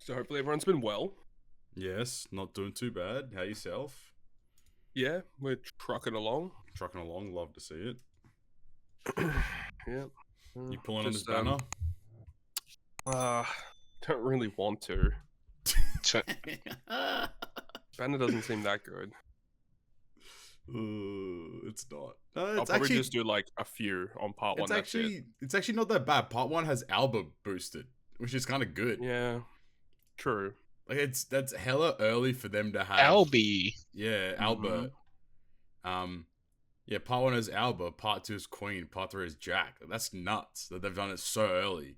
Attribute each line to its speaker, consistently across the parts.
Speaker 1: So hopefully everyone's been well.
Speaker 2: Yes, not doing too bad. How yourself?
Speaker 1: Yeah, we're trucking along.
Speaker 2: Trucking along, love to see it.
Speaker 1: Yeah.
Speaker 2: You pulling on this banner?
Speaker 1: Don't really want to. Banner doesn't seem that good.
Speaker 2: It's not.
Speaker 1: I'll probably just do like a few on part one.
Speaker 2: It's actually not that bad. Part one has Alba boosted, which is kind of good.
Speaker 1: Yeah, true.
Speaker 2: Like that's hella early for them to have
Speaker 3: LB.
Speaker 2: Yeah, Alba. Yeah, part one is Alba, part two is Queen, part three is Jack. That's nuts that they've done it so early.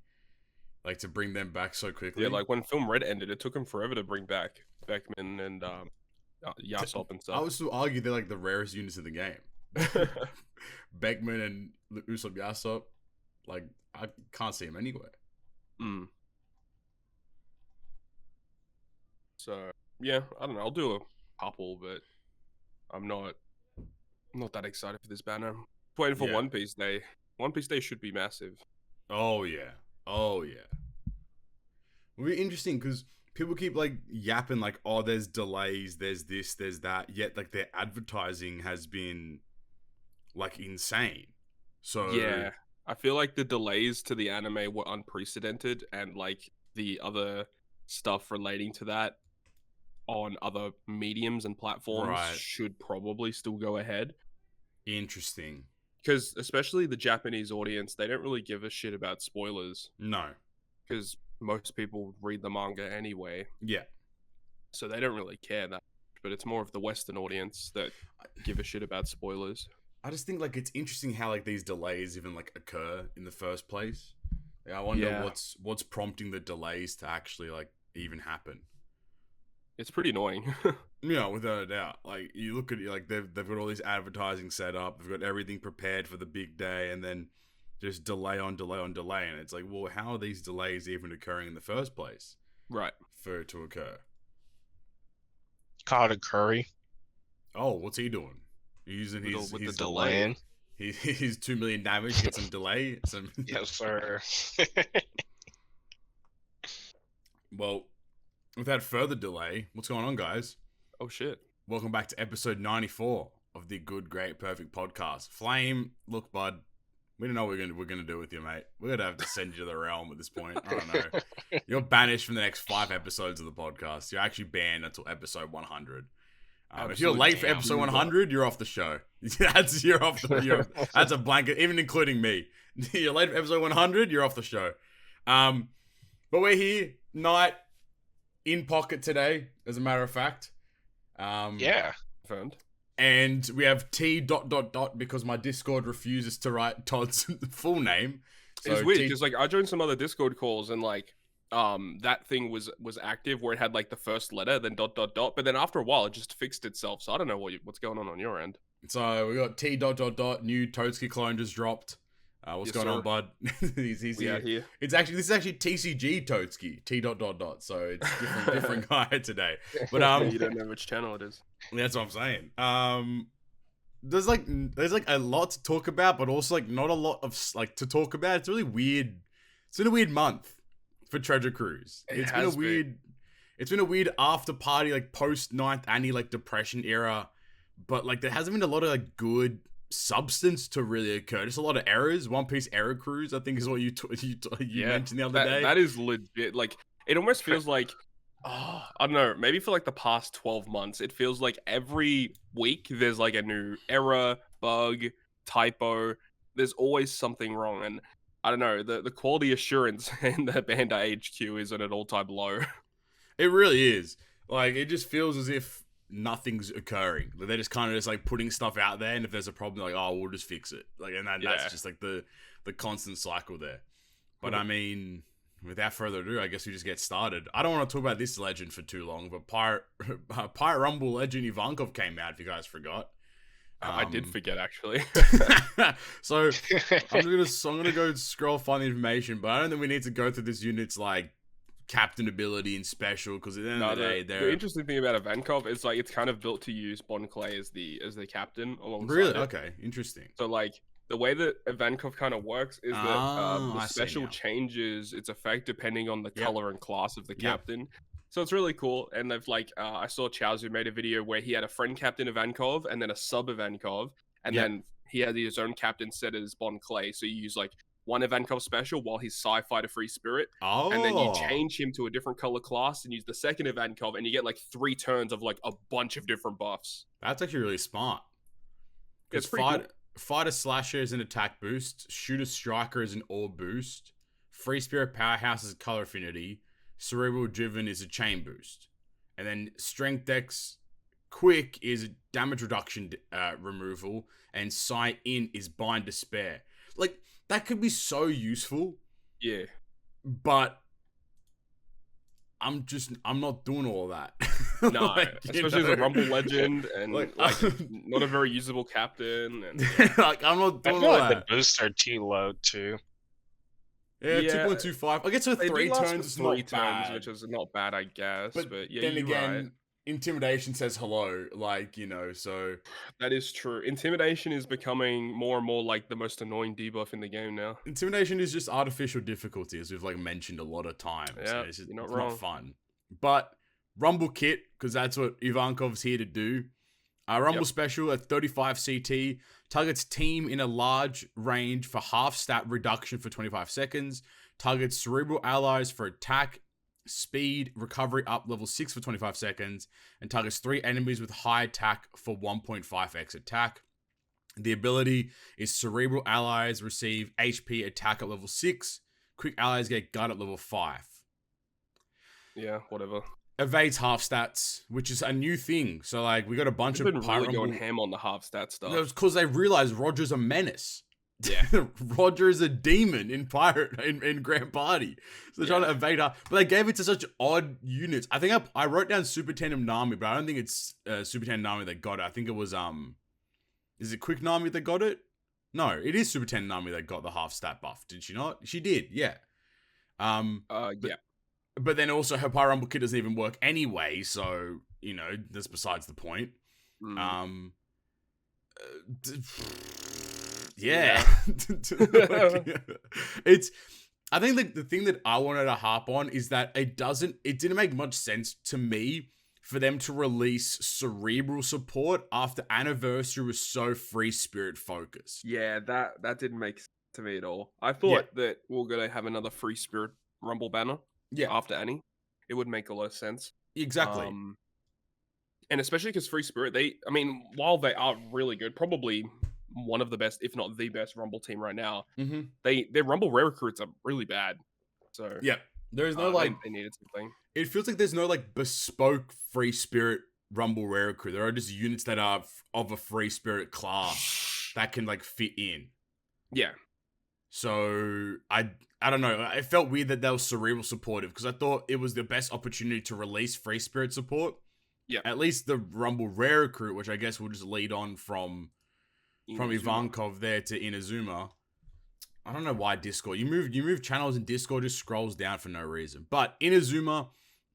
Speaker 2: Like to bring them back so quickly.
Speaker 1: Yeah, like when Film Red ended, it took them forever to bring back Beckman and Yasop and stuff.
Speaker 2: I would still argue they're like the rarest units in the game. Beckman and Usopp Yasop, like I can't see him anywhere.
Speaker 1: So yeah, I don't know. I'll do a couple, but I'm not that excited for this banner. Waiting for One Piece Day. One Piece Day should be massive.
Speaker 2: Oh yeah. It'll be interesting because people keep like yapping like, oh, there's delays, there's this, there's that. Yet like their advertising has been like insane. So
Speaker 1: yeah, I feel like the delays to the anime were unprecedented, and like the other stuff relating to that on other mediums and platforms should probably still go ahead.
Speaker 2: Interesting.
Speaker 1: Because especially the Japanese audience, they don't really give a shit about spoilers.
Speaker 2: No.
Speaker 1: Because most people read the manga anyway.
Speaker 2: Yeah.
Speaker 1: So they don't really care that much, but it's more of the Western audience that give a shit about spoilers.
Speaker 2: I just think like it's interesting how like these delays even like occur in the first place. Like, I wonder what's prompting the delays to actually like even happen.
Speaker 1: It's pretty annoying.
Speaker 2: Yeah, without a doubt. Like you look at it, like they've got all this advertising set up, they've got everything prepared for the big day, and then just delay on delay on delay, and it's like, well, how are these delays even occurring in the first place?
Speaker 1: Right.
Speaker 2: For it to occur.
Speaker 3: Carter Curry.
Speaker 2: Oh, what's he doing? He's using his
Speaker 3: delay.
Speaker 2: He's 2 million damage to get some delay.
Speaker 3: Yes, sir.
Speaker 2: Well, without further delay, what's going on, guys?
Speaker 1: Oh shit!
Speaker 2: Welcome back to episode 94 of the Good, Great, Perfect podcast. Flame, look, bud, we don't know what we're gonna do with you, mate. We're gonna have to send you to the realm at this point. I don't know. You're banished from the next 5 episodes of the podcast. You're actually banned until episode 100. If you're late for episode 100, you're off the show. That's a blanket, even including me. You're late for episode 100, you're off the show. But we're here, night in pocket today, as a matter of fact.
Speaker 3: Yeah.
Speaker 1: Confirmed.
Speaker 2: And we have T ... because my Discord refuses to write Todd's full name.
Speaker 1: So it's weird because like I joined some other Discord calls and like that thing was active where it had like the first letter, then ... but then after a while it just fixed itself. So I don't know what's going on your end.
Speaker 2: So we got T ... new Toadski clone just dropped. What's going on, bud? he's here. This is actually TCG Toadski, T ... So it's different guy today. But
Speaker 1: you don't know which channel it is.
Speaker 2: That's what I'm saying. There's like a lot to talk about, but also like not a lot of like to talk about. It's really weird. It's been a weird month for Treasure Cruise. It's been a weird after party, like post 9th Annie like depression era, but like there hasn't been a lot of like good substance to really occur. Just a lot of errors. One Piece error cruise, I think, is what you mentioned the other day.
Speaker 1: That is legit. Like it almost feels like I don't know, maybe for like the past 12 months, it feels like every week there's like a new error, bug, typo. There's always something wrong, and I don't know, the quality assurance in the Bandai HQ is at an all-time low.
Speaker 2: It really is. Like it just feels as if nothing's occurring. They're just kind of just like putting stuff out there, and if there's a problem, like, oh, we'll just fix it. Like, and that's just like the constant cycle there. But I mean, without further ado, I guess we just get started. I don't want to talk about this legend for too long, but Pirate Rumble legend Ivankov came out, if you guys forgot.
Speaker 1: I did forget, actually.
Speaker 2: So I'm gonna go scroll, find the information, but I don't think we need to go through this unit's like captain ability and special, because at the end of the day,
Speaker 1: the interesting thing about Ivankov is like it's kind of built to use Bon Clay as the captain alongside
Speaker 2: really
Speaker 1: it.
Speaker 2: Okay, interesting.
Speaker 1: So like the way that Ivankov kind of works is that the
Speaker 2: I see
Speaker 1: special
Speaker 2: now.
Speaker 1: changes its effect depending on the
Speaker 2: Yep.
Speaker 1: color and class of the
Speaker 2: Yep.
Speaker 1: captain. So it's really cool. And they've like, I saw Chaozu made a video where he had a friend captain Ivankov and then a sub Ivankov, and
Speaker 2: Yep.
Speaker 1: then he had his own captain set as Bon Clay. So you use like one Ivankov special while he's sci-fi to free spirit,
Speaker 2: Oh.
Speaker 1: and then you change him to a different color class and use the second Ivankov, and you get like 3 turns of like a bunch of different buffs.
Speaker 2: That's actually really smart.
Speaker 1: It's
Speaker 2: Because
Speaker 1: pretty cool.
Speaker 2: Fighter Slasher is an attack boost, Shooter Striker is an orb boost, Free Spirit Powerhouse is color affinity, Cerebral Driven is a chain boost, and then Strength Dex Quick is damage reduction removal, and Sight In is Bind Despair. Like, that could be so useful,
Speaker 1: Yeah.
Speaker 2: but I'm not doing all that.
Speaker 1: No,
Speaker 2: Like, you
Speaker 1: especially as a
Speaker 2: know?
Speaker 1: Rumble legend and
Speaker 2: Like,
Speaker 1: not a very usable captain. And
Speaker 2: like, I'm not
Speaker 3: I
Speaker 2: doing
Speaker 3: feel
Speaker 2: all
Speaker 3: like
Speaker 2: that.
Speaker 3: the boosts are too low too.
Speaker 2: Yeah,
Speaker 1: Yeah.
Speaker 2: 2.25. I guess for
Speaker 1: they
Speaker 2: 3
Speaker 1: do last
Speaker 2: turns,
Speaker 1: for
Speaker 2: it's
Speaker 1: 3
Speaker 2: not
Speaker 1: turns,
Speaker 2: bad.
Speaker 1: which is not bad, I guess. But yeah,
Speaker 2: then
Speaker 1: you're
Speaker 2: again,
Speaker 1: right.
Speaker 2: Intimidation says hello. Like, you know, so...
Speaker 1: That is true. Intimidation is becoming more and more like the most annoying debuff in the game now.
Speaker 2: Intimidation is just artificial difficulty, as we've like mentioned a lot of times.
Speaker 1: Yeah,
Speaker 2: It's just,
Speaker 1: you're not
Speaker 2: it's
Speaker 1: wrong.
Speaker 2: not fun. But Rumble Kit, because that's what Ivankov's here to do. Rumble
Speaker 1: Yep.
Speaker 2: Special at 35 CT. Targets team in a large range for half stat reduction for 25 seconds. Targets cerebral allies for attack, speed, recovery up level 6 for 25 seconds. And targets 3 enemies with high attack for 1.5x attack. The ability is cerebral allies receive HP attack at level 6. Quick allies get guard at level 5.
Speaker 1: Yeah, whatever.
Speaker 2: Evades half stats, which is a new thing. So like we got a bunch
Speaker 1: They've
Speaker 2: of
Speaker 1: been
Speaker 2: Pirate
Speaker 1: really going
Speaker 2: Rumble.
Speaker 1: ham on the half stat stuff.
Speaker 2: It was because they realized Roger's a menace.
Speaker 1: Yeah.
Speaker 2: Roger is a demon in Pirate in Grand Party. So they're trying to evade her. But they gave it to such odd units. I think I wrote down Super Tandem Nami, but I don't think it's Super Tandem Nami that got it. I think it was is it Quick Nami that got it? No, it is Super Tandem Nami that got the half stat buff. Did she not? She did, yeah.
Speaker 1: Yeah.
Speaker 2: But then also her Pirate Rumble kit doesn't even work anyway, so you know, that's besides the point.
Speaker 1: Mm.
Speaker 2: Yeah. It's I think the thing that I wanted to harp on is that it didn't make much sense to me for them to release cerebral support after Anniversary was so free spirit focused.
Speaker 1: Yeah, that didn't make sense to me at all. I thought that we're gonna have another free spirit Rumble banner after Annie. It would make a lot of sense.
Speaker 2: Exactly.
Speaker 1: And especially because free spirit, while they are really good, probably one of the best, if not the best Rumble team right now, their Rumble rare recruits are really bad. So
Speaker 2: yeah, there's no
Speaker 1: they needed something.
Speaker 2: It feels like there's no like bespoke free spirit Rumble rare recruit. There are just units that are of a free spirit class that can like fit in.
Speaker 1: Yeah.
Speaker 2: So I don't know. It felt weird that they were cerebral supportive because I thought it was the best opportunity to release free spirit support.
Speaker 1: Yeah.
Speaker 2: At least the Rumble rare recruit, which I guess will just lead on from Ivankov there to Inazuma. I don't know why Discord. You move channels and Discord just scrolls down for no reason. But Inazuma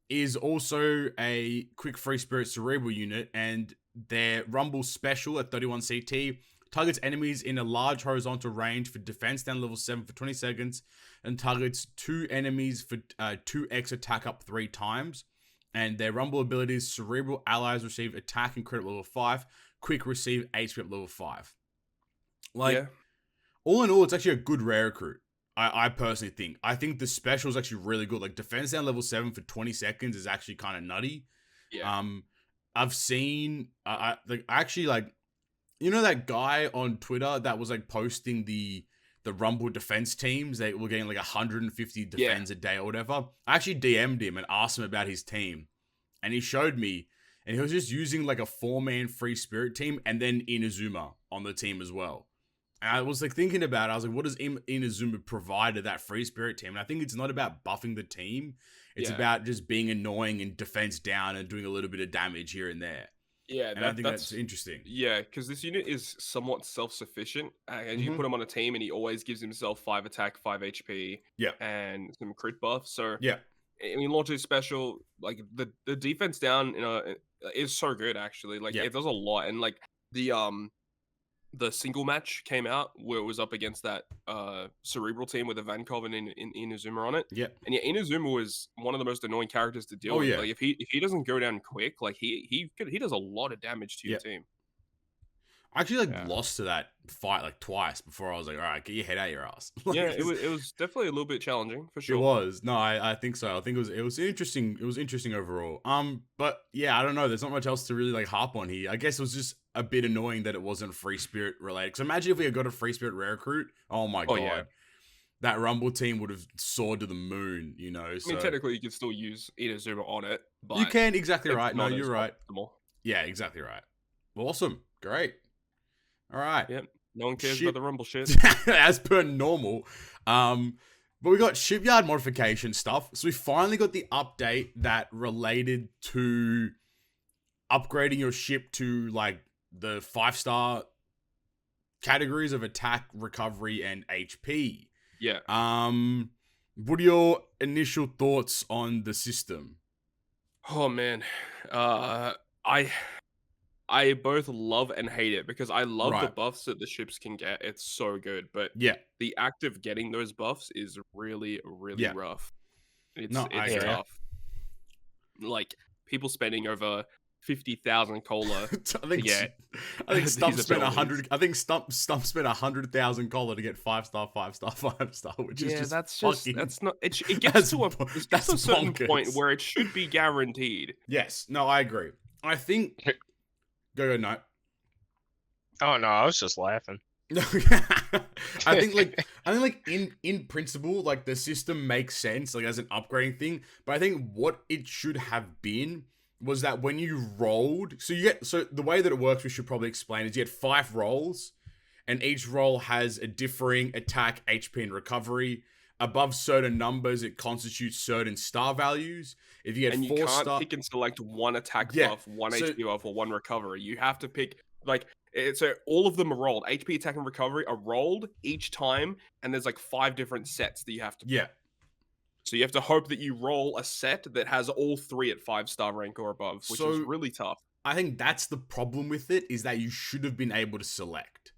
Speaker 2: is also a quick free spirit cerebral unit, and their Rumble special at 31 CT targets enemies in a large horizontal range for defense down level 7 for 20 seconds, and targets 2 enemies for 2x attack up 3 times. And their Rumble abilities, cerebral allies receive attack and crit at level 5, quick receive HP at level 5. Like, all in all, it's actually a good rare recruit. I personally think. I think the special is actually really good. Like, defense down level 7 for 20 seconds is actually kind of nutty.
Speaker 1: Yeah.
Speaker 2: I've seen, you know that guy on Twitter that was like posting the Rumble defense teams? They were getting like 150 defense a day or whatever. I actually DM'd him and asked him about his team. And he showed me, and he was just using like a 4-man free spirit team and then Inazuma on the team as well. And I was like thinking about it. I was like, what does Inazuma provide to that free spirit team? And I think it's not about buffing the team. It's about just being annoying and defense down and doing a little bit of damage here and there.
Speaker 1: Yeah,
Speaker 2: and I think that's interesting.
Speaker 1: Yeah, because this unit is somewhat self-sufficient. And you put him on a team and he always gives himself 5 attack, 5 HP, and some crit buff. So I mean, launch is special. Like the defense down, is so good actually. Like it does a lot, and like the the single match came out where it was up against that Cerebral team with Ivankov and Inazuma on it.
Speaker 2: Yeah.
Speaker 1: And yeah, Inazuma was one of the most annoying characters to deal with.
Speaker 2: Yeah.
Speaker 1: Like if he doesn't go down quick, like he does a lot of damage to your team.
Speaker 2: I actually lost to that fight like twice before I was like, all right, get your head out your ass. Like,
Speaker 1: yeah, it was definitely a little bit challenging for sure.
Speaker 2: It was. No, I think so. I think it was interesting. It was interesting overall. But yeah, I don't know. There's not much else to really like harp on here. I guess it was just a bit annoying that it wasn't Free Spirit related. Because imagine if we had got a Free Spirit rare recruit. Oh my god. Yeah. That Rumble team would have soared to the moon, you know. So.
Speaker 1: I mean, technically, you could still use Inazuma on it, but
Speaker 2: you can, exactly right. No, you're right.
Speaker 1: Optimal.
Speaker 2: Yeah, exactly right. Awesome. Great. All right.
Speaker 1: Yep. No one cares about the Rumble shit.
Speaker 2: As per normal. But we got Shipyard Modification stuff. So we finally got the update that related to upgrading your ship to like the 5-star categories of attack, recovery, and HP.
Speaker 1: Yeah.
Speaker 2: What are your initial thoughts on the system?
Speaker 1: Oh man. I both love and hate it because I love the buffs that the ships can get. It's so good, but the act of getting those buffs is really, really rough. It's tough. Like people spending over 50,000 cola.
Speaker 2: I think Stump spent 100. I think Stump spent 100,000 cola to get 5-star, 5-star, 5-star, which is just
Speaker 1: that's not. It gets to a certain point where it should be guaranteed.
Speaker 2: Yes, no, I agree. I think. Go, no.
Speaker 3: Oh no, I was just laughing.
Speaker 2: I think in principle, like the system makes sense, like as an upgrading thing. But I think what it should have been was that when you rolled, so the way that it works, we should probably explain is you get 5 rolls, and each roll has a differing attack, HP, and recovery. Above certain numbers, it constitutes certain star values. If you get 4
Speaker 1: you can't
Speaker 2: star,
Speaker 1: pick and select one attack buff, one HP buff, or one recovery. You have to pick so all of them are rolled. HP, attack, and recovery are rolled each time, and there's like 5 different sets that you have to pick. So you have to hope that you roll a set that has all 3 at 5-star rank or above, which is really tough.
Speaker 2: I think that's the problem with it, is that you should have been able to select.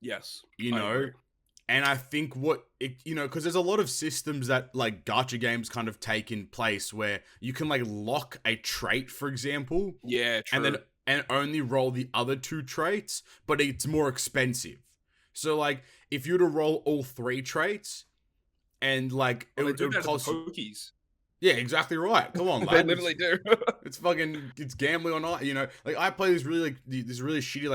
Speaker 1: Yes.
Speaker 2: You know? And I think because there's a lot of systems that like gacha games kind of take in place where you can like lock a trait, for example.
Speaker 1: Yeah, true.
Speaker 2: And only roll the other 2 traits, but it's more expensive. So like if you were to roll all 3 traits and like it would cost
Speaker 1: Pokies.
Speaker 2: Yeah, exactly right. Come on, lad.
Speaker 1: They literally do.
Speaker 2: It's gambling or not, you know. Like I play this really shitty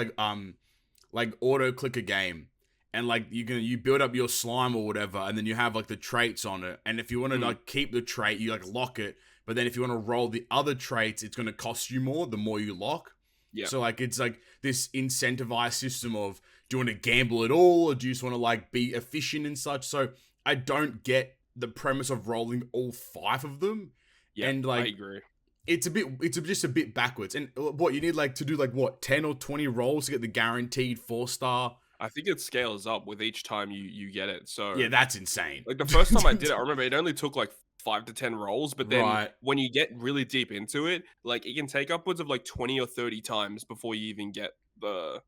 Speaker 2: like auto clicker game. And like you build up your slime or whatever, and then you have like the traits on it. And if you want to like keep the trait, you like lock it. But then if you want to roll the other traits, it's going to cost you more the more you lock. Yeah. So like it's like this incentivized system of, do you want to gamble at all, or do you just want to like be efficient and such? So I don't get the premise of rolling all 5 of them.
Speaker 1: Yeah,
Speaker 2: and like
Speaker 1: I agree.
Speaker 2: It's just a bit backwards. And what you need like to do like what 10 or 20 rolls to get the guaranteed 4-star.
Speaker 1: I think it scales up with each time you get it. So
Speaker 2: yeah, that's insane.
Speaker 1: Like the first time I did it, I remember it only took like 5 to 10 rolls, but then when you get really deep into it, like it can take upwards of like 20 or 30 times before you even get the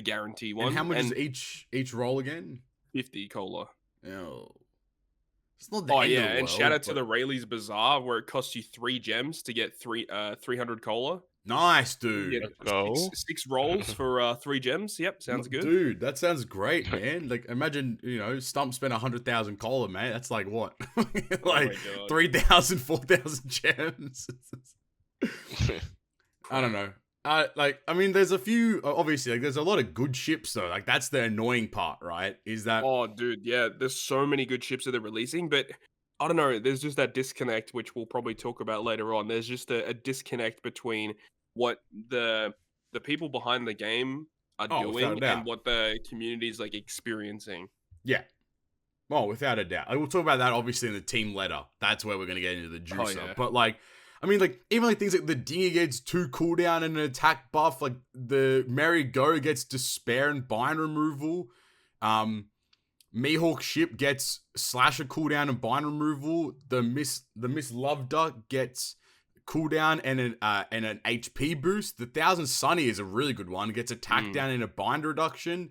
Speaker 1: guarantee one.
Speaker 2: And how much is each roll again?
Speaker 1: 50 cola.
Speaker 2: Oh. It's not the end of the world,
Speaker 1: and shout out to the Rayleigh's Bazaar where it costs you 3 gems to get 300 cola.
Speaker 2: Nice, dude.
Speaker 1: Yeah,
Speaker 3: go.
Speaker 1: 6 rolls for 3 gems. Yep, sounds good.
Speaker 2: Dude, that sounds great, man. Like, imagine, Stump spent 100,000 cola, man. That's like what? Like 3,000, 4,000 gems. I don't know. There's a few, obviously, like, there's a lot of good ships, though. Like, that's the annoying part, right? Is that...
Speaker 1: Oh, dude, yeah. There's so many good ships that they're releasing, but... I don't know, there's just that disconnect, which we'll probably talk about later on. There's just a disconnect between what the people behind the game are doing and what the community is like experiencing.
Speaker 2: Yeah. Well, without a doubt. We'll talk about that obviously in the team letter. That's where we're going to get into the juicer.
Speaker 1: Yeah.
Speaker 2: But even like things like the Dinghy gets 2 cooldown and an attack buff. Like the Merry Go gets Despair and Bind removal. Mihawk ship gets Slasher cooldown and bind removal. The Miss Love Duck gets cooldown and an HP boost. The 1000 Sunny is a really good one. It gets attack down and a bind reduction.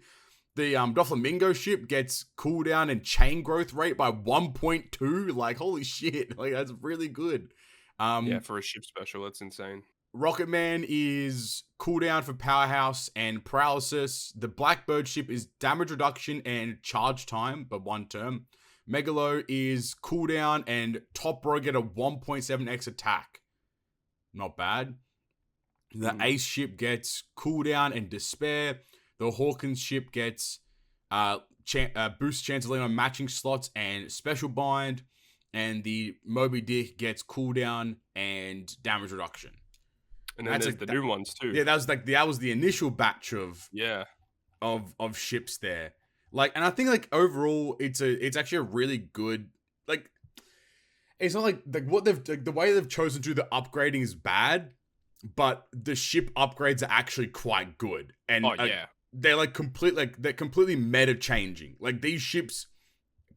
Speaker 2: The Doflamingo ship gets cooldown and chain growth rate by 1.2. Like, holy shit. Like, that's really good.
Speaker 1: Yeah, for a ship special, that's insane.
Speaker 2: Rocketman is cooldown for powerhouse and paralysis. The Blackbird ship is damage reduction and charge time by 1 turn. Megalo is cooldown and top row get a 1.7x attack. Not bad. The Ace ship gets cooldown and despair. The Hawkins ship gets boost chance of landing on matching slots and special bind. And the Moby Dick gets cooldown and damage reduction.
Speaker 1: And then there's the new ones too.
Speaker 2: Yeah, that was the initial batch of ships there. Like, and I think like overall, it's actually a really good, like, it's not like what the way they've chosen to do the upgrading is bad, but the ship upgrades are actually quite good. And they're completely meta changing. Like, these ships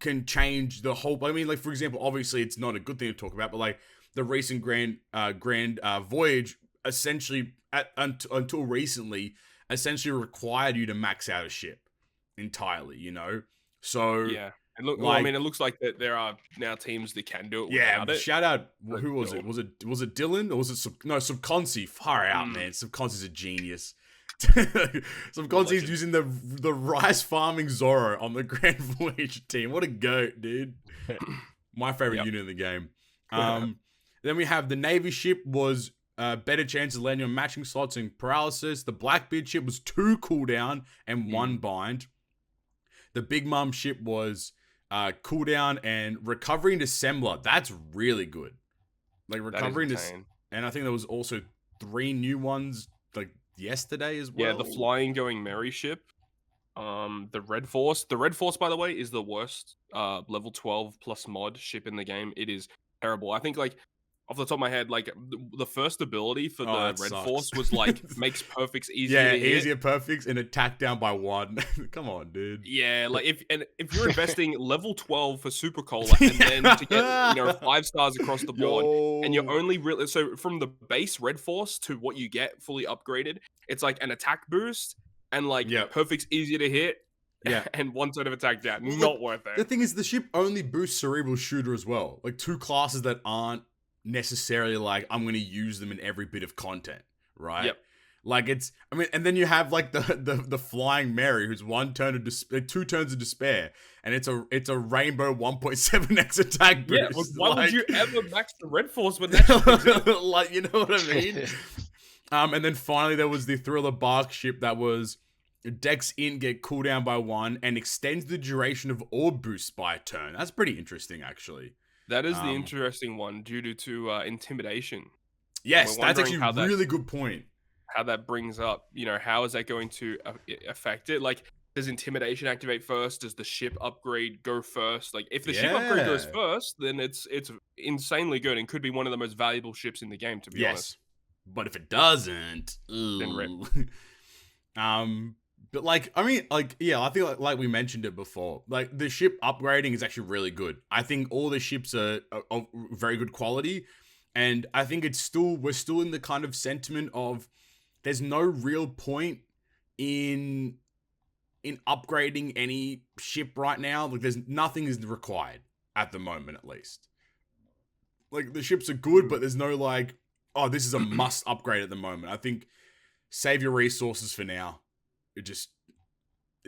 Speaker 2: can change the whole. I mean, like, for example, obviously it's not a good thing to talk about, but like the recent grand voyage essentially until recently essentially required you to max out a ship entirely, you know. So
Speaker 1: yeah, and look, well, I mean, it looks like that there are now teams that can do it.
Speaker 2: Yeah,
Speaker 1: without it.
Speaker 2: Shout out. Who was it? Was it Dylan or was it Subconsi? Far out, man. Subconsi's a genius. Subconsi's using the rice farming Zoro on the Grand Voyage team. What a goat, dude. My favorite unit in the game. Then we have the Navy ship was better chance of landing on matching slots and paralysis. The Blackbeard ship was 2 cooldown and 1 bind. The Big Mom ship was cooldown and recovery and assembler. That's really good. Like, recovery and I think there was also 3 new ones like yesterday as well.
Speaker 1: Yeah, the Flying Going Merry ship. The Red Force. The Red Force, by the way, is the worst level 12 plus mod ship in the game. It is terrible. I think, like, off the top of my head, like, the first ability for the Red Force was like makes perfects easier.
Speaker 2: Yeah, easier perfects and attack down by 1. Come on, dude.
Speaker 1: Yeah, like if you're investing level 12 for Super Koala and then to get 5 stars across the board, and you're only really so from the base Red Force to what you get fully upgraded, it's like an attack boost and like perfects easier to hit. Yeah, and 1 sort of attack down. Not worth it.
Speaker 2: The thing is, the ship only boosts Cerebral Shooter as well. Like, 2 classes that aren't necessarily like I'm going to use them in every bit of content, right? Yep. Like, it's, I mean, and then you have like the Flying Mary, who's 1 turn of 2 turns of despair, and it's a rainbow 1.7x attack boost.
Speaker 1: Yeah, why would you ever max the Red Force when that
Speaker 2: like, you know what I mean? And then finally there was the Thriller Bark ship that was Dex in, get cooldown by 1, and extends the duration of orb boost by a turn. That's pretty interesting, actually.
Speaker 1: That is the interesting one due to intimidation.
Speaker 2: Yes, that's actually a really good point.
Speaker 1: How that brings up, how is that going to affect it? Like, does intimidation activate first? Does the ship upgrade go first? Like, if the ship upgrade goes first, then it's insanely good and could be one of the most valuable ships in the game, to be honest.
Speaker 2: But if it doesn't, then rip. But like, I mean, like, yeah, I feel like we mentioned it before. Like, the ship upgrading is actually really good. I think all the ships are of very good quality, and I think we're still in the kind of sentiment of there's no real point in upgrading any ship right now. Like, nothing is required at the moment, at least. Like, the ships are good, but there's no like, oh, this is a must upgrade at the moment. I think save your resources for now. It's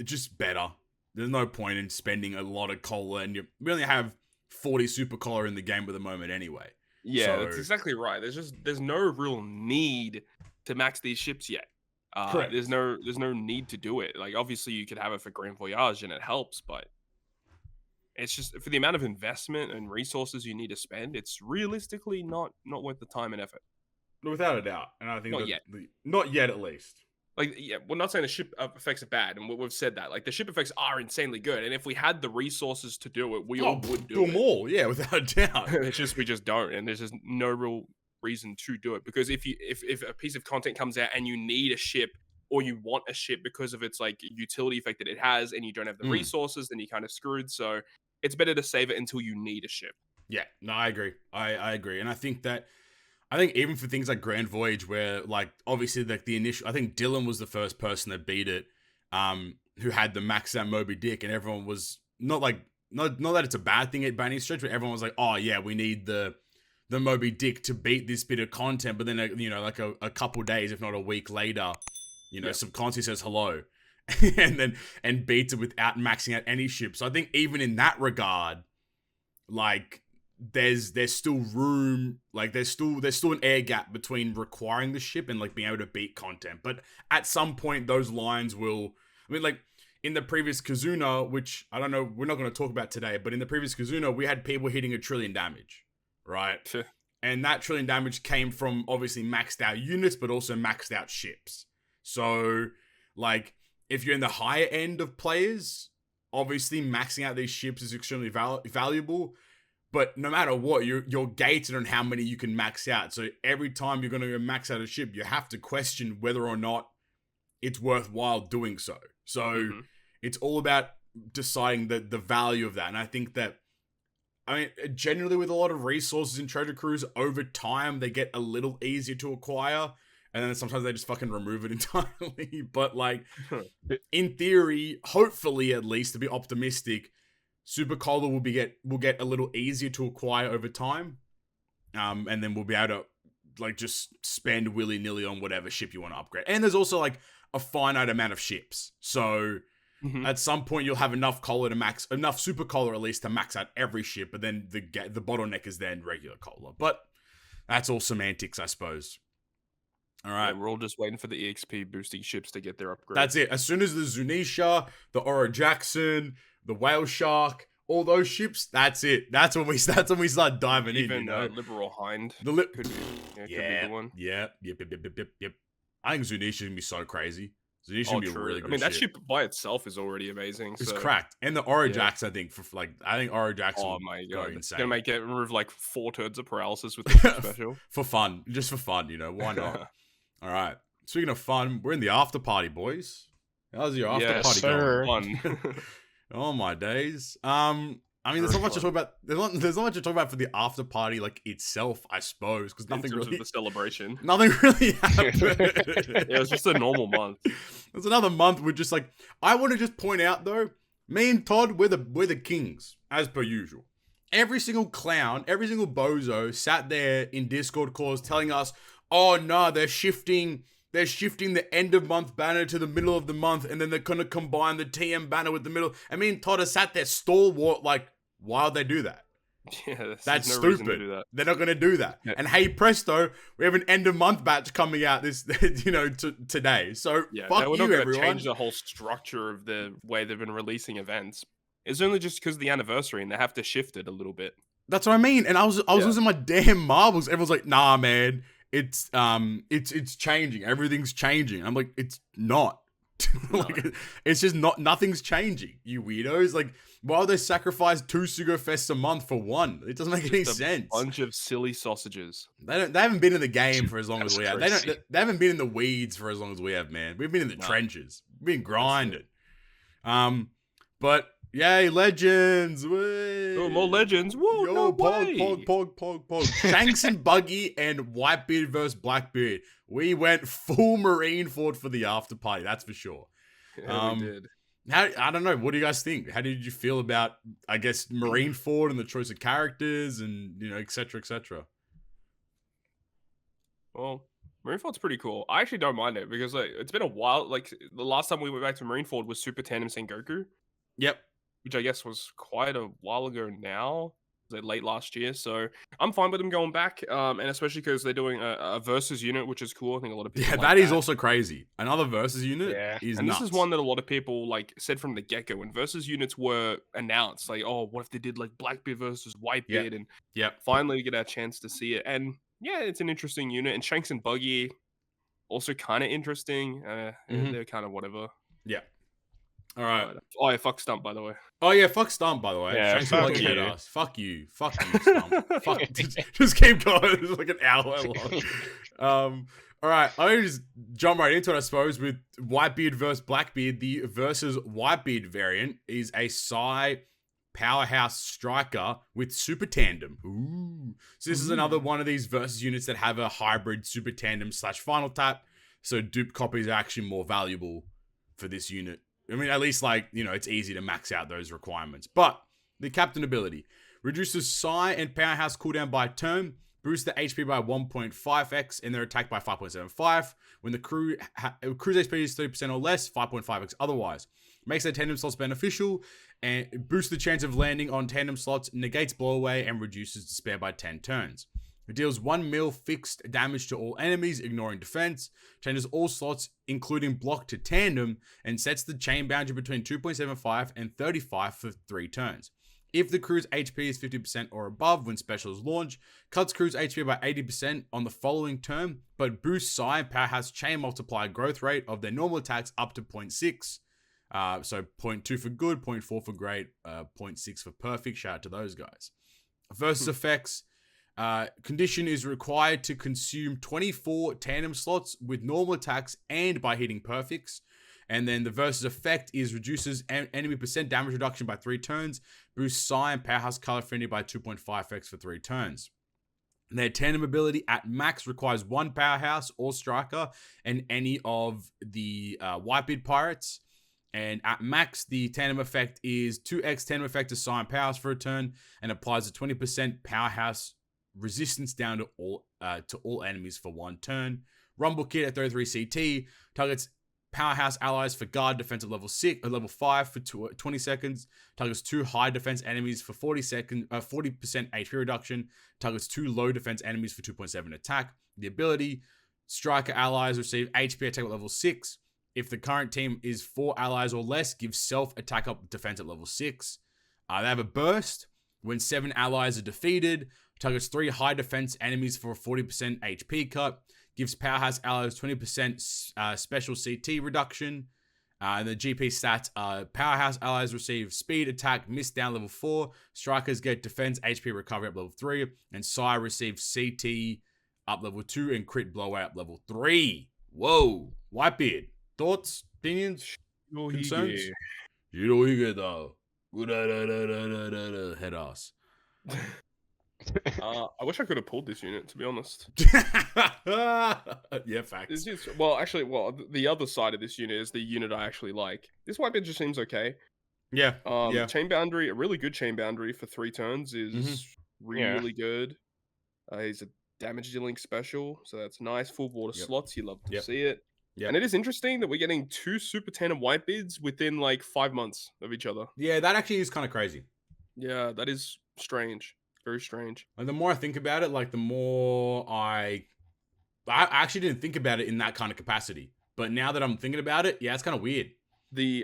Speaker 2: just better. There's no point in spending a lot of Koala, and we only have 40 Super Koala in the game at the moment anyway.
Speaker 1: Yeah, that's exactly right. There's no real need to max these ships yet.
Speaker 2: Correct.
Speaker 1: There's no need to do it. Like, obviously you could have it for Grand Voyage and it helps, but it's just for the amount of investment and resources you need to spend, it's realistically not worth the time and effort.
Speaker 2: Without a doubt. And I think not yet at least.
Speaker 1: Like, yeah, we're not saying the ship effects are bad, and we've said that. Like, the ship effects are insanely good, and if we had the resources to do it, we all would do
Speaker 2: them all. Yeah, without a doubt.
Speaker 1: It's just we just don't, and there's just no real reason to do it. Because if a piece of content comes out and you need a ship, or you want a ship because of its like utility effect that it has, and you don't have the resources, then you're kind of screwed. So it's better to save it until you need a ship.
Speaker 2: Yeah, no, I agree. I agree, and I think that I think even for things like Grand Voyage, where like obviously like the initial, I think Dylan was the first person that beat it, who had the maxed out Moby Dick, and everyone was not that it's a bad thing by any stretch, but everyone was like, oh yeah, we need the Moby Dick to beat this bit of content. But then like a couple days, if not a week later, Subconscious says hello, and beats it without maxing out any ship. So I think even in that regard, like there's still room, like there's still an air gap between requiring the ship and like being able to beat content. But at some point those lines will, I mean, like in the previous Kizuna, which I don't know, we're not going to talk about today, but in the previous Kizuna, we had people hitting 1 trillion damage, right?
Speaker 1: Sure.
Speaker 2: And that trillion damage came from obviously maxed out units, but also maxed out ships. So like if you're in the higher end of players, obviously maxing out these ships is extremely valuable. But no matter what, you're gated on how many you can max out. So every time you're going to go max out a ship, you have to question whether or not it's worthwhile doing so. So it's all about deciding the value of that. And I think that, I mean, generally with a lot of resources in Treasure Cruise, over time, they get a little easier to acquire. And then sometimes they just fucking remove it entirely. But like, in theory, hopefully at least, to be optimistic, Super Koala will get a little easier to acquire over time, and then we'll be able to like just spend willy-nilly on whatever ship you want to upgrade. And there's also like a finite amount of ships, so at some point you'll have enough Super Koala at least to max out every ship. But then the bottleneck is then regular Koala. But that's all semantics, I suppose. All right,
Speaker 1: we're all just waiting for the EXP boosting ships to get their upgrade.
Speaker 2: That's it. As soon as the Zunisha, the Oro Jackson, the Whale Shark, all those ships, that's it. That's when we start diving
Speaker 1: Even,
Speaker 2: in. You know?
Speaker 1: Liberal Hind.
Speaker 2: The
Speaker 1: could be the one.
Speaker 2: Yep. I think Zunisha gonna be so crazy. Zunisha gonna be a really good.
Speaker 1: I mean, that
Speaker 2: ship
Speaker 1: ship by itself is already amazing.
Speaker 2: It's cracked, and the Oro Jacks, I think Oro Jacks.
Speaker 1: Oh my god,
Speaker 2: go insane.
Speaker 1: Gonna remove like 4 turns of paralysis with this special
Speaker 2: for fun, just for fun. Why not? All right. Speaking of fun, we're in the after party, boys. How's your after party going?
Speaker 1: Fun.
Speaker 2: Oh my days. I mean, there's not much to talk about. There's not much to talk about for the after party like itself, I suppose, because nothing really.
Speaker 1: The celebration.
Speaker 2: Nothing really happened.
Speaker 1: It was just a normal month.
Speaker 2: There's another month. We're just like, I want to just point out though, me and Todd, we're the kings as per usual. Every single clown, every single bozo sat there in Discord calls telling us, oh no, they're shifting the end of month banner to the middle of the month, and then they're gonna combine the TM banner with the middle. I mean, Todd has sat there stalwart, like, why would they do that?
Speaker 1: Yeah,
Speaker 2: that's
Speaker 1: no
Speaker 2: stupid.
Speaker 1: Reason to do that.
Speaker 2: They're not gonna do that. Yeah. And hey, presto, we have an end of month batch coming out this, today. So
Speaker 1: yeah,
Speaker 2: fuck
Speaker 1: we're
Speaker 2: you,
Speaker 1: not
Speaker 2: everyone.
Speaker 1: Change the whole structure of the way they've been releasing events. It's only just because of the anniversary, and they have to shift it a little bit.
Speaker 2: That's what I mean. And I was losing my damn marbles. Everyone's like, nah, man. It's changing. Everything's changing. I'm like, it's not. Like, it's just nothing's changing, you weirdos. Like, why would they sacrifice 2 Sugo Fests a month for one? It doesn't make any sense.
Speaker 1: Bunch of silly sausages.
Speaker 2: They haven't been in the game for as long as we have. They haven't been in the weeds for as long as we have, man. We've been in the trenches. We've been grinding. But yay, legends! Way.
Speaker 1: Oh, more legends! Whoa,
Speaker 2: yo,
Speaker 1: no
Speaker 2: pog. Shanks and Buggy and Whitebeard vs Blackbeard. We went full Marineford for the after party. That's for sure.
Speaker 1: Yeah, we did.
Speaker 2: I don't know. What do you guys think? How did you feel about, I guess, Marineford and the choice of characters and etc. etc.
Speaker 1: Well, Marineford's pretty cool. I actually don't mind it because it's been a while. Like the last time we went back to Marineford was Super Tandem Sengoku.
Speaker 2: Yep.
Speaker 1: Which I guess was quite a while ago now. Late last year, so I'm fine with them going back, and especially because they're doing a versus unit, which is cool. I think a lot of people
Speaker 2: that is also crazy. Another versus unit is
Speaker 1: and
Speaker 2: nuts.
Speaker 1: This is one that a lot of people said from the get-go when versus units were announced, like, oh, what if they did like Blackbeard versus Whitebeard, and finally we get our chance to see it. And yeah, it's an interesting unit, and Shanks and Buggy also kind of interesting. They're kind of whatever.
Speaker 2: Yeah. All right.
Speaker 1: Oh yeah, fuck Stump, by the way.
Speaker 2: Oh yeah, fuck Stump, by the way.
Speaker 3: Yeah,
Speaker 2: fuck you. Fuck you, Stump. Fuck. Just keep going. It's like an hour long. All right, I'm gonna just jump right into it, I suppose, with Whitebeard versus Blackbeard. The versus Whitebeard variant is a Psy Powerhouse Striker with Super Tandem. Ooh. So this is another one of these versus units that have a hybrid Super Tandem / Final Tap. So dupe copies are actually more valuable for this unit. I mean, at least like, you know, it's easy to max out those requirements. But the Captain ability reduces Psi and Powerhouse cooldown by turn, boosts the HP by 1.5x and their attack by 5.75. When the crew's HP is 30% or less, 5.5x otherwise. Makes their tandem slots beneficial and boosts the chance of landing on tandem slots, negates blowaway, and reduces despair by 10 turns. It deals 1 mil fixed damage to all enemies, ignoring defense, changes all slots, including block to tandem, and sets the chain boundary between 2.75 and 35 for 3 turns. If the crew's HP is 50% or above when specials launch, cuts crew's HP by 80% on the following turn, but boosts Psi and Powerhouse chain multiplier growth rate of their normal attacks up to 0.6. So 0.2 for good, 0.4 for great, 0.6 for perfect. Shout out to those guys. Versus effects. Condition is required to consume 24 tandem slots with normal attacks and by hitting perfects. And then the versus effect is reduces enemy percent damage reduction by 3 turns, boosts Psi and Powerhouse color affinity by 2.5x for 3 turns. Their tandem ability at max requires 1 Powerhouse or Striker and any of the Whitebeard Pirates. And at max, the tandem effect is 2x tandem effect to Psi and Powerhouse for a turn and applies a 20% Powerhouse resistance down to all enemies for 1 turn. Rumble Kit at 33 CT targets Powerhouse allies for guard defense at level 5 for 20 seconds. Targets 2 high defense enemies for 40% HP reduction. Targets 2 low defense enemies for 2.7 attack. The ability, Striker allies receive HP attack at level 6. If the current team is 4 allies or less, gives self attack up defense at level 6. They have a burst. When 7 allies are defeated, targets 3 high defense enemies for a 40% HP cut. Gives Powerhouse allies 20% special CT reduction. And the GP stats are Powerhouse allies receive speed, attack, miss down level 4. Strikers get defense, HP recovery up level 3. And Psi receives CT up level 2 and crit blowout up level 3. Whoa. Whitebeard. Thoughts? Opinions? Concerns? Head ass.
Speaker 1: I wish I could have pulled this unit, to be honest.
Speaker 2: Yeah, facts.
Speaker 1: The other side of this unit is the unit I actually like. This Whitebeard just seems okay.
Speaker 2: Yeah.
Speaker 1: Chain boundary, a really good chain boundary for 3 turns is really good. He's a damage dealing special, so that's nice. Full water slots, you love to see it. Yep. And it is interesting that we're getting 2 super tandem Whitebeards within like 5 months of each other.
Speaker 2: Yeah, that actually is kind of crazy.
Speaker 1: Yeah, that is strange. Very strange.
Speaker 2: And the more I think about it, like the more I actually didn't think about it in that kind of capacity. But now that I'm thinking about it, yeah, it's kind of weird.
Speaker 1: The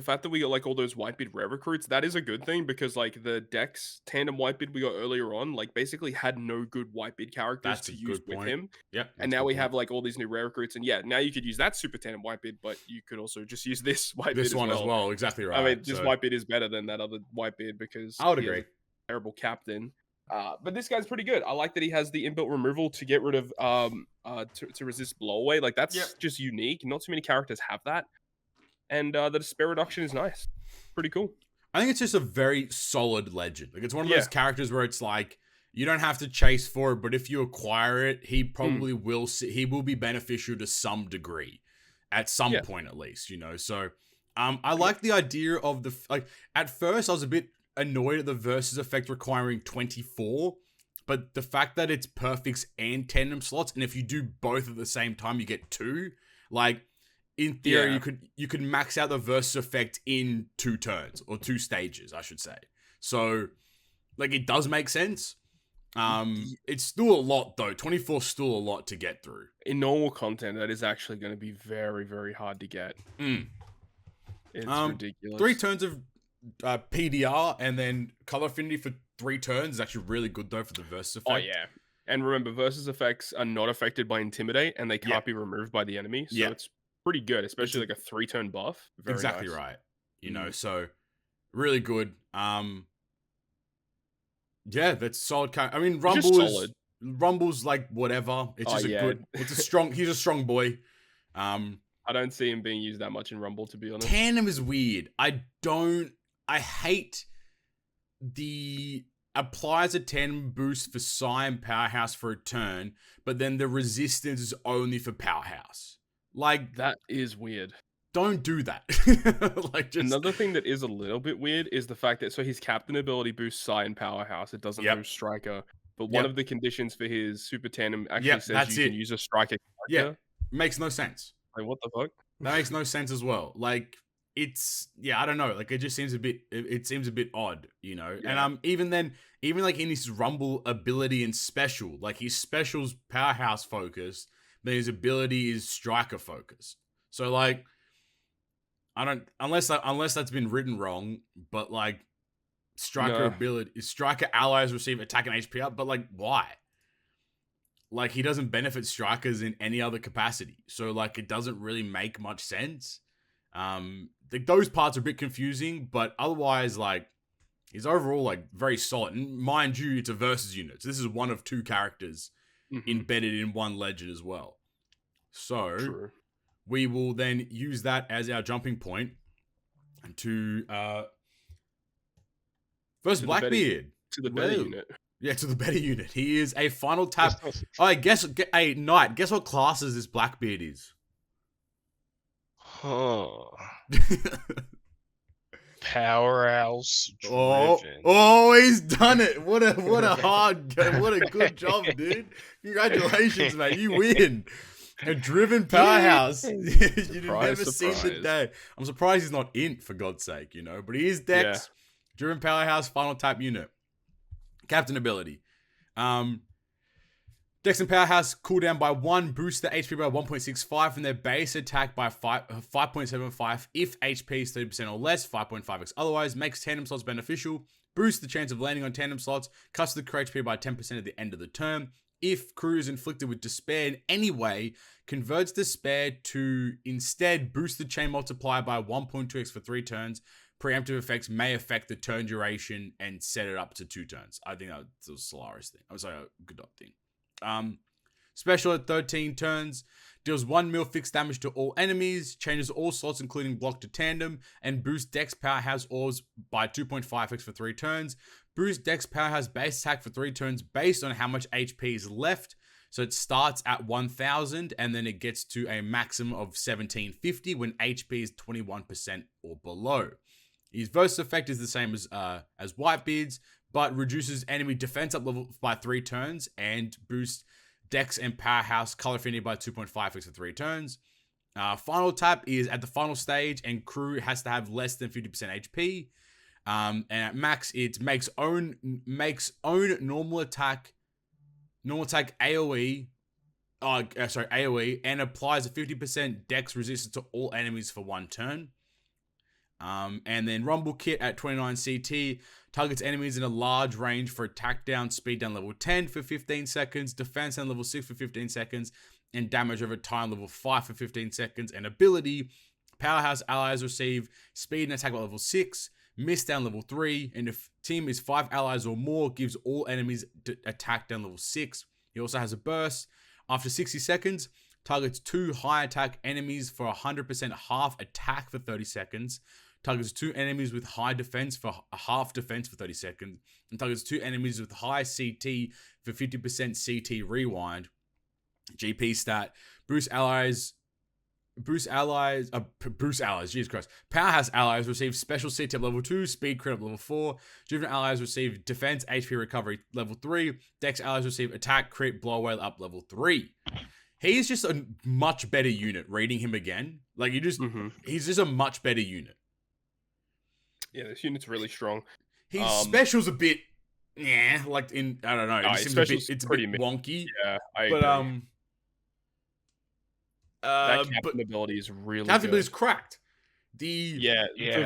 Speaker 1: fact that we got like all those Whitebeard rare recruits, that is a good thing because like the Dex tandem Whitebeard we got earlier on, like basically had no good Whitebeard characters to use with him.
Speaker 2: Yep.
Speaker 1: And now we have like all these new rare recruits, and yeah, now you could use that super tandem Whitebeard, but you could also just use this Whitebeard.
Speaker 2: This one as well, exactly right.
Speaker 1: I mean, this Whitebeard is better than that other Whitebeard because
Speaker 2: I would agree.
Speaker 1: Terrible captain. But this guy's pretty good. I like that he has the inbuilt removal to get rid of to resist blowaway. Like that's just unique. Not too many characters have that. And the despair reduction is nice. Pretty cool.
Speaker 2: I think it's just a very solid legend. Like it's one of those characters where it's like you don't have to chase for it, but if you acquire it, he probably will be beneficial to some degree at some point at least, you know. So I like the idea of at first I was a bit annoyed at the versus effect requiring 24, but the fact that it's perfects and tandem slots, and if you do both at the same time you get 2, like in theory you could max out the versus effect in 2 turns or 2 stages, I should say. So like it does make sense. It's still a lot though. 24 is still a lot to get through.
Speaker 1: In normal content, that is actually going to be very, very hard to get. It's ridiculous.
Speaker 2: 3 turns of PDR and then color affinity for 3 turns is actually really good though for the versus effect.
Speaker 1: Oh yeah. And remember, versus effects are not affected by Intimidate and they can't be removed by the enemy. So it's pretty good, especially like a 3-turn buff. Very
Speaker 2: exactly
Speaker 1: nice.
Speaker 2: Right. You know, so really good. Yeah, that's solid. I mean, Rumble's like whatever. It's just a good. It's a strong. He's a strong boy.
Speaker 1: I don't see him being used that much in Rumble, to be honest.
Speaker 2: Tandem is weird. I don't I hate the applies a 10 boost for Psy and Powerhouse for a turn, but then the resistance is only for Powerhouse. Like,
Speaker 1: That is weird.
Speaker 2: don't do that. Like, just
Speaker 1: Another thing that is a little bit weird is the fact that his captain ability boosts Psy and Powerhouse. It doesn't boost Striker. But one of the conditions for his Super Tandem actually says you can use a Striker character.
Speaker 2: Yeah, makes no sense.
Speaker 1: Like, what the fuck?
Speaker 2: That makes no sense as well. Like, it's I don't know. Like, it just seems a bit. It seems a bit odd, you know.
Speaker 1: Yeah.
Speaker 2: And even like in his Rumble ability and special, like his special's Powerhouse focused, but his ability is Striker focused. So like, I don't unless that's been written wrong, but like, Striker ability, Striker allies receive attack and HP up, but like, why? Like, he doesn't benefit strikers in any other capacity. So, like, it doesn't really make much sense. Like, those parts are a bit confusing, but otherwise, like, he's overall, like, very solid. And mind you, it's a versus unit. So this is one of 2 characters embedded in one legend as well. So, we will then use that as our jumping point to, first Blackbeard.
Speaker 1: To the better unit.
Speaker 2: Yeah, to the better unit. He is a final tap. Guess what classes this Blackbeard is?
Speaker 3: Powerhouse
Speaker 2: driven. He's done it. What a good job, dude. Congratulations, mate. You win. A driven powerhouse. You've never seen the day. I'm surprised he's not int, for God's sake, you know. But he is Dex. Driven powerhouse, final tap unit. Captain ability. Dex and Powerhouse cooldown by 1, boost the HP by 1.65 from their base attack by 5.75 if HP is 30% or less, 5.5x otherwise, makes tandem slots beneficial, boosts the chance of landing on tandem slots, cuts the crew HP by 10% at the end of the turn. If crew is inflicted with despair in any way, converts despair to instead boost the chain multiplier by 1.2x for 3 turns. Preemptive effects may affect the turn duration and set it up to 2 turns. I think that's a Solaris thing. I'm sorry, a Godot thing. Special at 13 turns, deals 1 mil fixed damage to all enemies, changes all slots including block to tandem, and boosts Dex Powerhouse ores by 2.5x for 3 turns. Boost Dex Powerhouse base attack for 3 turns based on how much HP is left. So it starts at 1000 and then it gets to a maximum of 1750 when HP is 21% or below. His versus effect is the same as Whitebeard's, but reduces enemy defense up level by 3 turns and boosts Dex and Powerhouse color affinity by 2.5x for 3 turns. Final tap is at the final stage and crew has to have less than 50% HP. And at max, it makes own normal attack AoE. AoE and applies a 50% Dex resistance to all enemies for 1 turn. And then Rumble Kit at 29 CT targets enemies in a large range for attack down, speed down level 10 for 15 seconds, defense down level 6 for 15 seconds, and damage over time level 5 for 15 seconds. And ability, Powerhouse allies receive speed and attack at level 6, miss down level 3, and if team is 5 allies or more, gives all enemies attack down level 6. He also has a burst. After 60 seconds, targets 2 high attack enemies for 100% half attack for 30 seconds. Targets 2 enemies with high defense for half defense for 30 seconds. And targets 2 enemies with high CT for 50% CT rewind. GP stat. Boost allies, Jesus Christ. Powerhouse allies receive special CT up level 2, speed crit up level 4. Driven allies receive defense, HP recovery level 3. Dex allies receive attack, crit, blow away up level 3. He's just a much better unit, reading him again. Like, he's just a much better unit.
Speaker 1: Yeah, this unit's really strong.
Speaker 2: His special's a bit, like in, I don't know.
Speaker 1: No,
Speaker 2: it seems it's a bit wonky.
Speaker 1: Yeah, I agree. That captain ability is really good.
Speaker 2: Captain ability is cracked.
Speaker 1: The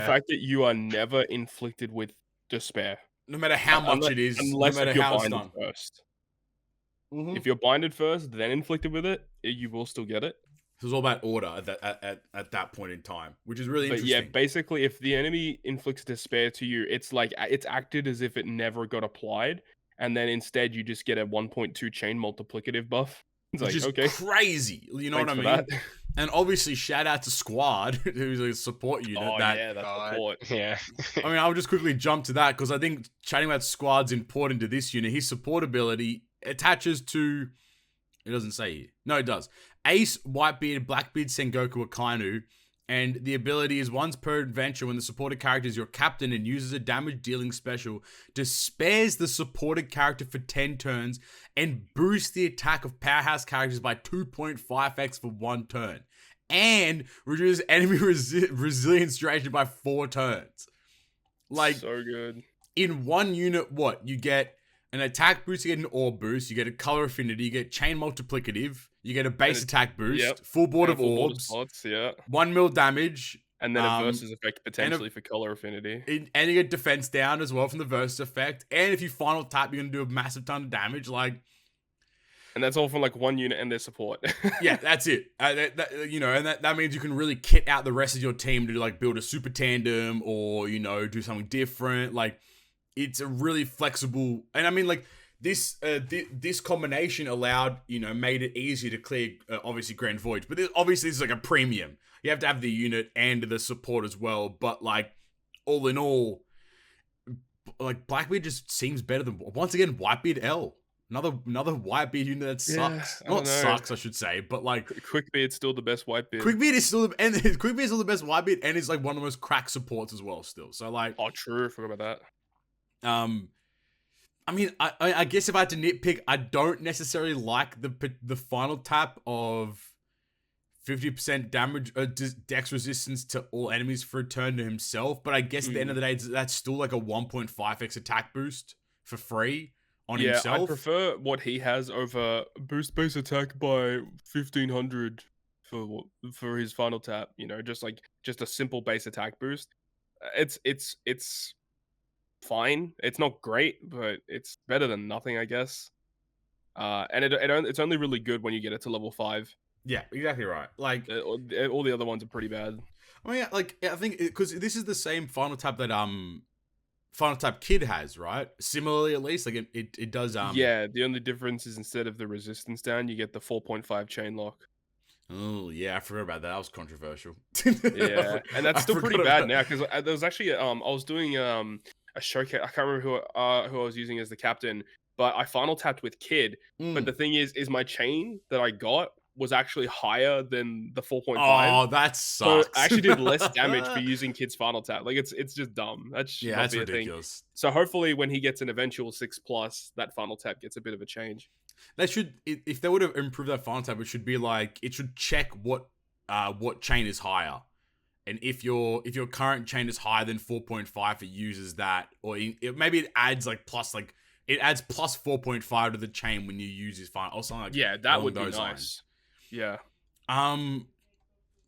Speaker 1: fact that you are never inflicted with despair.
Speaker 2: No matter how much it is, no matter how it's done.
Speaker 1: First. If you're binded first, then inflicted with it, you will still get it.
Speaker 2: So it's all about order at that point in time, which is really interesting.
Speaker 1: But yeah, basically, if the enemy inflicts despair to you, it's like it's acted as if it never got applied, and then instead you just get a 1.2 chain multiplicative buff. It's
Speaker 2: which
Speaker 1: like,
Speaker 2: is
Speaker 1: okay,
Speaker 2: crazy. You know what I mean? And obviously, shout out to Squad, who's a support unit.
Speaker 1: Oh
Speaker 2: that
Speaker 1: yeah, that's support.
Speaker 3: Yeah.
Speaker 2: I mean, I'll just quickly jump to that because I think chatting about Squad's important to this unit. His support ability attaches to. It doesn't say here. No, it does. Ace, Whitebeard, Blackbeard, Sengoku, Akainu. And the ability is once per adventure when the supported character is your captain and uses a damage dealing special, spares the supported character for 10 turns and boosts the attack of powerhouse characters by 2.5x for 1 turn. And reduces enemy resilience duration by 4 turns. Like,
Speaker 1: so good.
Speaker 2: In one unit, what? You get an attack boost, you get an orb boost, you get a color affinity, you get chain multiplicative, you get a base attack boost, full board of orbs, 1 mil damage,
Speaker 1: and then a versus effect potentially for color affinity.
Speaker 2: And you get defense down as well from the versus effect. And if you final tap, you're gonna do a massive ton of damage. Like,
Speaker 1: and that's all from like one unit and their support.
Speaker 2: Yeah, that's it. And that means you can really kit out the rest of your team to like build a super tandem or do something different. Like, it's a really flexible, and I mean, like, this combination made it easier to clear obviously Grand Voyage, but obviously this is like a premium. You have to have the unit and the support as well. But like, all in all, like, Blackbeard just seems better than, once again, Whitebeard L. Another Whitebeard unit that sucks. Not sucks, I should say, but like,
Speaker 1: Quickbeard's still the best Whitebeard.
Speaker 2: Quickbeard is still the best Whitebeard, and is like one of the most cracked supports as well. Still, so like,
Speaker 1: oh, true, I forgot about that.
Speaker 2: I mean, I guess if I had to nitpick, I don't necessarily like the final tap of 50% damage dex resistance to all enemies for a turn to himself. But I guess at the end of the day, that's still like a 1.5x attack boost for free on himself.
Speaker 1: Yeah, I prefer what he has over boost base attack by 1500 for his final tap. Just a simple base attack boost. It's fine. It's not great, but it's better than nothing, I guess. And it's only really good when you get it to level 5.
Speaker 2: Yeah, exactly right. Like,
Speaker 1: all the other ones are pretty bad.
Speaker 2: I mean, like, I think because this is the same final tap that final tap Kid has, right? Similarly, at least, like, it does.
Speaker 1: Yeah, the only difference is instead of the resistance down, you get the 4.5 chain lock.
Speaker 2: Oh yeah, I forgot about that. That was controversial.
Speaker 1: Yeah, and that's still pretty bad now because there was actually I was doing a showcase. I can't remember who I was using as the captain, but I final tapped with Kid. But the thing is my chain that I got was actually higher than the 4.5.
Speaker 2: Oh, that sucks.
Speaker 1: So I actually did less damage for using Kid's final tap. Like, it's just dumb. That's ridiculous. Thing. So hopefully when he gets an eventual 6+, that final tap gets a bit of a change.
Speaker 2: They should, if they would have improved that final tap, it should be like, it should check what chain is higher. And if your current chain is higher than 4.5, it uses that, or maybe it adds like plus, like, it adds plus 4.5 to the chain when you use his final, or something like that.
Speaker 1: Yeah, that would be nice. Lines. Yeah.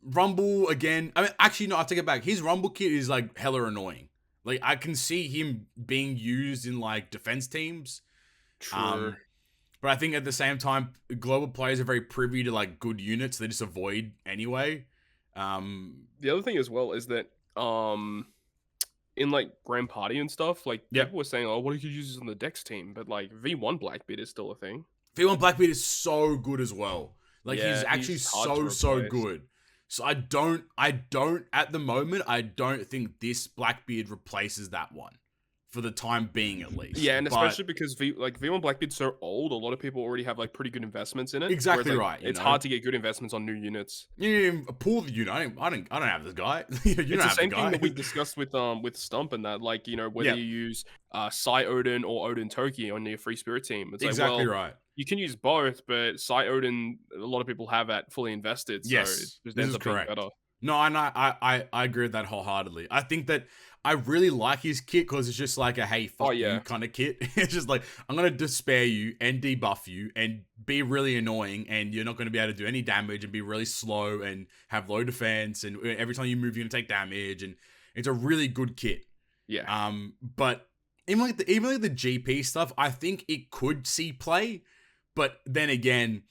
Speaker 2: Rumble again. I mean, actually, no, I'll take it back. His Rumble kit is like hella annoying. Like, I can see him being used in like defense teams.
Speaker 1: True.
Speaker 2: But I think at the same time, global players are very privy to like good units. They just avoid anyway.
Speaker 1: The other thing as well is that in like Grand Party and stuff, like, people were saying, oh, what if you use this on the Dex team? But like V1 Blackbeard is still a thing.
Speaker 2: V1 Blackbeard is so good as well. Like, he's actually so good. So I don't at the moment, I don't think this Blackbeard replaces that one. For the time being, at least.
Speaker 1: Yeah, and especially because V1 Blackbeard's so old, a lot of people already have like pretty good investments in it.
Speaker 2: Exactly
Speaker 1: like,
Speaker 2: right.
Speaker 1: It's hard to get good investments on new units.
Speaker 2: Yeah, a pool of unit. I don't have this guy. It's
Speaker 1: the same thing that we discussed with Stump and that, like, whether you use Psy Odin or Odin Toki on your free spirit team. It's
Speaker 2: exactly right.
Speaker 1: You can use both, but Psy Odin, a lot of people have at fully invested. So
Speaker 2: yes,
Speaker 1: it ends up correct. Being better.
Speaker 2: No, I agree with that wholeheartedly. I think that I really like his kit because it's just like a hey, fuck you kind of kit. It's just like, I'm going to despair you and debuff you and be really annoying, and you're not going to be able to do any damage and be really slow and have low defense, and every time you move, you're going to take damage, and it's a really good kit.
Speaker 1: Yeah.
Speaker 2: But even like the GP stuff, I think it could see play, but then again,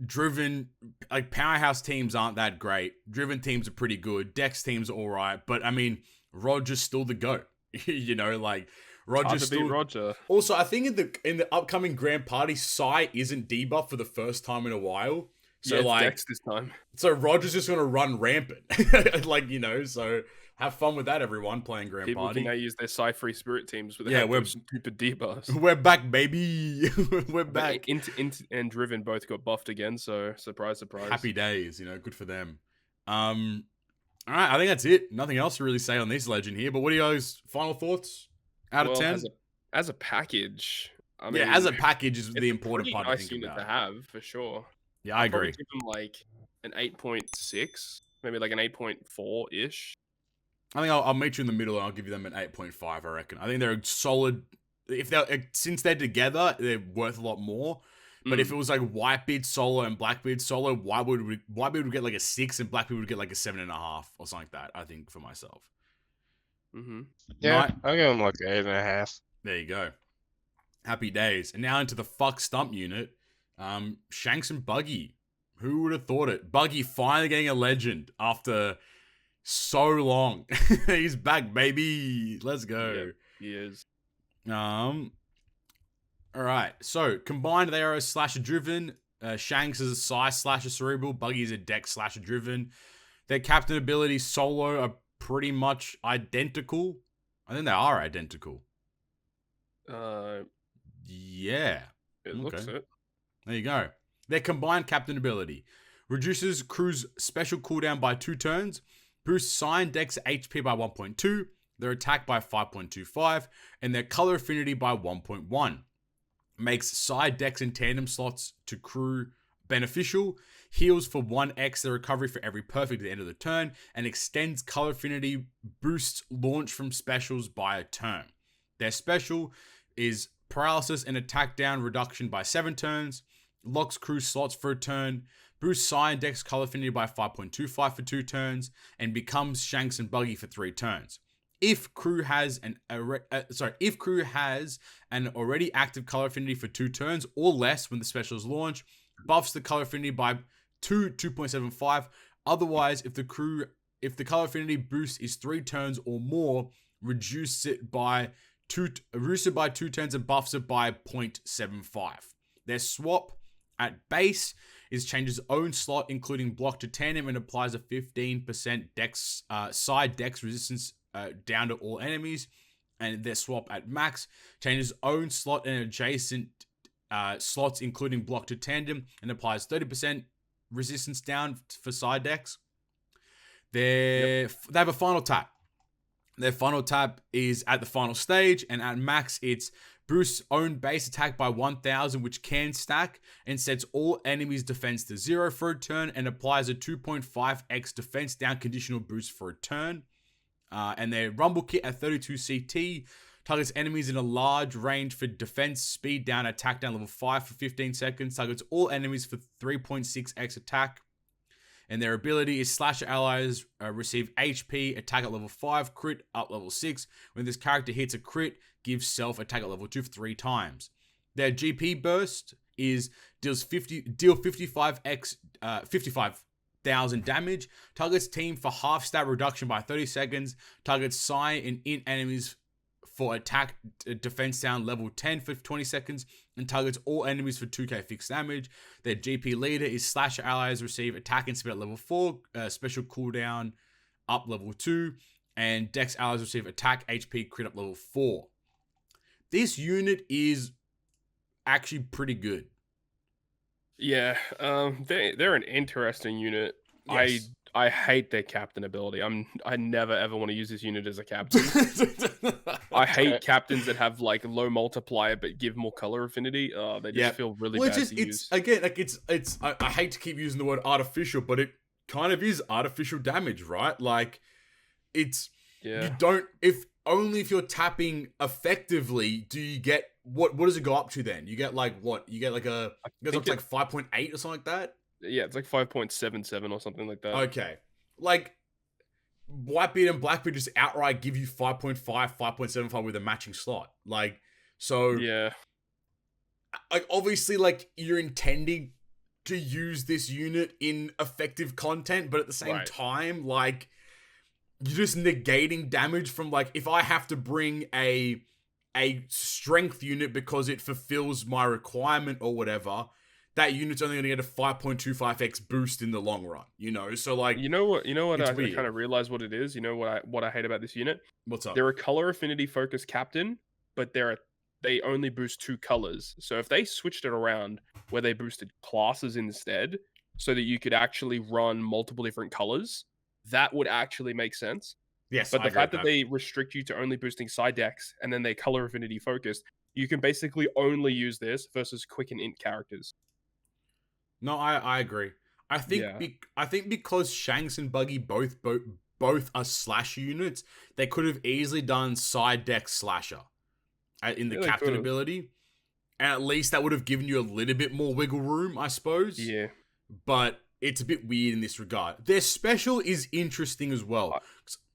Speaker 2: driven, like, powerhouse teams aren't that great. Driven teams are pretty good. Dex teams are all right, but I mean, Roger's still the GOAT. Like, Roger's still
Speaker 1: Roger.
Speaker 2: Also, I think in the upcoming Grand Party, Psy isn't debuffed for the first time in a while. So
Speaker 1: it's
Speaker 2: like,
Speaker 1: Dex this time.
Speaker 2: so Roger's just gonna run rampant, like So have fun with that, everyone playing Grand
Speaker 1: People
Speaker 2: Party.
Speaker 1: can now use their Psi-Free Spirit teams without
Speaker 2: Yeah, we're-
Speaker 1: those stupid debuffs.
Speaker 2: We're back, baby. We're
Speaker 1: But
Speaker 2: back.
Speaker 1: Int and Driven both got buffed again, so surprise, surprise.
Speaker 2: Happy days, good for them. All right, I think that's it. Nothing else to really say on this legend here. But what are your final thoughts out of 10?
Speaker 1: As a package, I mean,
Speaker 2: Yeah, as a package is
Speaker 1: it's
Speaker 2: the
Speaker 1: a
Speaker 2: important
Speaker 1: pretty
Speaker 2: part
Speaker 1: nice
Speaker 2: to think
Speaker 1: unit
Speaker 2: about.
Speaker 1: to have for sure.
Speaker 2: Yeah, I
Speaker 1: I'd probably
Speaker 2: agree.
Speaker 1: give them like an 8.6, maybe like an 8.4 ish.
Speaker 2: I think I'll meet you in the middle and I'll give you them an 8.5, I reckon. I think they're a solid. Since they're together, they're worth a lot more. But if it was like Whitebeard solo and Blackbeard solo, Whitebeard would get like a 6 and Blackbeard would get like a 7.5 or something like that, I think, for myself.
Speaker 3: Yeah, I'll give him like 8.5.
Speaker 2: There you go. Happy days. And now into the fuck stump unit. Shanks and Buggy. Who would have thought it? Buggy finally getting a legend after so long. He's back, baby. Let's go.
Speaker 1: Yep, he is.
Speaker 2: Alright, so combined they are a slasher driven. Shanks is a Psi slasher cerebral. Buggy is a Dex slasher driven. Their captain abilities solo are pretty much identical. I think they are identical. Yeah.
Speaker 1: It looks it.
Speaker 2: There you go. Their combined captain ability reduces crew's special cooldown by 2 turns, boosts Psi and Dex HP by 1.2, their attack by 5.25, and their color affinity by 1.1. Makes Psi, Dex, and tandem slots to crew beneficial, heals for 1x the recovery for every perfect at the end of the turn, and extends color affinity, boosts launch from specials by a turn. Their special is paralysis and attack down reduction by 7 turns, locks crew slots for a turn, boosts Psi and Dex color affinity by 5.25 for 2 turns, and becomes Shanks and Buggy for 3 turns. If crew has an already active color affinity for 2 turns or less when the special is launched, buffs the color affinity by 2.75. Otherwise, if the color affinity boost is 3 turns or more, reduce it by 2 turns and buffs it by 0.75. Their swap at base is changes own slot, including block to tandem, and applies a 15% Dex side Dex resistance down to all enemies. And their swap at max changes own slot and adjacent slots, including block to tandem, and applies 30% resistance down for side Dex. They have a final tap. Their final tap is at the final stage, and at max, it's boosts own base attack by 1,000, which can stack, and sets all enemies' defense to 0 for a turn, and applies a 2.5x defense down conditional boost for a turn. And their Rumble Kit at 32 CT targets enemies in a large range for defense, speed down, attack down level 5 for 15 seconds, targets all enemies for 3.6x attack. And their ability is Slasher allies receive HP, attack at level 5, crit up level 6. When this character hits a crit, gives self attack at level 2 for 3 times. Their GP burst is deal 55,000 damage, targets team for half stat reduction by 30 seconds, targets Psi and int enemies for attack defense down level 10 for 20 seconds, and targets all enemies for 2k fixed damage. Their GP leader is Slasher allies receive attack and speed at level 4, special cooldown up level 2, and Dex allies receive attack, HP, crit up level 4. This unit is actually pretty good.
Speaker 1: Yeah, they're an interesting unit.
Speaker 2: Yes.
Speaker 1: I hate their captain ability. I never ever want to use this unit as a captain. I hate captains that have like low multiplier but give more color affinity. They just feel really bad to use.
Speaker 2: Again, like it's I hate to keep using the word artificial, but it kind of is artificial damage, right? Like it's you don't if you're tapping effectively do you get what does it go up to then? You get like what? You get like it goes up to like 5.8 or something like that?
Speaker 1: Yeah, it's like 5.77 or something like that.
Speaker 2: Okay. Like Whitebeard and Blackbeard just outright give you 5.5, 5.75 with a matching slot. Like, so
Speaker 1: yeah.
Speaker 2: Like obviously like you're intending to use this unit in effective content, but at the same time, like you're just negating damage from like if I have to bring a strength unit because it fulfills my requirement or whatever, that unit's only going to get a 5.25x boost in the long run, you know? So, like,
Speaker 1: You know what
Speaker 2: it's
Speaker 1: I
Speaker 2: weird.
Speaker 1: kind of realized what it is? You know what I hate about this unit?
Speaker 2: What's up?
Speaker 1: They're a color affinity focused captain, but they only boost 2 colors. So if they switched it around where they boosted classes instead, so that you could actually run multiple different colors, that would actually make sense.
Speaker 2: Yes,
Speaker 1: But
Speaker 2: I
Speaker 1: the
Speaker 2: agree
Speaker 1: fact
Speaker 2: with
Speaker 1: that they restrict you to only boosting side decks and then they color affinity focused, you can basically only use this versus quick and int characters.
Speaker 2: No, I agree. I think
Speaker 1: Yeah.
Speaker 2: I think because Shanks and Buggy both are slasher units, they could have easily done side deck slasher in the
Speaker 1: Yeah, they
Speaker 2: captain
Speaker 1: could've.
Speaker 2: ability, and at least that would have given you a little bit more wiggle room, I suppose.
Speaker 1: Yeah.
Speaker 2: But it's a bit weird in this regard. Their special is interesting as well.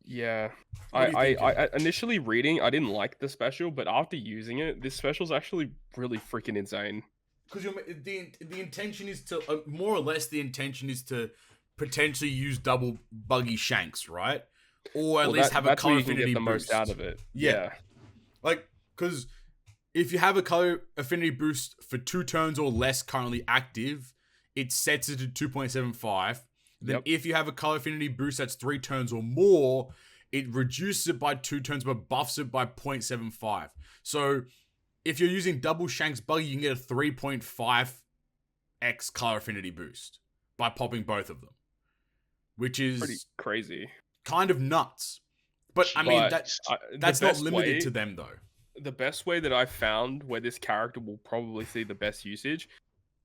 Speaker 1: Yeah.
Speaker 2: What do you think,
Speaker 1: I initially reading, I didn't like the special, but after using it, this special's actually really freaking insane.
Speaker 2: Because the intention is to more or less the intention is to potentially use double Buggy Shanks, right? Or at least have a
Speaker 1: that's where
Speaker 2: color
Speaker 1: you can
Speaker 2: affinity
Speaker 1: get the
Speaker 2: boost
Speaker 1: most out of it.
Speaker 2: Yeah. Like, because if you have a color affinity boost for 2 turns or less currently active, it sets it to 2.75. Then if you have a color affinity boost that's 3 turns or more, it reduces it by 2 turns but buffs it by 0.75. So if you're using double Shanks Buggy, you can get a 3.5x color affinity boost by popping both of them, which is
Speaker 1: Pretty crazy.
Speaker 2: kind of nuts. But I mean, that's not limited to them though.
Speaker 1: The best way that I found where this character will probably see the best usage,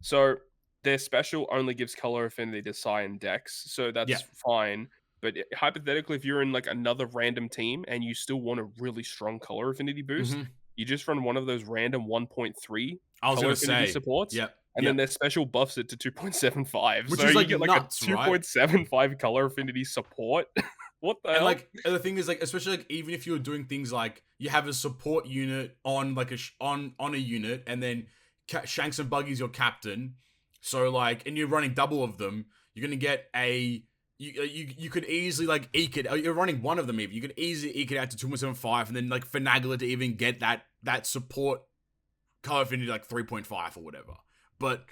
Speaker 1: so their special only gives color affinity to Psi and Dex, so that's fine. But hypothetically, if you're in like another random team and you still want a really strong color affinity boost, you just run one of those random 1.3 color affinity supports, and then their special buffs it to 2.75.
Speaker 2: Which
Speaker 1: so
Speaker 2: is like
Speaker 1: you get
Speaker 2: nuts,
Speaker 1: like a 2.75 color affinity support. What the hell?
Speaker 2: Like the thing is, like, especially like even if you're doing things like you have a support unit on like on a unit, and then Shanks and Buggy's your captain, so like, and you're running double of them, you're gonna get a you could easily like eke it. You're running one of them even. You could easily eke it out to 2.75, and then like finagle it to even get that support color affinity like 3.5 or whatever. But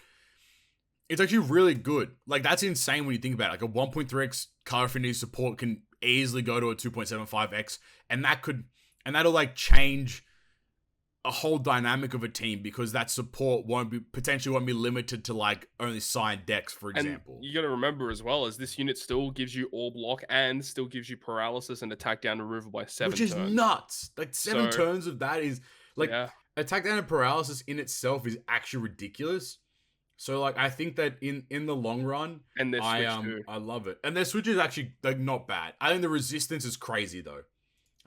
Speaker 2: it's actually really good. Like, that's insane when you think about it. Like a 1.3x color affinity support can easily go to a 2.75x, and that'll like change a whole dynamic of a team, because that support potentially won't be limited to like only side decks, for example.
Speaker 1: And you got to remember as well, is this unit still gives you orb lock and still gives you paralysis and attack down removal by 7
Speaker 2: which is
Speaker 1: turns.
Speaker 2: Nuts. Like 7 turns of that is like attack down and paralysis in itself is actually ridiculous. So like I think that in the long run,
Speaker 1: and their switch
Speaker 2: I love it. And their switch is actually like not bad. I think the resistance is crazy though.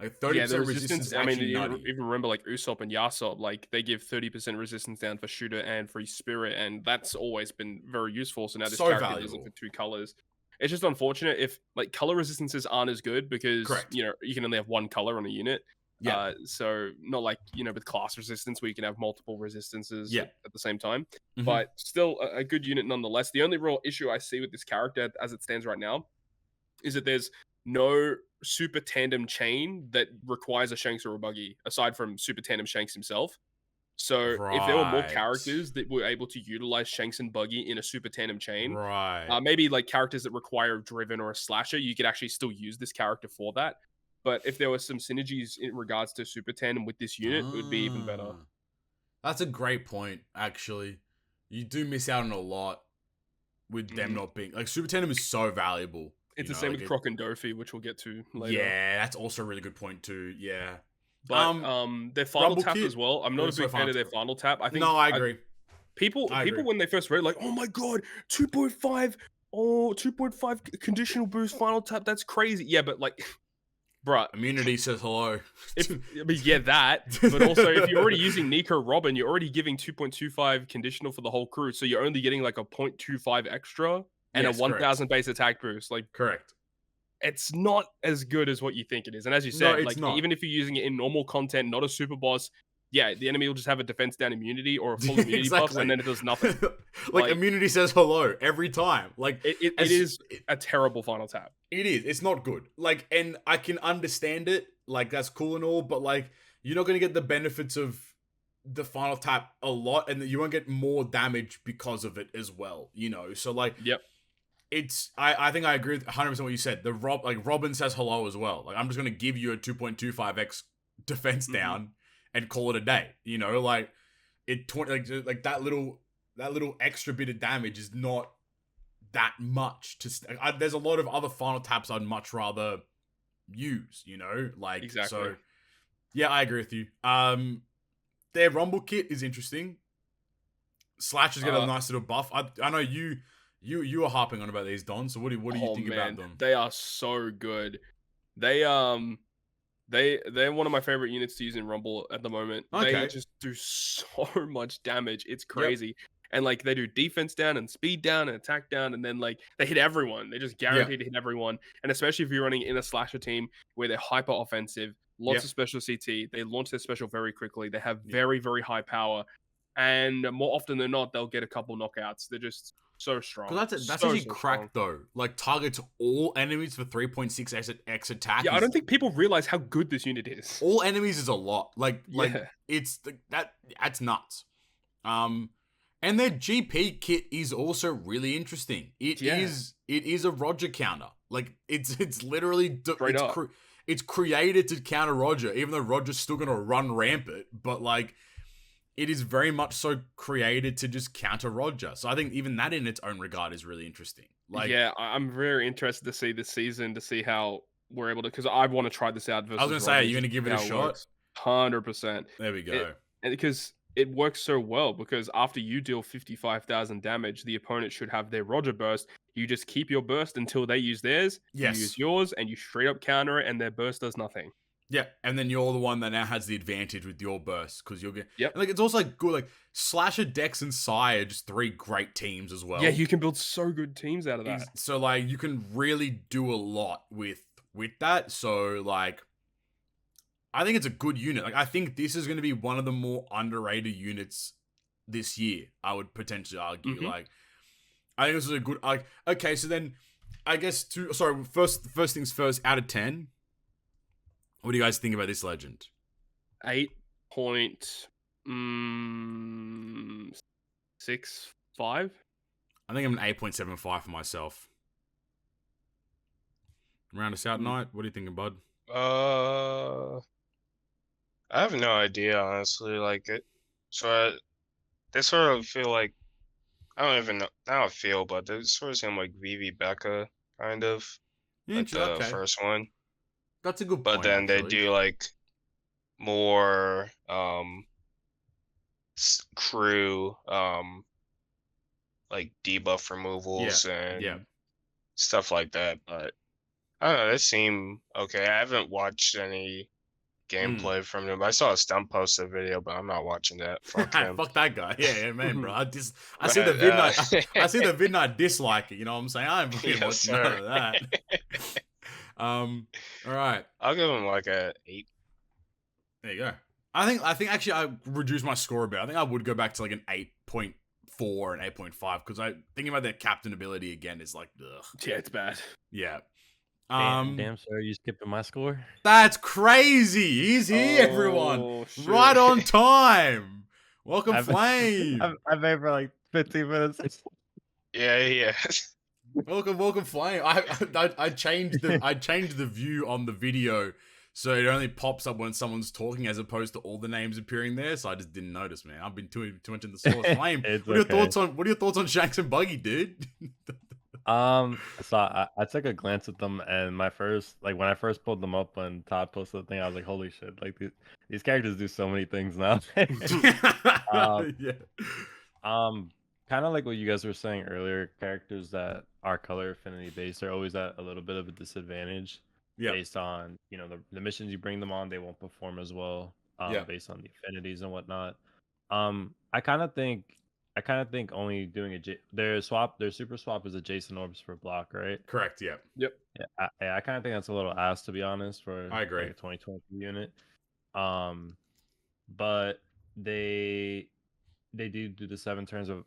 Speaker 2: Like 30% resistance. I mean,
Speaker 1: even remember like Usopp and Yasop, like they give 30% resistance down for shooter and free spirit, and that's always been very useful. So now this character does it for 2 colors. It's just unfortunate if like color resistances aren't as good, because you know you can only have 1 color on a unit. Yeah. So not like, you know, with class resistance where you can have multiple resistances at the same time. But still a good unit nonetheless. The only real issue I see with this character as it stands right now is that there's no super tandem chain that requires a Shanks or a Buggy, aside from super tandem Shanks himself. So if there were more characters that were able to utilize Shanks and Buggy in a super tandem chain, maybe like characters that require a Driven or a Slasher, you could actually still use this character for that. But if there was some synergies in regards to Super Tandem with this unit, it would be even better.
Speaker 2: That's a great point, actually. You do miss out on a lot with them not being... Like, Super Tandem is so valuable.
Speaker 1: It's the same with Croc and Dofi, which we'll get to later.
Speaker 2: Yeah, that's also a really good point, too. Yeah.
Speaker 1: But their final tap as well. I'm not a big fan of their final tap. I think...
Speaker 2: No, I agree.
Speaker 1: People when they first read, like, oh my god, 2.5... Oh, 2.5 conditional boost final tap. That's crazy. Yeah, but like... Bruh.
Speaker 2: Immunity says hello.
Speaker 1: But also if you're already using Nico Robin, you're already giving 2.25 conditional for the whole crew, so you're only getting like a 0.25 extra and a 1000 base attack boost. Like,
Speaker 2: correct.
Speaker 1: It's not as good as what you think it is. And as you said, like even if you're using it in normal content, not a super boss, the enemy will just have a defense down immunity or a full immunity buff, and then it does nothing.
Speaker 2: like immunity says hello every time. Like
Speaker 1: it is a terrible final tap.
Speaker 2: It is. It's not good. Like, and I can understand it. Like, that's cool and all, but like, you're not gonna get the benefits of the final tap a lot, and you won't get more damage because of it as well. You know, so like,
Speaker 1: Yep.
Speaker 2: it's I think I agree with 100% what you said. Robin says hello as well. Like, I'm just gonna give you a 2.25x defense down and call it a day. You know, like like that little extra bit of damage is not that much to. There's a lot of other final taps I'd much rather use. You know, like
Speaker 1: Exactly.
Speaker 2: So yeah, I agree with you. Their Rumble kit is interesting. Slash has got a nice little buff. I know you are harping on about these, Don. So what do you think about them?
Speaker 1: They are so good. They're one of my favorite units to use in Rumble at the moment.
Speaker 2: Okay.
Speaker 1: They just do so much damage. It's crazy. And like they do defense down and speed down and attack down, and then like they hit everyone. They just guaranteed to hit everyone. And especially if you're running in a slasher team where they're hyper offensive, lots of special CT, they launch their special very quickly. They have very, very high power. And more often than not, they'll get a couple knockouts. They're just so strong.
Speaker 2: Because that's actually cracked though. Like targets all enemies for 3.6x attack.
Speaker 1: Yeah, I don't think people realize how good this unit is.
Speaker 2: All enemies is a lot. Like it's that's nuts. And their GP kit is also really interesting. It is a Roger counter. Like it's literally it's created to counter Roger, even though Roger's still gonna run rampant. But like, it is very much so created to just counter Roger. So I think even that in its own regard is really interesting. Like,
Speaker 1: yeah, I'm very interested to see this season to see how we're able to, because I want to try this out. Versus
Speaker 2: I was gonna say, are you gonna give it a shot?
Speaker 1: 100%.
Speaker 2: There we go.
Speaker 1: And because it works so well, because after you deal 55,000 damage, the opponent should have their Roger burst. You just keep your burst until they use theirs.
Speaker 2: Yes.
Speaker 1: You use yours, and you straight up counter it, and their burst does nothing.
Speaker 2: Yeah, and then you're the one that now has the advantage with your burst, because you'll get.
Speaker 1: Yep.
Speaker 2: And like, it's also like good. Like Slasher, Dex, and Psy are just 3 great teams as well.
Speaker 1: Yeah, you can build so good teams out of that.
Speaker 2: So like, you can really do a lot with that. So like, I think it's a good unit. Like, I think this is going to be one of the more underrated units this year. I would potentially argue. Like, I think this is a good. Like, okay, so then I guess first things first. Out of 10. What do you guys think about this legend?
Speaker 1: 8.65.
Speaker 2: I think I'm an 8.75 for myself. Round us out, Knight. What are you thinking, bud?
Speaker 3: I have no idea, honestly. Like it, so they sort of feel like, I don't even know. Not a feel, but they sort of seem like Vivi Becca, kind of. Like the first one.
Speaker 2: That's a good
Speaker 3: point.
Speaker 2: But
Speaker 3: then they do like more crew like debuff removals and stuff like that. But I don't know, they seem okay. I haven't watched any gameplay from them. I saw a stump post a video, but I'm not watching that. Fuck him.
Speaker 2: Fuck that guy. Yeah, man, bro. I see the vid I see the vid, I dislike it. You know what I'm saying? I ain't fucking watching none of that. All right.
Speaker 3: I'll give him like a 8.
Speaker 2: There you go. I think actually I reduced my score a bit. I think I would go back to like an 8.4 and 8.5, because I thinking about their captain ability again is like, ugh.
Speaker 1: Yeah, it's bad.
Speaker 2: Yeah.
Speaker 4: Damn, sir, are you skipping my score?
Speaker 2: That's crazy. He's here, everyone. Shit. Right on time. Welcome, Flame.
Speaker 4: I've been for like 15 minutes.
Speaker 3: Yeah.
Speaker 2: Welcome, Flame. I changed the view on the video so it only pops up when someone's talking as opposed to all the names appearing there. So I just didn't notice, man. I've been too much in the source. Flame. What are your thoughts on Shanks and Buggy, dude?
Speaker 4: So I took a glance at them, and when I first pulled them up and Todd posted the thing, I was like, holy shit, like these characters do so many things now. Kind of like what you guys were saying earlier, characters that are color affinity based are always at a little bit of a disadvantage based on, the missions you bring them on, they won't perform as well based on the affinities and whatnot. I kind of think only doing their super swap is adjacent orbs for block, right?
Speaker 2: Correct. Yeah.
Speaker 1: Yep.
Speaker 4: Yeah. I kind of think that's a little ass, to be honest, for
Speaker 2: I agree.
Speaker 4: Like a 2023 unit. But they do the 7 turns of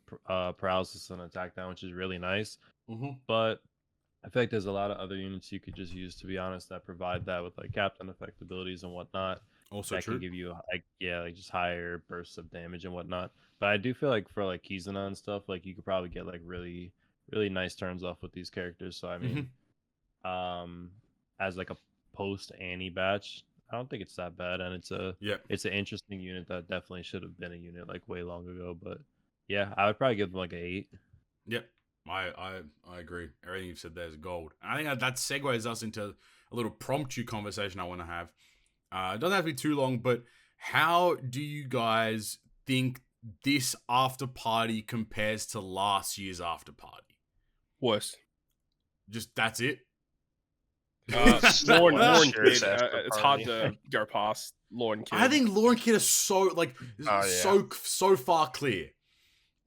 Speaker 4: paralysis and attack down, which is really nice. But I feel like there's a lot of other units you could just use, to be honest, that provide that with like captain effect abilities and whatnot.
Speaker 2: Also
Speaker 4: that
Speaker 2: true.
Speaker 4: can give you like just higher bursts of damage and whatnot. But I do feel like for like Kizuna and stuff, like you could probably get like really really nice turns off with these characters. So I mean, as like a post Annie batch, I don't think it's that bad, and it's an interesting unit that definitely should have been a unit like way long ago. But yeah, I would probably give them like an 8.
Speaker 2: Yep. I agree. Everything you've said there is gold. And I think that segues us into a little promptu conversation I want to have. It doesn't have to be too long, but how do you guys think this after party compares to last year's after party?
Speaker 1: Worse.
Speaker 2: Just that's it.
Speaker 1: Lauren Kid. It's hard to go past Lauren Kid.
Speaker 2: I think Lauren Kid is so far clear.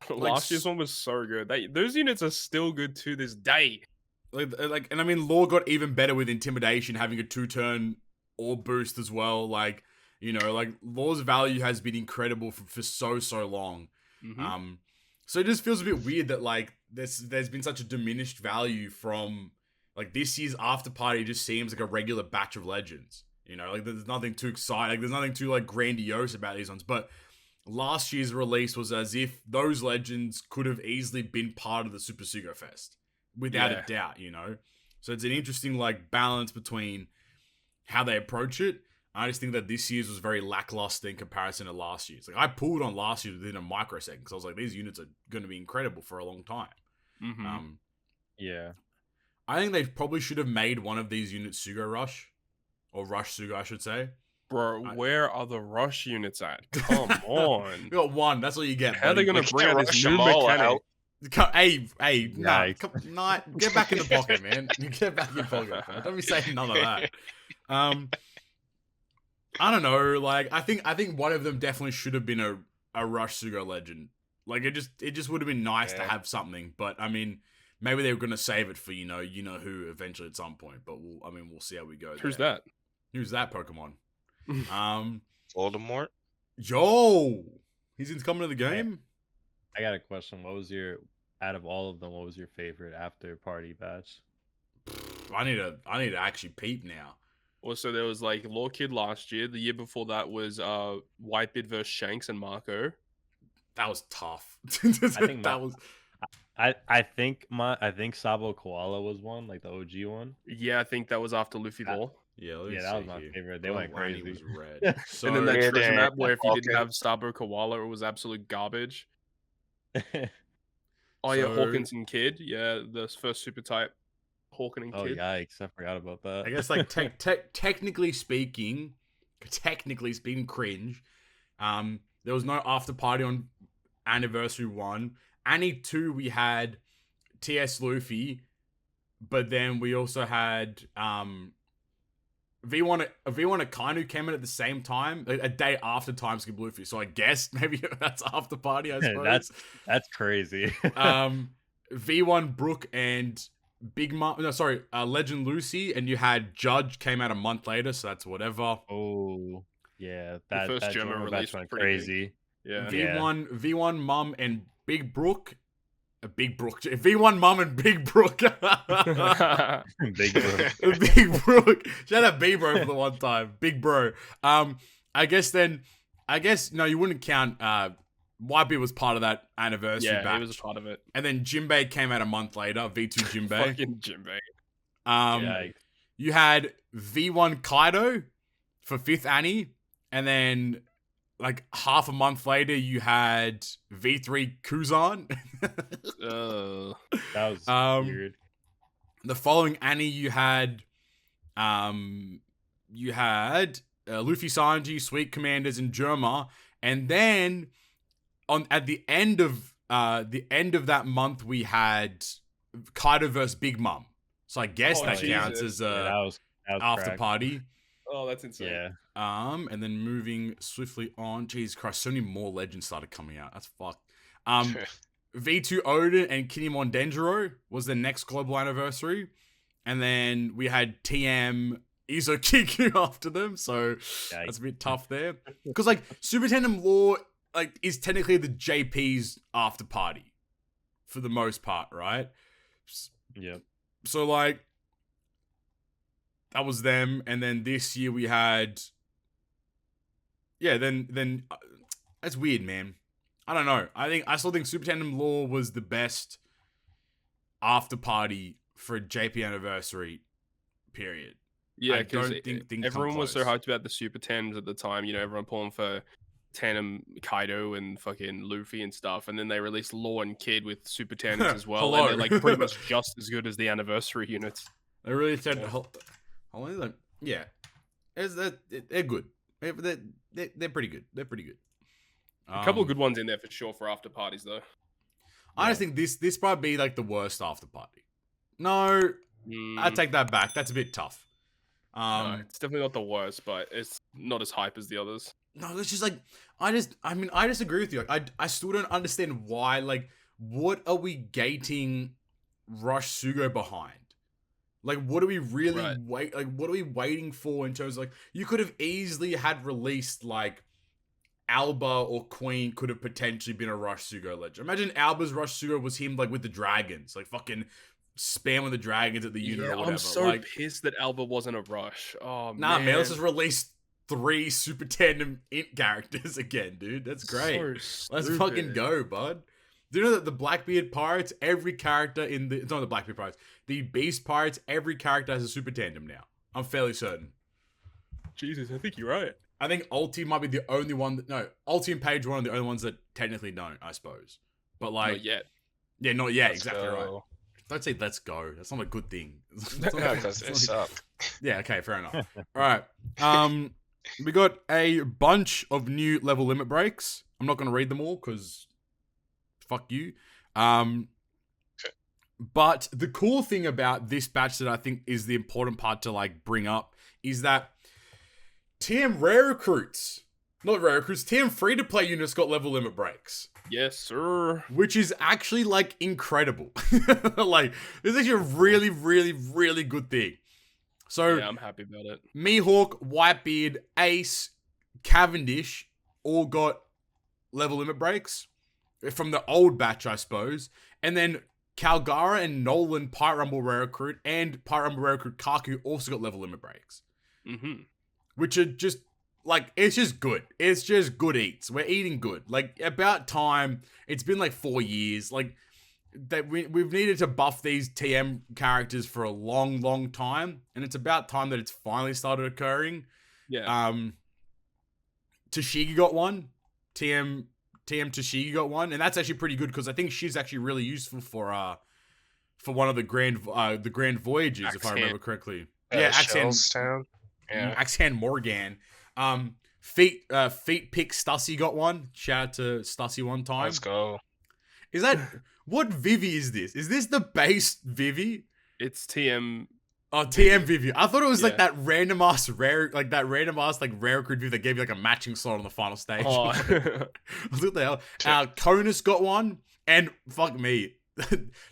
Speaker 1: Last year's one was so good. Those units are still good to this day.
Speaker 2: And I mean, Law got even better with Intimidation, having a 2-turn orb boost as well. Like, you know, like Law's value has been incredible for so long.
Speaker 1: Mm-hmm.
Speaker 2: So it just feels a bit weird that like there's been such a diminished value from like this year's after party. Just seems like a regular batch of legends. You know, like there's nothing too exciting. Like there's nothing too like grandiose about these ones, but last year's release was as if those legends could have easily been part of the Super Sugo Fest. Without a doubt, you know? So it's an interesting, like, balance between how they approach it. I just think that this year's was very lackluster in comparison to last year's. Like, I pulled on last year within a microsecond because I was like, these units are going to be incredible for a long time.
Speaker 1: Mm-hmm.
Speaker 4: Yeah.
Speaker 2: I think they probably should have made one of these units Sugo Rush. Or Rush Sugo, I should say.
Speaker 1: Bro, where are the Rush units at? Come on.
Speaker 2: We got one. That's all you get.
Speaker 1: How are they going to bring out this new mechanic?
Speaker 2: Hey, nah, get back in the pocket, man. Get back in the pocket, man. Don't be saying none of that. I don't know. Like, I think one of them definitely should have been a Rush Sugo legend. Like, it just would have been nice to have something. But I mean, maybe they were gonna save it for you know who eventually at some point. But we'll see how we go.
Speaker 1: Who's that?
Speaker 2: Who's that Pokemon?
Speaker 3: Voldemort.
Speaker 2: Yo, he's coming to the game.
Speaker 4: I got a question. Out of all of them, what was your favorite after party batch?
Speaker 2: I need to actually peep now.
Speaker 1: Well, so there was like Law Kid last year. The year before that was Whitebeard versus Shanks and Marco.
Speaker 2: That was tough.
Speaker 4: I think Sabo Koala was one, like the OG one.
Speaker 1: Yeah, I think that was after Luffy Law.
Speaker 2: Yeah,
Speaker 4: that was my favorite. They went crazy.
Speaker 2: Was red. So,
Speaker 1: and then that treasure map where if you didn't have Sabo Koala, it was absolute garbage. Hawkinson Kid. Yeah, the first super type. Hawken and Kid.
Speaker 4: Oh, yikes. I forgot about that.
Speaker 2: I guess, like, technically speaking, cringe. There was no after party on Anniversary 1. Annie 2, we had TS Luffy, but then we also had V1 Akainu came in at the same time, a day after time skip Luffy. So I guess maybe that's after party, I suppose.
Speaker 4: that's crazy.
Speaker 2: V1 Brook and Legend Lucy, and you had Judge came out a month later, so that's whatever.
Speaker 4: Oh, yeah.
Speaker 1: The first German release
Speaker 4: went crazy.
Speaker 1: Yeah.
Speaker 2: V1 Mum and Big Brook. V1 Mum and Big Brook.
Speaker 4: Big Bro.
Speaker 2: Big Brook. Shout out Big Bro for the one time. Big Bro. I guess no, you wouldn't count Whitebeard was part of that anniversary batch.
Speaker 1: Yeah, he was a part of it.
Speaker 2: And then Jinbei came out a month later, V2 Jinbei.
Speaker 1: Fucking Jinbei.
Speaker 2: You had V1 Kaido for 5th Annie, and then like half a month later, you had V3 Kuzan.
Speaker 4: That was weird.
Speaker 2: The following Annie, you had Luffy Sanji, Sweet Commanders, and Germa, and then at the end of that month, we had Kaido versus Big Mom. So I guess that counts as
Speaker 4: that was
Speaker 2: after
Speaker 4: cracked.
Speaker 2: Party.
Speaker 1: Oh, that's insane.
Speaker 4: Yeah.
Speaker 2: And then moving swiftly on. Jesus Christ, so many more legends started coming out. That's fucked. V2 Odin and Kinemon Denjiro was the next global anniversary. And then we had TM Izo Kiku after them. So that's a bit tough there. Because like Super Tandem Law like is technically the JP's after party for the most part, right?
Speaker 4: Yep.
Speaker 2: So like that was them, and then this year we had yeah, then that's weird, man. I don't know. I still think Super Tandem Law was the best after party for a JP anniversary period.
Speaker 1: Yeah,
Speaker 2: I
Speaker 1: because
Speaker 2: don't think things come
Speaker 1: everyone was so
Speaker 2: close.
Speaker 1: hyped about the Super Tandems at the time. You know, everyone pulling for Tandem Kaido and fucking Luffy and stuff, and then they released Law and Kid with Super Tandems as well, and they're like pretty much just as good as the anniversary units.
Speaker 2: They really said, yeah, they're good. They're pretty good. They're pretty good.
Speaker 1: A couple of good ones in there for sure for after parties though.
Speaker 2: I just think this might be like the worst after party. No, I take that back. That's a bit tough.
Speaker 1: No, it's definitely not the worst, but it's not as hype as the others.
Speaker 2: No, it's just like I just agree with you. Like, I still don't understand why. Like, what are we gating Rush Sugo behind? Like, what are we really what are we waiting for in terms of, like, you could have easily had released like Alba or Queen could have potentially been a Rush Sugo legend. Imagine Alba's Rush Sugo was him like with the dragons, like fucking spamming the dragons at the unit or whatever.
Speaker 1: I'm so
Speaker 2: like,
Speaker 1: pissed that Alba wasn't a Rush. Oh
Speaker 2: nah,
Speaker 1: man,
Speaker 2: let's just release 3 Super Tandem Int characters again, dude. That's great. Let's fucking go, bud. Do you know that the Blackbeard Pirates, every character in the... It's not the Blackbeard Pirates. The Beast Pirates, every character has a Super Tandem now. I'm fairly certain.
Speaker 1: Jesus, I think you're right.
Speaker 2: I think Ulti might be the only one that... No, Ulti and Page 1 are the only ones that technically don't, I suppose. But like...
Speaker 1: Not yet.
Speaker 2: Yeah, not yet.
Speaker 3: Let's
Speaker 2: exactly
Speaker 3: go.
Speaker 2: right. Don't say let's go. That's not a good thing.
Speaker 3: Yeah, because it sucked.
Speaker 2: Yeah, okay, fair enough. All right. We got a bunch of new level limit breaks. I'm not going to read them all because fuck you. But the cool thing about this batch that I think is the important part to like bring up is that TM rare recruits, not rare recruits, TM free to play units got level limit breaks.
Speaker 1: Yes, sir.
Speaker 2: Which is actually like incredible. Like, this is actually a really, really, really good thing. So
Speaker 1: yeah, I'm happy about it.
Speaker 2: Mihawk, Whitebeard, Ace, Cavendish all got level limit breaks from the old batch, I suppose. And then Calgara and Nolan, Pirate Rumble Rare Recruit, and Pirate Rumble Rare Recruit Kaku also got level limit breaks.
Speaker 1: Mm-hmm.
Speaker 2: Which are just, like, it's just good. It's just good eats. We're eating good. Like, about time. It's been like 4 years. Like, that we've needed to buff these TM characters for a long, long time. And it's about time that it's finally started occurring.
Speaker 1: Yeah.
Speaker 2: Tashigi got one. TM Tashigi got one. And that's actually pretty good because I think she's actually really useful for one of the grand voyages, if I remember correctly. Yeah,
Speaker 3: Axan. Yeah.
Speaker 2: Axan Morgan. Feet Pick Stussy got one. Shout out to Stussy one time.
Speaker 3: Let's go.
Speaker 2: Is that what Vivi is this? Is this the base Vivi?
Speaker 1: It's TM.
Speaker 2: Oh, TM Vivi. I thought it was like that random ass rare recruit Vivi that gave you like a matching slot on the final stage.
Speaker 1: Oh.
Speaker 2: What the hell? Conus got one, and fuck me.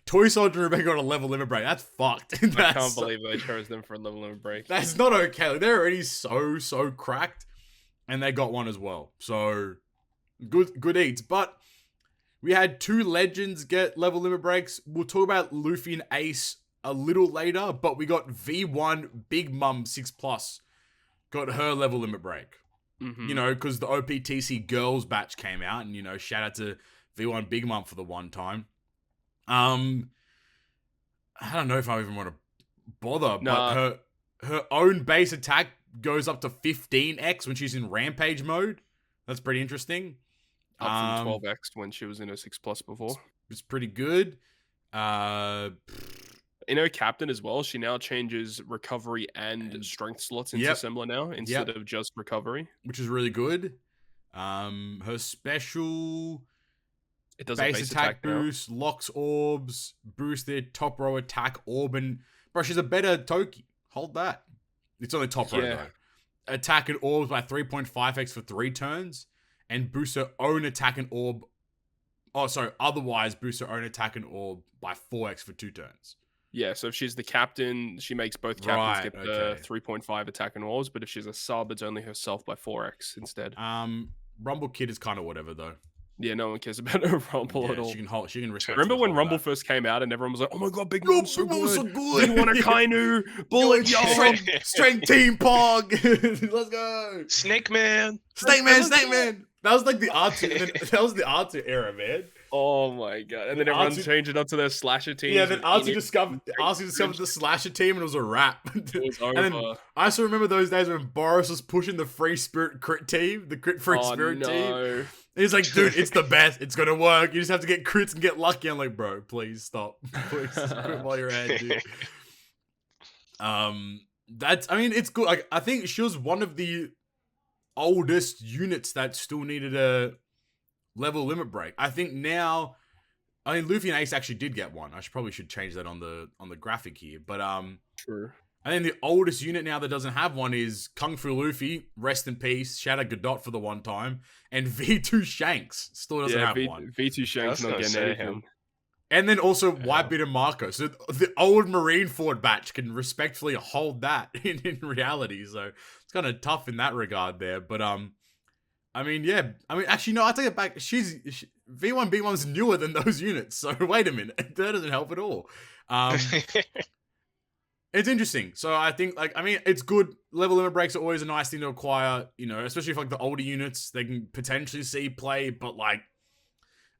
Speaker 2: Toy Soldier and Rebecca got a level limit break. That's fucked.
Speaker 1: I can't believe they chose them for a level limit break.
Speaker 2: That's not okay. Like, they're already so cracked, and they got one as well. So good eats. But we had 2 legends get level limit breaks. We'll talk about Luffy and Ace a little later, but we got V1 Big Mum 6+ got her level limit break.
Speaker 1: Mm-hmm.
Speaker 2: You know, because the OPTC girls batch came out, and, you know, shout out to V1 Big Mum for the one time. I don't know if I even want to bother, but her own base attack goes up to 15x when she's in rampage mode. That's pretty interesting.
Speaker 1: Up from 12x when she was in her 6+ before.
Speaker 2: It's pretty good.
Speaker 1: In her captain as well, she now changes recovery and strength slots into similar now instead of just recovery,
Speaker 2: which is really good. Her special,
Speaker 1: it does
Speaker 2: base attack boost, locks orbs, boost their top row attack orb, and bro, she's a better Toki. Hold that. It's only top row though. Attack and orbs by 3.5x for 3 turns, and boost her own attack and orb. Oh, sorry. Otherwise, boost her own attack and orb by 4x for 2 turns.
Speaker 1: Yeah, so if she's the captain, she makes both captains get the 3.5 attack and orbs, but if she's a sub, it's only herself by 4x instead.
Speaker 2: Rumble Kid is kind of whatever though.
Speaker 1: Yeah, no one cares about her Rumble at all.
Speaker 2: She can respect.
Speaker 1: Remember when Rumble first came out and everyone was like, "Oh my god, Big Mom's so good. Do you want a Kainu bullet, yo?
Speaker 2: Strength team Pog. Let's go.
Speaker 3: Snake Man.
Speaker 2: That was like the R2. That was the R2 era, man.
Speaker 1: Oh my god! And then everyone changed it up to their slasher team.
Speaker 2: Yeah, then R2 discovered the slasher team, and it was a wrap.
Speaker 1: It was over.
Speaker 2: And then I also remember those days when Boris was pushing the Free Spirit crit team, the crit free spirit team. And he's like, dude, it's the best. It's gonna work. You just have to get crits and get lucky. I'm like, bro, please stop. Please quit while you're ahead, dude. It's good. Like, I think she was one of the oldest units that still needed a level limit break. I think now, Luffy and Ace actually did get one. I probably should change that on the graphic here. But
Speaker 1: sure.
Speaker 2: I think the oldest unit now that doesn't have one is Kung Fu Luffy, rest in peace. Shout out Godot for the one time, and V2 Shanks still doesn't have one.
Speaker 1: V2 Shanks not getting anything.
Speaker 2: And then also Whitebeard and Marco. So the old Marineford batch can respectfully hold that in reality. So it's kind of tough in that regard there. But actually, no, I take it back. V1 B1's newer than those units. So wait a minute. That doesn't help at all. It's interesting. So I think, it's good. Level limit breaks are always a nice thing to acquire, especially for the older units. They can potentially see play, but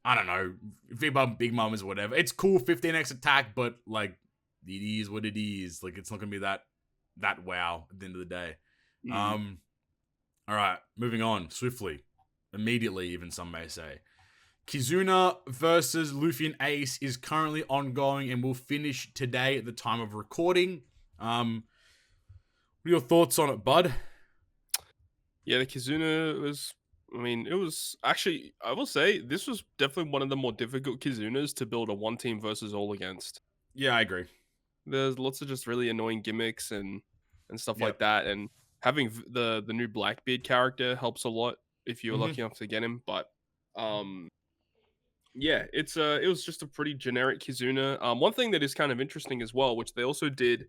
Speaker 2: I don't know, V-Bum, Big Mom is whatever. It's cool, 15x attack, but it is what it is. It's not gonna be that wow at the end of the day. All right, moving on swiftly, immediately, even some may say. Kizuna versus Luffy and Ace is currently ongoing and will finish today at the time of recording. What are your thoughts on it, bud?
Speaker 1: Yeah, the Kizuna was... it was actually, I will say, this was definitely one of the more difficult Kizunas to build a one-team versus all against.
Speaker 2: Yeah, I agree.
Speaker 1: There's lots of just really annoying gimmicks and stuff like that, and having the new Blackbeard character helps a lot if you're lucky enough to get him. But yeah, it was just a pretty generic Kizuna. One thing that is kind of interesting as well, which they also did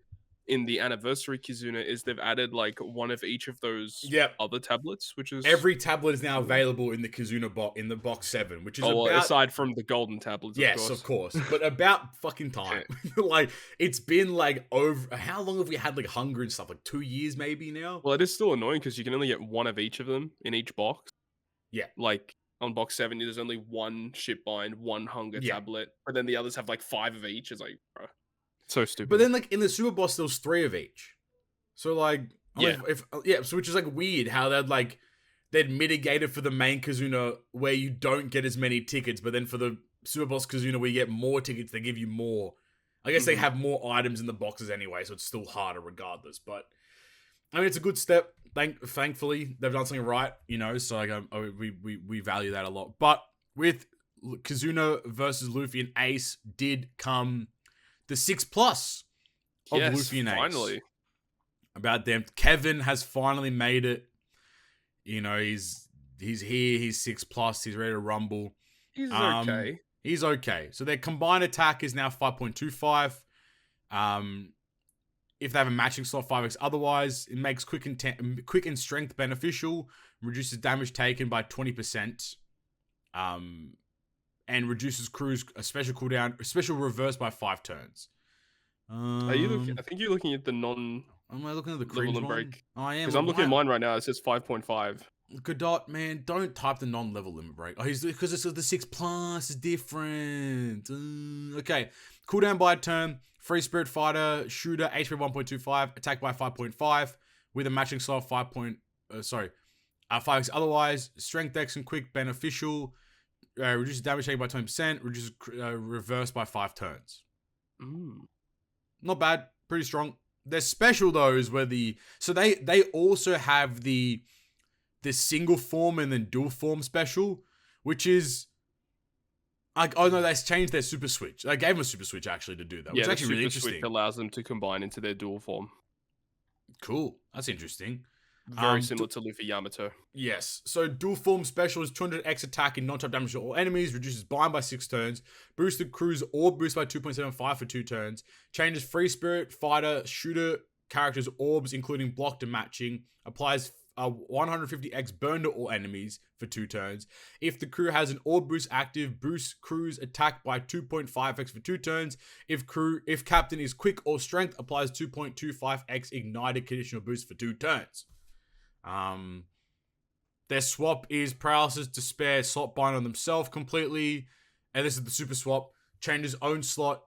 Speaker 1: in the anniversary Kizuna, is they've added one of each of those other tablets, which is
Speaker 2: every tablet is now available in the Kizuna box in the box 7, which is
Speaker 1: aside from the golden tablets.
Speaker 2: Yes, of course, but about fucking time. It's been over. How long have we had hunger and stuff? 2 years maybe now.
Speaker 1: Well, it is still annoying because you can only get one of each of them in each box.
Speaker 2: Yeah,
Speaker 1: on box 7, there's only one ship bind, one hunger tablet, but then the others have 5 of each. It's bro. So stupid.
Speaker 2: But then, in the Super Boss, there was 3 of each. So, so which is weird how they'd mitigate it for the main Kizuna where you don't get as many tickets, but then for the Super Boss Kizuna where you get more tickets, they give you more. I guess they have more items in the boxes anyway, so it's still harder regardless. But it's a good step. Thankfully, they've done something right, So we value that a lot. But with Kizuna versus Luffy and Ace did come the 6+ of Luffy and Ace.
Speaker 1: Finally.
Speaker 2: About them. Kevin has finally made it. He's here. He's 6+. He's ready to rumble.
Speaker 1: He's okay.
Speaker 2: He's okay. So their combined attack is now 5.25. If they have a matching slot, 5x. Otherwise, it makes quick and strength beneficial. Reduces damage taken by 20%. And reduces crew's a special cooldown, a special reverse by 5 turns.
Speaker 1: Are you looking? I think you're looking at the non.
Speaker 2: Am I looking at the cringe one?
Speaker 1: Break.
Speaker 2: I am.
Speaker 1: Because I'm looking at mine right now. It says 5.5.
Speaker 2: Godot, man, don't type the non-level limit break. Because it's the 6+ is different. Okay, cooldown by a turn. Free Spirit Fighter, Shooter, HP 1.25, attack by 5.5 with a matching slot 5x. Otherwise, strength, dex, and quick beneficial. Reduces damage taken by 20%. Reduces reverse by 5 turns. Not bad. Pretty strong. Their special though is where they also have the single form and then dual form special, which is they changed their super switch. They gave them a super switch actually to do that, which is actually really interesting.
Speaker 1: Switch allows them to combine into their dual form.
Speaker 2: Cool. That's interesting.
Speaker 1: Very similar to Luffy Yamato.
Speaker 2: Yes. So dual form special is 200x attack and non-type damage to all enemies, reduces bind by 6 turns, boosted crew's orb boost by 2.75 for 2 turns, changes free spirit, fighter, shooter characters' orbs, including blocked and matching, applies 150x burn to all enemies for 2 turns. If the crew has an orb boost active, boost crew's attack by 2.5x for 2 turns. If captain is quick or strength, applies 2.25x ignited conditional boost for 2 turns. Their swap is paralysis, despair, slot bind on themselves completely. And this is the super swap. Changes own slot,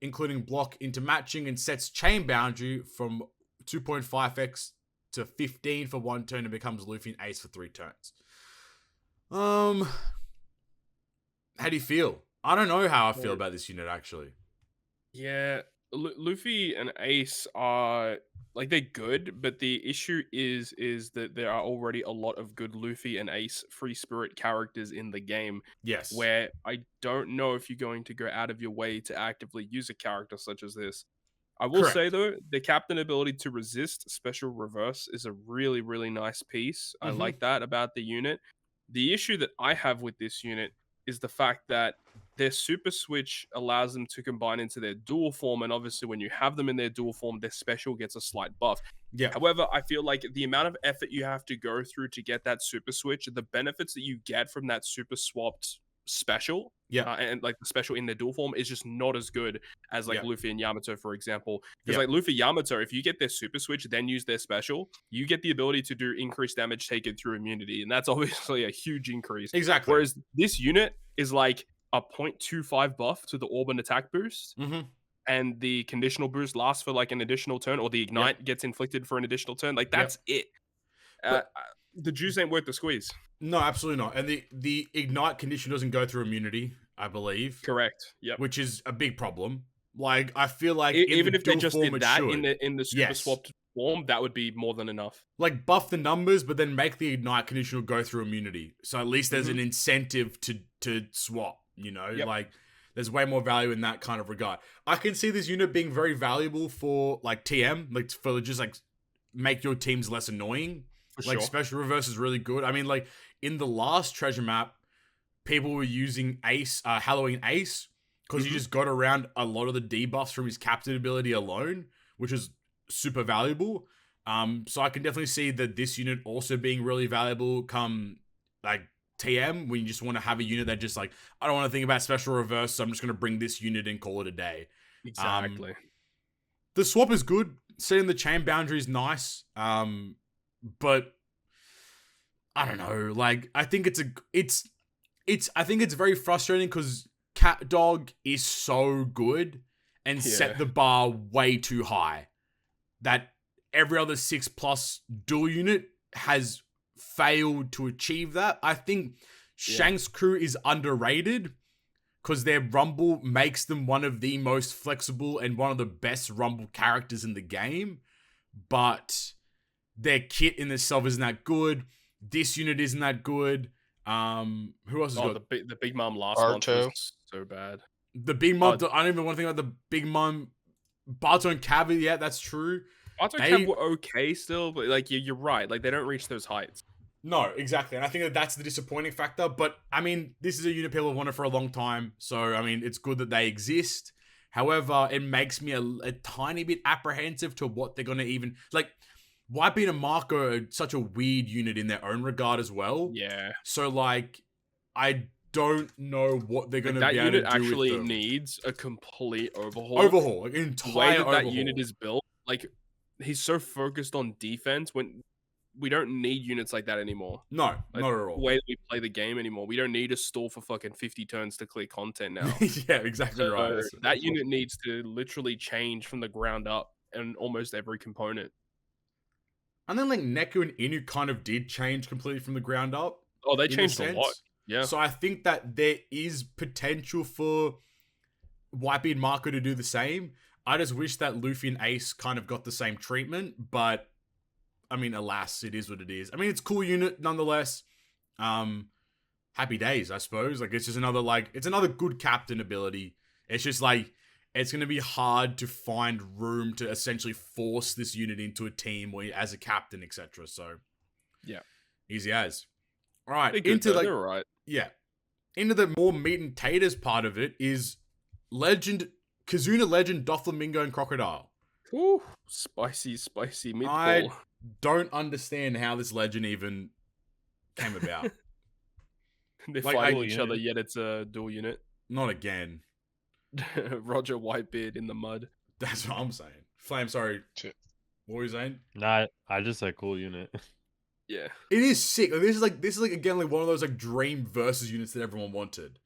Speaker 2: including block, into matching, and sets chain boundary from 2.5x to 15 for 1 turn and becomes Luffy and Ace for 3 turns. How do you feel? I don't know how I feel about this unit, actually.
Speaker 1: Yeah, Luffy and Ace are like, they're good, but the issue is that there are already a lot of good Luffy and Ace free spirit characters in the game.
Speaker 2: Yes.
Speaker 1: Where I don't know if you're going to go out of your way to actively use a character such as this. I will say, though, the captain ability to resist special reverse is a really, really nice piece. I like that about the unit. The issue that I have with this unit is the fact that their super switch allows them to combine into their dual form, and obviously when you have them in their dual form, their special gets a slight buff.
Speaker 2: Yeah.
Speaker 1: However, I feel like the amount of effort you have to go through to get that super switch, the benefits that you get from that super swapped special, and like the special in their dual form, is just not as good as like Luffy and Yamato, for example. Because like Luffy, Yamato, if you get their super switch then use their special, you get the ability to do increased damage taken through immunity, and that's obviously a huge increase.
Speaker 2: Exactly.
Speaker 1: Whereas this unit is like a 0.25 buff to the orb and attack boost, and the conditional boost lasts for like an additional turn, or the ignite gets inflicted for an additional turn. Like, that's it. The juice ain't worth the squeeze.
Speaker 2: No, absolutely not. And the ignite condition doesn't go through immunity, I believe.
Speaker 1: Correct. Yep.
Speaker 2: Which is a big problem. Like, I feel like
Speaker 1: even if they just
Speaker 2: form,
Speaker 1: did that in the super swapped form, that would be more than enough.
Speaker 2: Like, buff the numbers, but then make the ignite conditional go through immunity. So at least there's an incentive to swap. You know, like, there's way more value in that kind of regard. I can see this unit being very valuable for like TM, like for just like make your teams less annoying. Like, special reverse is really good. I mean, like, in the last treasure map, people were using Ace, Halloween Ace, because he just got around a lot of the debuffs from his captain ability alone, which is super valuable. So I can definitely see that this unit also being really valuable come like TM, when you just want to have a unit that just like, I don't want to think about special reverse, so I'm just going to bring this unit and call it a day.
Speaker 1: Exactly.
Speaker 2: The swap is good. Setting the chain boundary is nice. But I don't know. Like, I think I think it's very frustrating because Cat Dog is so good and set the bar way too high that every other 6+ dual unit has failed to achieve that. I think Shanks crew is underrated because their rumble makes them one of the most flexible and one of the best rumble characters in the game, but their kit in itself isn't that good. This unit isn't that good. Who else has got?
Speaker 1: The Big Mom last month was so bad.
Speaker 2: The Big Mom, I don't even want to think about the Big Mom. Barto and Cavi, yeah, that's true.
Speaker 1: Barto and Cav were okay still, but like, you're right. Like, they don't reach those heights.
Speaker 2: No, exactly. And I think that's the disappointing factor. But, I mean, this is a unit people have wanted for a long time. So, I mean, it's good that they exist. However, it makes me a tiny bit apprehensive to what they're going to even... Like, Whitebeard and Marco are such a weird unit in their own regard as well.
Speaker 1: Yeah.
Speaker 2: So, like, I don't know what they're going to be able to do with them.
Speaker 1: That unit actually needs a complete overhaul.
Speaker 2: Like, an entire
Speaker 1: the way
Speaker 2: overhaul.
Speaker 1: That unit is built, like, he's so focused on defense when we don't need units like that anymore.
Speaker 2: No,
Speaker 1: like,
Speaker 2: not at all.
Speaker 1: The way that we play the game anymore. We don't need to stall for fucking 50 turns to clear content now.
Speaker 2: Yeah, exactly right.
Speaker 1: That unit needs to literally change from the ground up in almost every component.
Speaker 2: And then, like, Neku and Inu kind of did change completely from the ground up.
Speaker 1: Oh, they changed a lot. Yeah.
Speaker 2: So I think that there is potential for Whitebeard Marco to do the same. I just wish that Luffy and Ace kind of got the same treatment, but I mean, alas, it is what it is. I mean, it's a cool unit nonetheless. Happy days, I suppose. Like, it's just it's another good captain ability. It's just like, it's going to be hard to find room to essentially force this unit into a team where, as a captain, etc. So,
Speaker 1: yeah,
Speaker 2: easy as. All right,
Speaker 1: they're right.
Speaker 2: Yeah, into the more meat and taters part of it is Kizuna legend Doflamingo and Crocodile.
Speaker 1: Ooh, spicy meatball.
Speaker 2: don't understand how this legend even came about.
Speaker 1: They're
Speaker 2: Like,
Speaker 1: fighting each other, yet it's a dual unit.
Speaker 2: Not again.
Speaker 1: Roger Whitebeard in the mud.
Speaker 2: That's what I'm saying. Flame, sorry. What were you saying?
Speaker 4: Nah, I just said cool unit.
Speaker 1: Yeah.
Speaker 2: It is sick. Like, this is like again like one of those like dream versus units that everyone wanted.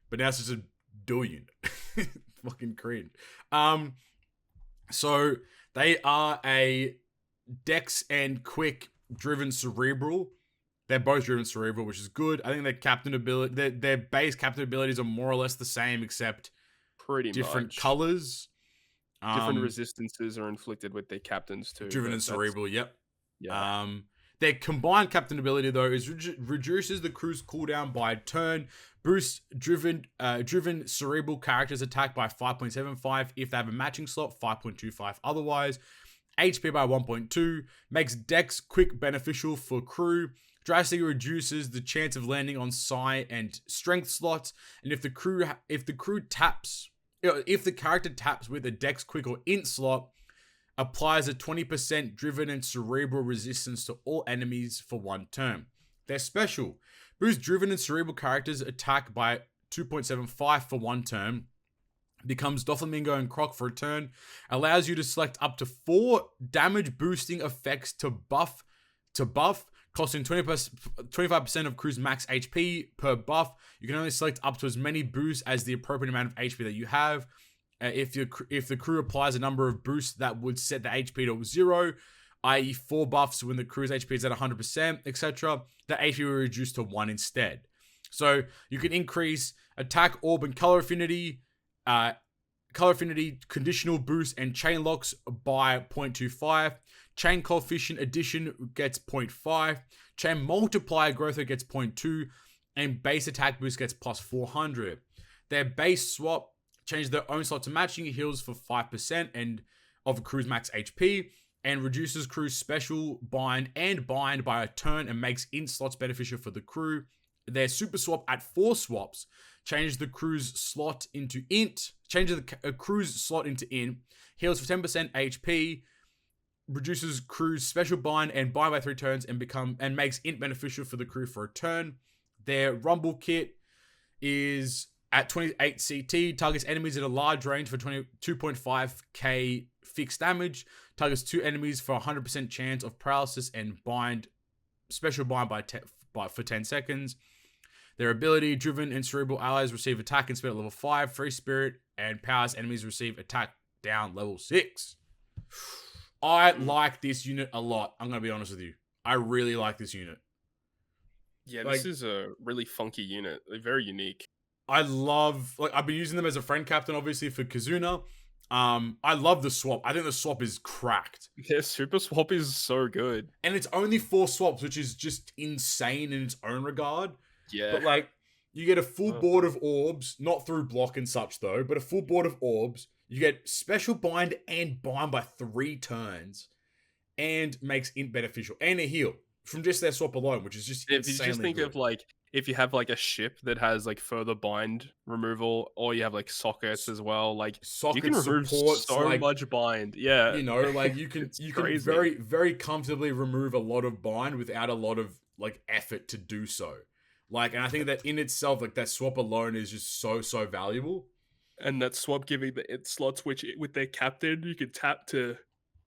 Speaker 2: But now it's just a dual unit. Fucking cringe. So they are a Dex and Quick driven Cerebral. They're both driven Cerebral, which is good. I think their captain ability, their base captain abilities are more or less the same, except
Speaker 1: pretty
Speaker 2: different
Speaker 1: much.
Speaker 2: colors.
Speaker 1: Different resistances are inflicted with their captains too.
Speaker 2: Driven and Cerebral, yep.
Speaker 1: Yeah.
Speaker 2: Their combined captain ability though is reduces the crew's cooldown by a turn, boosts driven Cerebral characters attack by 5.75 if they have a matching slot, 5.25 otherwise, HP by 1.2, makes Dex Quick beneficial for crew, drastically reduces the chance of landing on Psi and Strength slots, and if the character taps with a Dex Quick or Int slot, applies a 20% driven and cerebral resistance to all enemies for 1 turn. They're special. Boost driven and cerebral characters attack by 2.75 for 1 turn. Becomes Doflamingo and Croc for a turn. Allows you to select up to 4 damage boosting effects to buff, costing 25% of crew's max HP per buff. You can only select up to as many boosts as the appropriate amount of HP that you have. If the crew applies a number of boosts that would set the HP to 0, i.e. 4 buffs when the crew's HP is at 100%, etc., the HP will reduce to 1 instead. So you can increase attack, orb, and color affinity, conditional boost, and chain locks by 0.25. Chain coefficient addition gets 0.5. Chain multiplier growth gets 0.2. And base attack boost gets plus 400. Their base swap changes their own slot to matching heals for 5% and of a crew's max HP, and reduces crew's special bind by a turn and makes int slots beneficial for the crew. Their super swap at 4 swaps changes the crew's slot into int, heals for 10% HP, reduces crew's special bind by 3 turns and makes int beneficial for the crew for a turn. Their rumble kit is at 28 CT, targets enemies at a large range for 2.5k fixed damage, targets 2 enemies for 100% chance of paralysis and special bind for 10 seconds. Their ability, driven and cerebral allies receive attack and speed at level 5, free spirit, and powers enemies receive attack down level 6. I like this unit a lot. I'm going to be honest with you. I really like this unit.
Speaker 1: Yeah, this is a really funky unit. They're very unique.
Speaker 2: I've been using them as a friend captain, obviously, for Kizuna. I love the swap. I think the swap is cracked.
Speaker 1: Their super swap is so good.
Speaker 2: And it's only 4 swaps, which is just insane in its own regard.
Speaker 1: Yeah.
Speaker 2: But, you get a full board of orbs, not through block and such, though, but a full board of orbs. You get special bind and bind by 3 turns, and makes int beneficial, and a heal from just their swap alone, which is just insanely
Speaker 1: If you just think
Speaker 2: good.
Speaker 1: of, if you have, a ship that has, further bind removal, or you have, sockets as well, you can remove so much bind. Yeah.
Speaker 2: You can very, very comfortably remove a lot of bind without a lot of, effort to do so. And I think that in itself, that swap alone is just so, so valuable.
Speaker 1: And that swap giving the int slots, which with their captain, you can tap to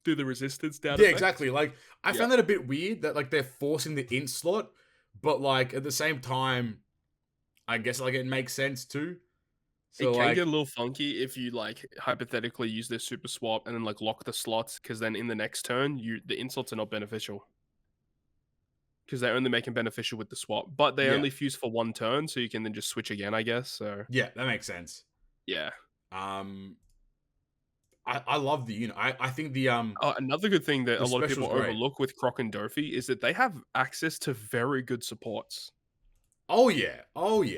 Speaker 1: do the resistance down.
Speaker 2: Yeah, exactly. I found that a bit weird that they're forcing the int slot, but at the same time, I guess it makes sense too. So,
Speaker 1: it can get a little funky if you hypothetically use their super swap and then lock the slots, because then in the next turn the int slots are not beneficial. Because they only make them beneficial with the swap, but they only fuse for 1 turn, so you can then just switch again, I guess. So
Speaker 2: yeah, that makes sense.
Speaker 1: Yeah.
Speaker 2: I love the unit. I think the
Speaker 1: another good thing that a lot of people
Speaker 2: special's great.
Speaker 1: overlook with Croc and Dofi is that they have access to very good supports.
Speaker 2: Oh yeah,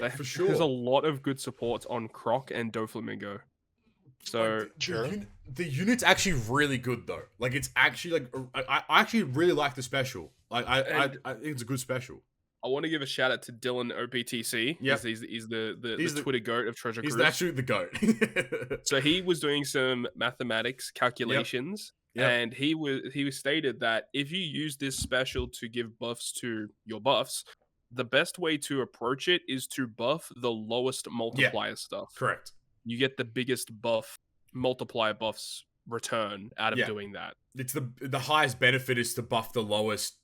Speaker 2: for sure.
Speaker 1: There's a lot of good supports on Croc and Doflamingo. So
Speaker 2: the unit's actually really good though. It's actually I actually really like the special. I think it's a good special.
Speaker 1: I want to give a shout out to Dylan OPTC.
Speaker 2: Yeah,
Speaker 1: he's the Twitter goat of Treasure Cruise.
Speaker 2: He's actually the goat.
Speaker 1: So he was doing some mathematics calculations And he was stated that if you use this special to give buffs to your buffs, the best way to approach it is to buff the lowest multiplier stuff.
Speaker 2: Correct.
Speaker 1: You get the biggest buff multiplier buffs return out of doing that.
Speaker 2: It's the highest benefit is to buff the lowest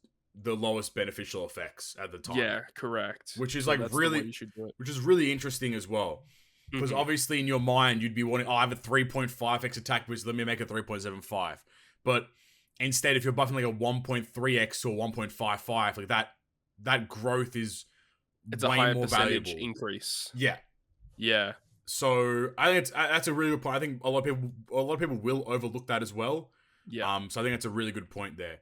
Speaker 2: beneficial effects at the time.
Speaker 1: Yeah, correct.
Speaker 2: Which is like really, which is really interesting as well. Because obviously in your mind you'd be wanting, I have a 3.5x attack, which let me make a 3.75. But instead, if you're buffing like a 1.3x or 1.55, like that growth is
Speaker 1: it's
Speaker 2: way
Speaker 1: a higher
Speaker 2: more
Speaker 1: percentage
Speaker 2: valuable.
Speaker 1: Increase.
Speaker 2: Yeah. So I think that's a really good point. I think a lot of people will overlook that as well.
Speaker 1: Yeah.
Speaker 2: So I think that's a really good point there.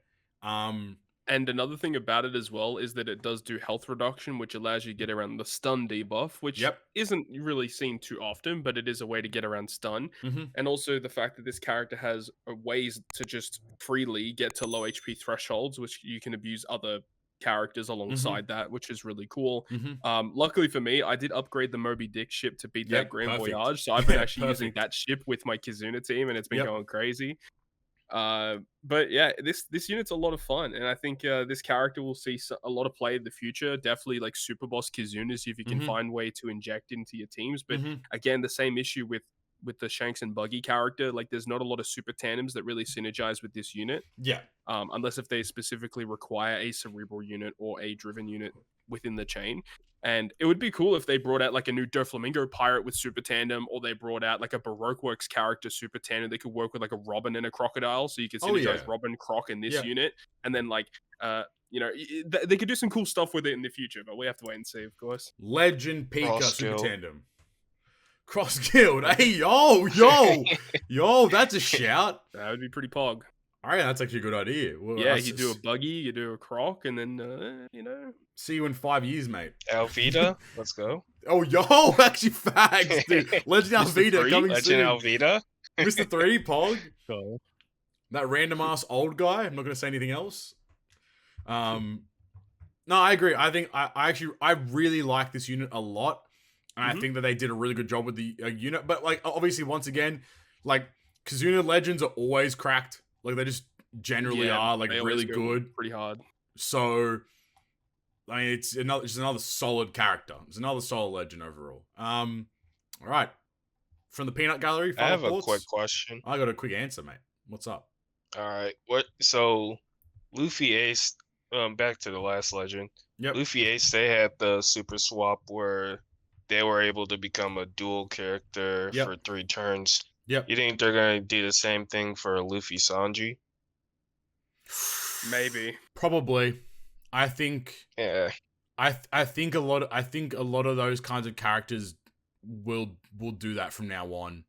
Speaker 1: And another thing about it as well is that it does do health reduction, which allows you to get around the stun debuff, which isn't really seen too often, but it is a way to get around stun. And also the fact that this character has ways to just freely get to low HP thresholds, which you can abuse other characters alongside that, which is really cool. Luckily for me, I did upgrade the Moby Dick ship to beat that Grand Voyage, so I've been actually using that ship with my Kizuna team, and it's been going crazy. But yeah, this unit's a lot of fun, and I think this character will see a lot of play in the future. Definitely like super boss Kizunas if you can find way to inject into your teams. But again, the same issue with the Shanks and Buggy character, like there's not a lot of super tandems that really synergize with this unit. Unless if they specifically require a cerebral unit or a driven unit within the chain. And it would be cool if they brought out like a new Doflamingo pirate with super tandem, or they brought out like a Baroque Works character super tandem. They could work with like a Robin and a Crocodile, so you could synergize Robin, Croc in this unit, and then like they could do some cool stuff with it in the future. But we have to wait and see, of course.
Speaker 2: Legend Pika super tandem. Cross guild. Hey, yo, that's a shout.
Speaker 1: That would be pretty pog.
Speaker 2: All right, that's actually a good idea. Well,
Speaker 1: you do a Buggy, you do a Croc, and then
Speaker 2: see you in 5 years, mate.
Speaker 3: Alvida, let's go.
Speaker 2: Oh, actually facts, dude. Legend Alvida coming soon.
Speaker 3: Legend Alvida,
Speaker 2: Mr. 3 Pog.
Speaker 4: Cool.
Speaker 2: That random ass old guy. I'm not gonna say anything else. No, I agree. I think I really like this unit a lot. And I think that they did a really good job with the unit. But, like, obviously, once again, like, Kizuna Legends are always cracked. Like, they just generally are, like, really good.
Speaker 1: Pretty hard.
Speaker 2: So, I mean, it's just another solid character. It's another solid legend overall. All right. From the Peanut Gallery,
Speaker 3: I have a quick question.
Speaker 2: I got a quick answer, mate. What's up?
Speaker 3: All right. So, Luffy Ace, back to the last legend. Luffy Ace, they had the super swap where they were able to become a dual character for 3 turns. You think they're going to do the same thing for Luffy Sanji?
Speaker 1: Maybe.
Speaker 2: Probably. I think.
Speaker 3: Yeah.
Speaker 2: I think a lot of those kinds of characters will do that from now on.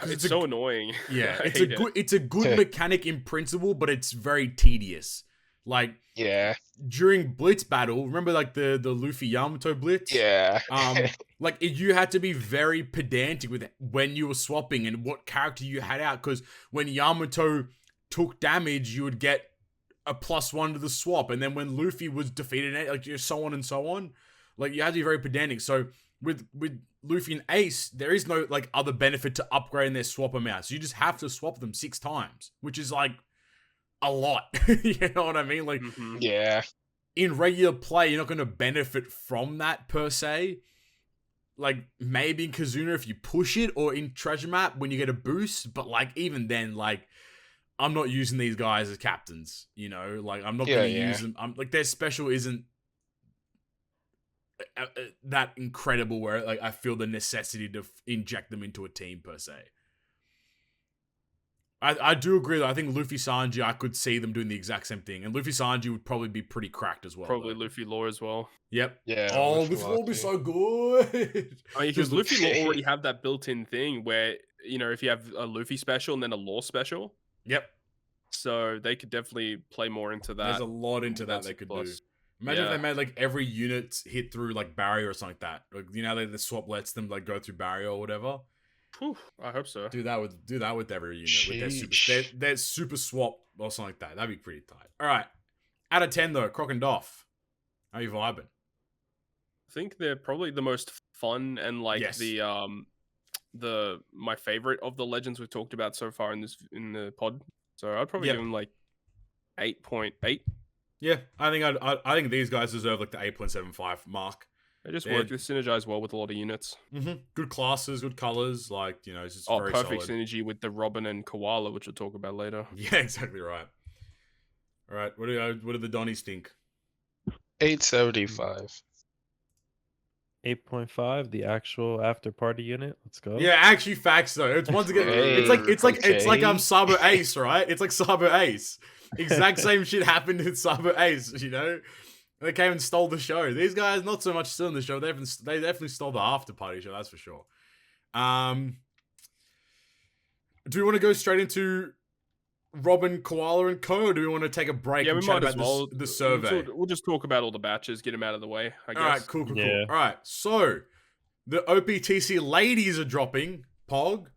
Speaker 1: It's so annoying.
Speaker 2: Yeah, it's a good mechanic in principle, but it's very tedious. Like, during Blitz battle, remember like the Luffy Yamato Blitz? Like you had to be very pedantic with when you were swapping and what character you had out, because when Yamato took damage, you would get a +1 to the swap, and then when Luffy was defeated, like so on and so on, like you had to be very pedantic. So with Luffy and Ace, there is no like other benefit to upgrading their swap amount. So you just have to swap them 6 times, which is like a lot. You know what I mean? Like, in regular play, you're not going to benefit from that per se. Like, maybe in Kizuna if you push it, or in Treasure Map when you get a boost. But, like, even then, like, I'm not using these guys as captains, you know? Like, I'm not going to use them. Like, their special isn't that incredible where, like, I feel the necessity to inject them into a team per se. I do agree that I think Luffy Sanji, I could see them doing the exact same thing. And Luffy Sanji would probably be pretty cracked as well.
Speaker 1: Probably Luffy Lore as well.
Speaker 2: Yep.
Speaker 3: Yeah.
Speaker 2: Oh, Luffy Lore would be so good.
Speaker 1: I mean, because Luffy Lore already have that built-in thing where, you know, if you have a Luffy special and then a Lore special.
Speaker 2: Yep.
Speaker 1: So they could definitely play more into that.
Speaker 2: There's a lot into that they could do. Imagine if they made like every unit hit through like barrier or something like that. Like, you know, the swap lets them like go through barrier or whatever.
Speaker 1: Whew, I hope so.
Speaker 2: Do that with every unit with their super swap or something like that. That'd be pretty tight. All right, out of 10 though, Croc and Doff, how you vibing?
Speaker 1: I think they're probably the most fun and like the my favorite of the legends we've talked about so far in the pod. So I'd probably give him like 8.8.
Speaker 2: Yeah, I think these guys deserve like the 8.75 mark.
Speaker 1: They just work. They synergize well with a lot of units.
Speaker 2: Good classes, good colors. Like, it's just very
Speaker 1: perfect
Speaker 2: solid.
Speaker 1: synergy with the Robin and Koala, which we'll talk about later.
Speaker 2: Yeah, exactly right. All right, what do the Donnies think?
Speaker 3: 8.75.
Speaker 4: 8.5, the actual Afterparty unit. Let's go.
Speaker 2: Yeah, actually, facts though. It's once again, it's like Sabo Ace, right? It's like Sabo Ace. Exact same shit happened with Sabo Ace. They came and stole the show. These guys, not so much stealing the show. They definitely stole the Afterparty show. That's for sure. Do we want to go straight into Robin, Koala, and Co, or do we want to take a break and chat about the survey?
Speaker 1: We'll just talk about all the batches, get them out of the way, I guess.
Speaker 2: All right, cool. All right, so the OPTC ladies are dropping, Pog.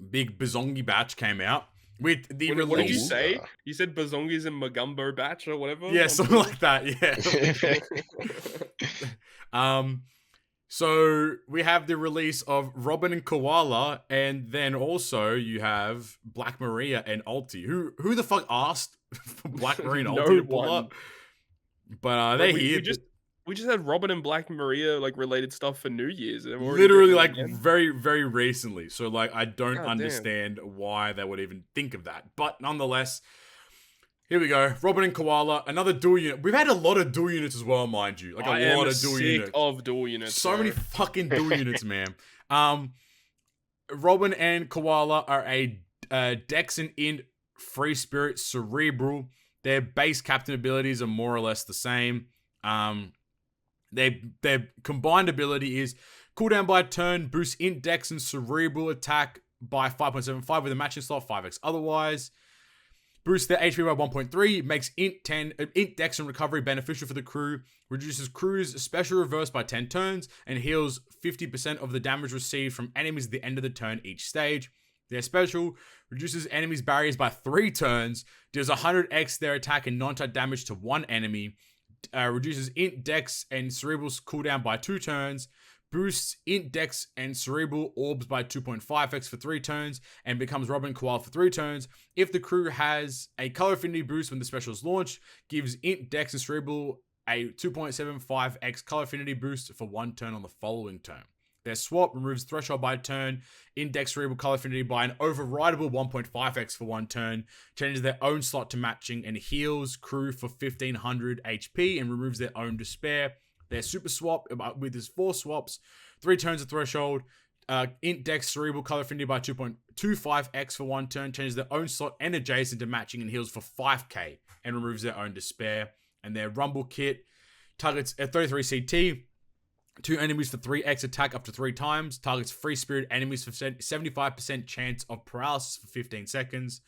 Speaker 2: Big Bazongi batch came out with the release.
Speaker 1: What did you say? You said Bazongi's and Magumbo batch or whatever?
Speaker 2: Yeah, something like that, yeah. So we have the release of Robin and Koala, and then also you have Black Maria and Ulti. Who the fuck asked for Black Maria and Ulti to pull up? But they're here.
Speaker 1: We just had Robin and Black Maria like related stuff for New Year's.
Speaker 2: Literally like very, very recently. So like I don't understand why they would even think of that. But nonetheless, here we go. Robin and Koala, another dual unit. We've had a lot of dual units as well, mind you. Like a lot of dual units.
Speaker 1: Of dual units.
Speaker 2: So many fucking dual units, man. Robin and Koala are a Dex and Int, Free Spirit, Cerebral. Their base captain abilities are more or less the same. Their combined ability is cooldown by turn, boost Int, Dex, and Cerebral attack by 5.75 with a matching slot 5x. Otherwise, boost their HP by 1.3, makes Int, Dex, and Recovery beneficial for the crew, reduces crew's special reverse by 10 turns, and heals 50% of the damage received from enemies at the end of the turn each stage. Their special reduces enemies' barriers by 3 turns, deals 100x their attack and non-type damage to one enemy, reduces Int, Dex, and Cerebral's cooldown by 2 turns, boosts Int, Dex, and Cerebral orbs by 2.5x for 3 turns, and becomes Robin Koala for 3 turns. If the crew has a color affinity boost when the special is launched, gives Int, Dex, and Cerebral a 2.75x color affinity boost for 1 turn on the following turn. Their swap removes threshold by turn, Int, Dex, Cerebral color affinity by an overridable 1.5x for 1 turn, changes their own slot to matching, and heals crew for 1500 HP and removes their own despair. Their super swap with his 4 swaps, 3 turns of threshold, Int, Dex, Cerebral color affinity by 2.25x for 1 turn, changes their own slot and adjacent to matching and heals for 5k and removes their own despair. And their Rumble kit targets a 33 CT, 2 enemies for 3x attack up to 3 times, targets free spirit enemies for 75% chance of paralysis for 15 seconds.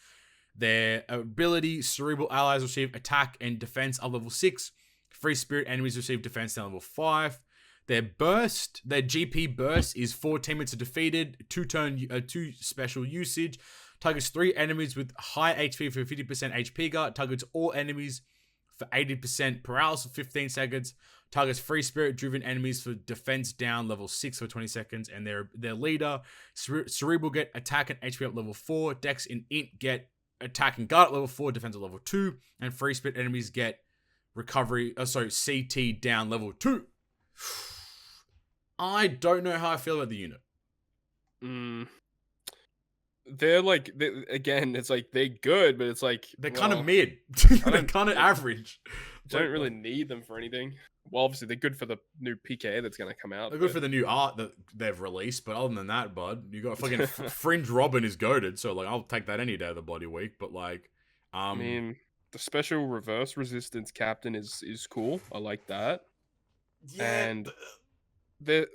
Speaker 2: Their ability, Cerebral allies receive attack and defense at level 6. Free spirit enemies receive defense down level 5. Their GP burst is 4 teammates are defeated, 2 special usage, targets 3 enemies with high HP for 50% HP guard, targets all enemies for 80% paralysis for 15 seconds, targets free spirit driven enemies for defense down level 6 for 20 seconds, and their leader, Cerebral get attack and HP up level 4, Dex and Int get attack and guard at level 4, defense at level 2, and free spirit enemies get CT down level 2. I don't know how I feel about the unit.
Speaker 1: They're again, it's like they're good, but it's like
Speaker 2: they're kind of mid. They're kind of average.
Speaker 1: Don't really need them for anything. Well, obviously they're good for the new PK that's going to come out.
Speaker 2: They're good for the new art that they've released, but other than that, bud, you got fucking Fringe Robin is goated, so like I'll take that any day of the bloody week. But like,
Speaker 1: I mean, the special reverse resistance captain is cool. I like that. Yeah. And the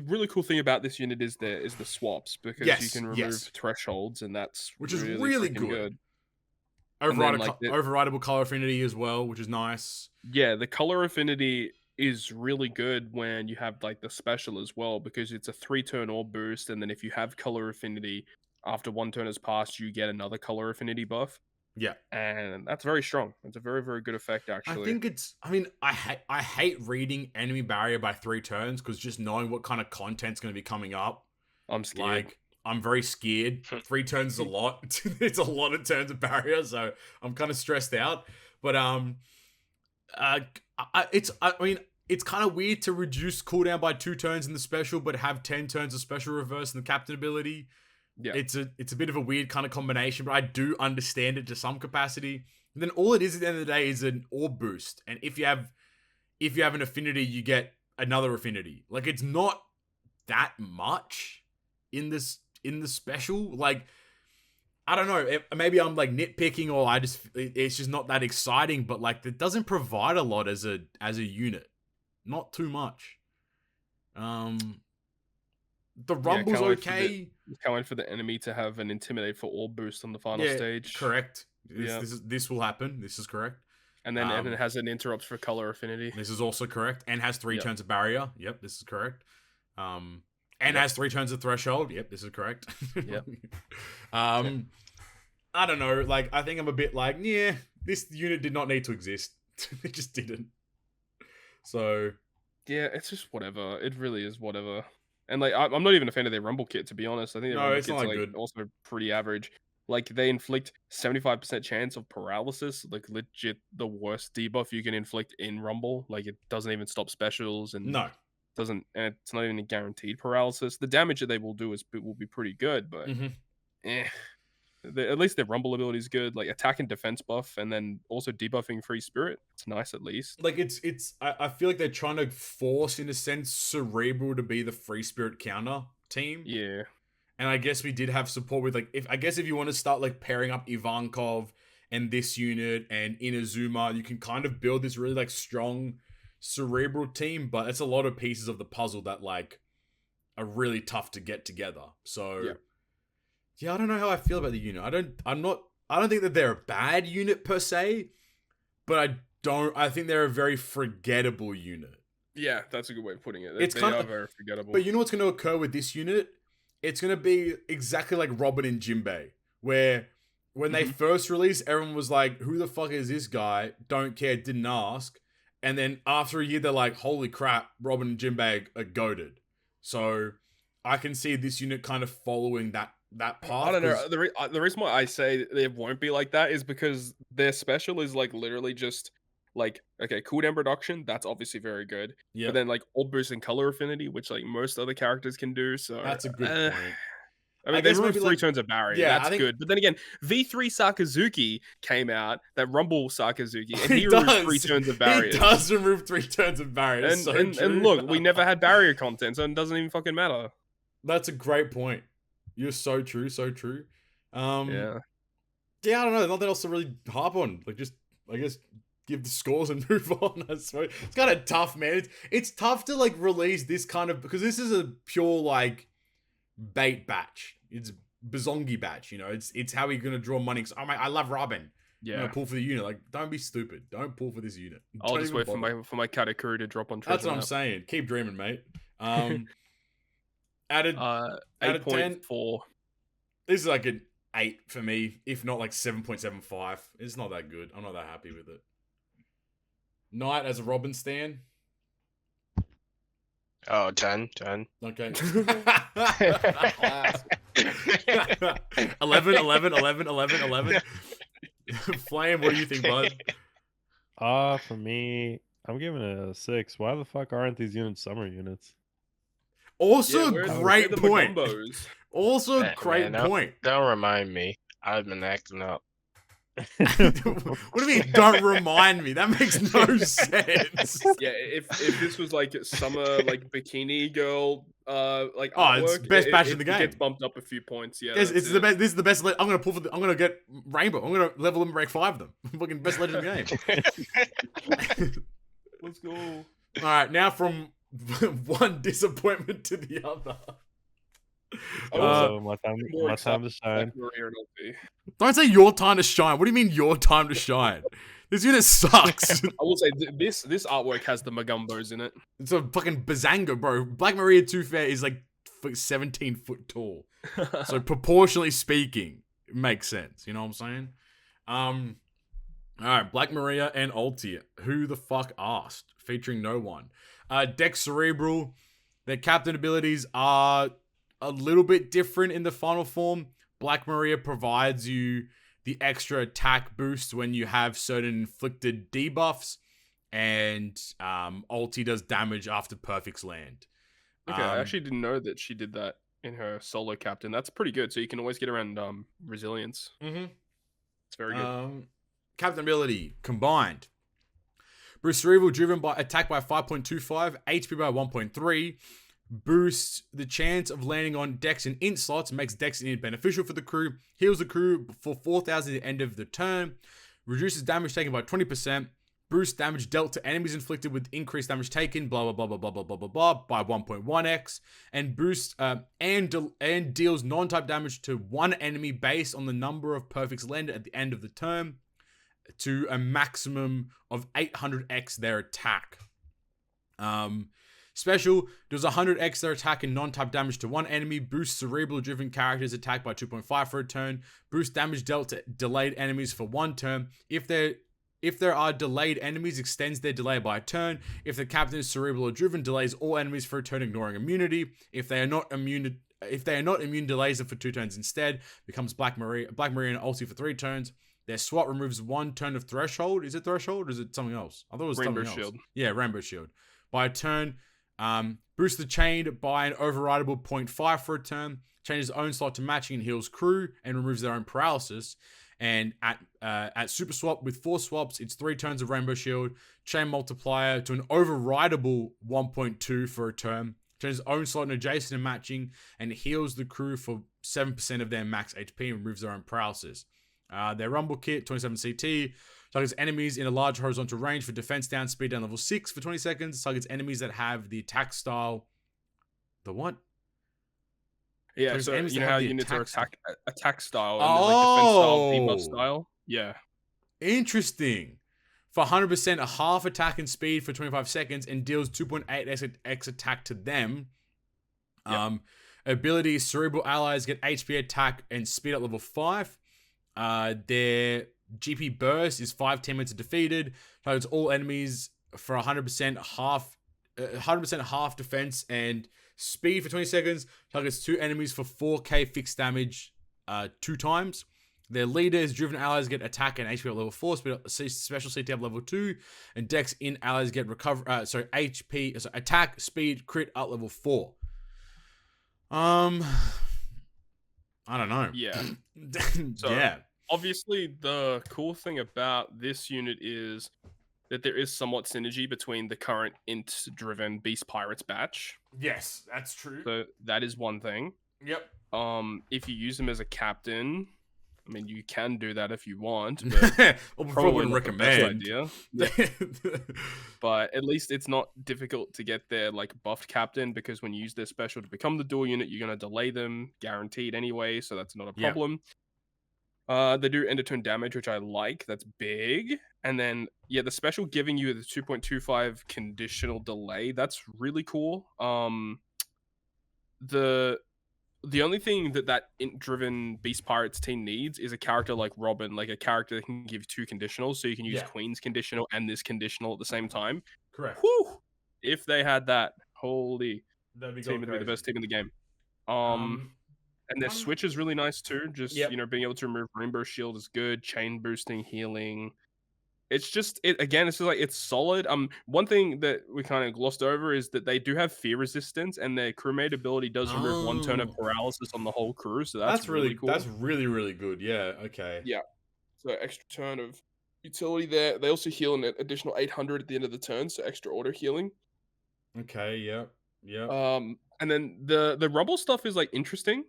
Speaker 1: really cool thing about this unit is the swaps, because you can remove thresholds, and that's
Speaker 2: which is really good. Overridable color affinity as well, which is nice.
Speaker 1: Yeah, the color affinity is really good when you have like the special as well, because it's a 3-turn orb boost, and then if you have color affinity after 1 turn has passed, you get another color affinity buff.
Speaker 2: Yeah.
Speaker 1: And that's very strong. It's a very, very good effect, actually.
Speaker 2: I think it's. I mean, I hate reading enemy barrier by 3 turns because just knowing what kind of content's going to be coming up,
Speaker 1: I'm scared.
Speaker 2: like I'm very scared. 3 turns is a lot. It's a lot of turns of barrier, so I'm kind of stressed out. But I mean, it's kind of weird to reduce cooldown by 2 turns in the special, but have 10 turns of special reverse in the captain ability.
Speaker 1: Yeah.
Speaker 2: It's a bit of a weird kind of combination, but I do understand it to some capacity. And then all it is at the end of the day is an orb boost. And if you have an affinity, you get another affinity. Like, it's not that much in the special. Like, I don't know. Maybe I'm like nitpicking, or it's just not that exciting. But like, it doesn't provide a lot as a unit. Not too much. The Rumble's okay.
Speaker 1: Can't wait for the enemy to have an Intimidate for Orb boost on the final stage.
Speaker 2: Correct. This will happen. This is correct.
Speaker 1: And then it has an Interrupts for color affinity.
Speaker 2: This is also correct. And has 3 turns of barrier. Yep, this is correct. And has 3 turns of threshold. Yep, this is correct.
Speaker 1: Yep.
Speaker 2: I don't know. Like, I think I'm a bit like, yeah, this unit did not need to exist. It just didn't. So
Speaker 1: yeah, it's just whatever. It really is whatever. And like, I'm not even a fan of their Rumble kit, to be honest. I think their Rumble kit's like also pretty average. Like, they inflict 75% chance of paralysis, like legit the worst debuff you can inflict in Rumble. Like, it doesn't even stop specials, and and it's not even a guaranteed paralysis. The damage that they will do will be pretty good, but at least their Rumble ability is good. Like, attack and defense buff, and then also debuffing Free Spirit. It's nice, at least.
Speaker 2: Like, I feel like they're trying to force, in a sense, Cerebral to be the Free Spirit counter team.
Speaker 1: Yeah.
Speaker 2: And I guess we did have support with, like, if you want to start like pairing up Ivankov and this unit and Inazuma, you can kind of build this really like strong Cerebral team, but it's a lot of pieces of the puzzle that like are really tough to get together. So yeah, I don't know how I feel about the unit. I don't think that they're a bad unit per se, but I think they're a very forgettable unit.
Speaker 1: Yeah, that's a good way of putting it.
Speaker 2: They
Speaker 1: are very forgettable.
Speaker 2: But you know what's going to occur with this unit? It's going to be exactly like Robin and Jinbei, where when they first released, everyone was like, who the fuck is this guy? Don't care, didn't ask. And then after a year, they're like, holy crap, Robin and Jinbei are goated. So I can see this unit kind of following that path.
Speaker 1: I don't know. The reason why I say it won't be like that is because their special is like literally just like, okay, cooldown reduction, that's obviously very good. Yeah. But then like orb boost and color affinity, which like most other characters can do. So
Speaker 2: that's a good point.
Speaker 1: I mean, they removed 3 turns of barrier. Yeah, that's good. But then again, V3 Sakazuki came out, that Rumble Sakazuki, and he removed 3 turns of barrier.
Speaker 2: He does remove 3 turns of barrier.
Speaker 1: And look, we never had barrier content, so it doesn't even fucking matter.
Speaker 2: That's a great point. You're so true, so true.
Speaker 1: Yeah,
Speaker 2: I don't know. Nothing else to really harp on. Like, just, I guess, give the scores and move on. I suppose it's kind of tough, man. It's tough to like release this kind of, because this is a pure like bait batch. It's Bazongi batch. You know, it's how we're gonna draw money. Cause I love Robin. Yeah, I'm gonna pull for the unit. Like, don't be stupid. Don't pull for this unit.
Speaker 1: I'll just wait for my Katakuri to drop on.
Speaker 2: That's what I'm saying. Keep dreaming, mate. Added
Speaker 1: 8.4.
Speaker 2: This is like an 8 for me, if not like 7.75. It's not that good. I'm not that happy with it. Knight as a Robin stan.
Speaker 3: Oh, 10.
Speaker 2: Okay. 11. Flame, what do you think, bud?
Speaker 4: For me, I'm giving it a 6. Why the fuck aren't these units summer units?
Speaker 2: Also, great point. Also, great point.
Speaker 3: Don't remind me. I've been acting up.
Speaker 2: What do you mean, don't remind me? That makes no sense.
Speaker 1: Yeah, if this was like summer, like bikini girl, like
Speaker 2: artwork, it's best batch in the game. It gets
Speaker 1: bumped up a few points. Yeah,
Speaker 2: it's the best. This is the best. I'm gonna pull for. I'm gonna get Rainbow. I'm gonna level them and rank 5 of them. Fucking best legend in the game.
Speaker 1: Let's go.
Speaker 2: All right, now from one disappointment to the other.
Speaker 4: My time to shine.
Speaker 2: Don't say your time to shine. What do you mean your time to shine? This unit sucks.
Speaker 1: I will say this artwork has the Magumbos in it.
Speaker 2: It's a fucking bazanga, bro. Black Maria Too Fair is like 17 foot tall. So proportionally speaking, it makes sense. You know what I'm saying? All right, Black Maria and Ulti. Who the fuck asked? Featuring no one. Dex Cerebral. Their captain abilities are a little bit different in the final form. Black Maria provides you the extra attack boost when you have certain inflicted debuffs, and Ulti does damage after perfects land.
Speaker 1: Okay, I actually didn't know that she did that in her solo captain. That's pretty good. So you can always get around resilience.
Speaker 2: Mm-hmm.
Speaker 1: It's very good.
Speaker 2: Captain ability combined. Bruce Cerebral driven by attack by 5.25, HP by 1.3. Boosts the chance of landing on Dex and Int slots, makes Dex and Int beneficial for the crew, heals the crew for 4,000 at the end of the turn, reduces damage taken by 20%, boosts damage dealt to enemies inflicted with increased damage taken, blah blah blah blah blah blah blah blah blah by 1.1x, and boosts and deals non-type damage to one enemy based on the number of perfects landed at the end of the turn, to a maximum of 800x their attack. Special does 100x their attack and non-type damage to one enemy, boosts cerebral-driven characters' attack by 2.5 for a turn, boosts damage dealt to delayed enemies for one turn. If there are delayed enemies, extends their delay by a turn. If the captain is cerebral or driven, delays all enemies for a turn, ignoring immunity. If they are not immune, delays them for 2 turns instead. Becomes Black Maria and Ulti for 3 turns. Their swap removes 1 turn of threshold. Is it threshold or is it something else? I thought it was
Speaker 1: Rainbow
Speaker 2: something else.
Speaker 1: Shield.
Speaker 2: Yeah, Rainbow Shield. By a turn, boosts the chain by an overrideable 0.5 for a turn. Changes own slot to matching and heals crew and removes their own paralysis. And at Super Swap with 4 swaps, it's 3 turns of Rainbow Shield. Chain multiplier to an overrideable 1.2 for a turn. Changes own slot and adjacent and matching and heals the crew for 7% of their max HP and removes their own paralysis. Their Rumble Kit, 27 CT, targets enemies in a large horizontal range for defense down, speed down level 6 for 20 seconds. Targets enemies that have the attack style. The what?
Speaker 1: Yeah, so you know how units are attack style and
Speaker 2: there's
Speaker 1: like defense style, debuff style? Yeah.
Speaker 2: Interesting. For 100%, a half attack and speed for 25 seconds and deals 2.8x attack to them. Yep. Ability, Cerebral allies get HP attack and speed at level 5. Their GP burst is 5-10 minutes defeated. Targets all enemies for 100% half defense and speed for 20 seconds. Targets 2 enemies for 4k fixed damage 2 times. Their leader is driven allies get attack and HP at level 4, special CT at level 2, and Dex in allies get attack, speed, crit at level 4. I don't know.
Speaker 1: Yeah.
Speaker 2: So, yeah.
Speaker 1: Obviously, the cool thing about this unit is that there is somewhat synergy between the current int-driven Beast Pirates batch.
Speaker 2: Yes, that's true.
Speaker 1: So that is one thing.
Speaker 2: Yep.
Speaker 1: If you use them as a captain, I mean, you can do that if you want, but
Speaker 2: probably wouldn't recommend.
Speaker 1: Idea. Yeah. But at least it's not difficult to get their like buffed captain, because when you use their special to become the dual unit, you're gonna delay them guaranteed anyway, so that's not a problem. They do end of turn damage, which I like. That's big. And then the special giving you the 2.25 conditional delay. That's really cool. The only thing that int-driven Beast Pirates team needs is a character like Robin, like a character that can give 2 conditionals, so you can use Queen's conditional and this conditional at the same time.
Speaker 2: Correct.
Speaker 1: Whew! If they had that, holy,
Speaker 2: that'd be
Speaker 1: team would be the best team in the game. And their switch is really nice too. Just being able to remove Rainbow Shield is good. Chain boosting, healing. It's just it's solid. One thing that we kind of glossed over is that they do have fear resistance, and their crewmate ability does remove 1 turn of paralysis on the whole crew. So that's really cool.
Speaker 2: That's really, really good. Yeah. Okay.
Speaker 1: Yeah. So extra turn of utility there. They also heal an additional 800 at the end of the turn, so extra auto healing.
Speaker 2: Okay. Yeah. Yeah.
Speaker 1: And then the Rumble stuff is like interesting.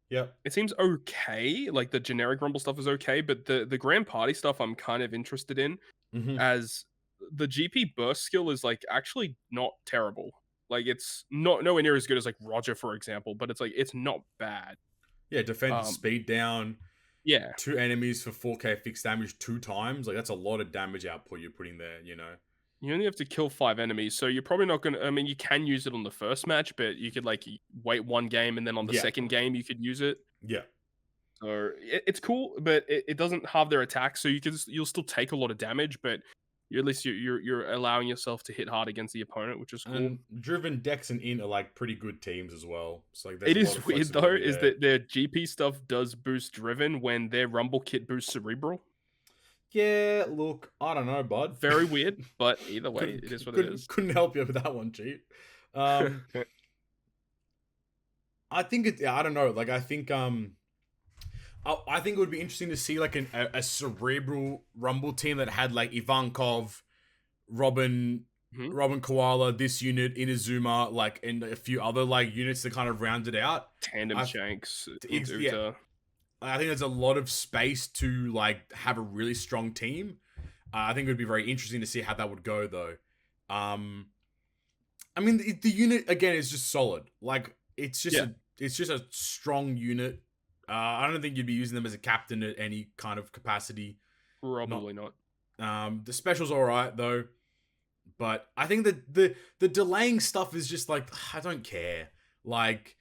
Speaker 2: Yeah.
Speaker 1: It seems okay. Like the generic Rumble stuff is okay, but the Grand Party stuff I'm kind of interested in, as the GP burst skill is like actually not terrible. Like it's nowhere near as good as like Roger, for example, but it's not bad.
Speaker 2: Yeah, defense speed down.
Speaker 1: Yeah.
Speaker 2: 2 enemies for 4k fixed damage 2 times. Like that's a lot of damage output you're putting there, you know.
Speaker 1: You only have to kill 5 enemies, so you're probably not going to... I mean, you can use it on the first match, but you could, like, wait 1 game, and then on the second game, you could use it.
Speaker 2: Yeah.
Speaker 1: So it's cool, but it doesn't halve their attack, so you'll still take a lot of damage, but at least you're allowing yourself to hit hard against the opponent, which is cool.
Speaker 2: And Driven, Dex, and Int are like pretty good teams as well. So like, there's
Speaker 1: It
Speaker 2: a lot
Speaker 1: is
Speaker 2: of
Speaker 1: weird though,
Speaker 2: flexibility
Speaker 1: is
Speaker 2: there.
Speaker 1: that their GP stuff does boost Driven when their Rumble kit boosts Cerebral.
Speaker 2: Yeah, look, I don't know, bud.
Speaker 1: Very weird, but either way, it is what it is.
Speaker 2: Couldn't help you with that one, Cheat. I think I don't know. Like, I think I think it would be interesting to see like a Cerebral Rumble team that had like Ivankov, Robin, Koala, this unit, Inazuma, like, and a few other like units to kind of round it out.
Speaker 1: Tandem Shanks,
Speaker 2: yeah. I think there's a lot of space to like have a really strong team. I think it would be very interesting to see how that would go, though. I mean, the unit again is just solid. Like, it's just a strong unit. I don't think you'd be using them as a captain at any kind of capacity.
Speaker 1: Probably not.
Speaker 2: The special's all right though, but I think that the delaying stuff is just like, I don't care. Like,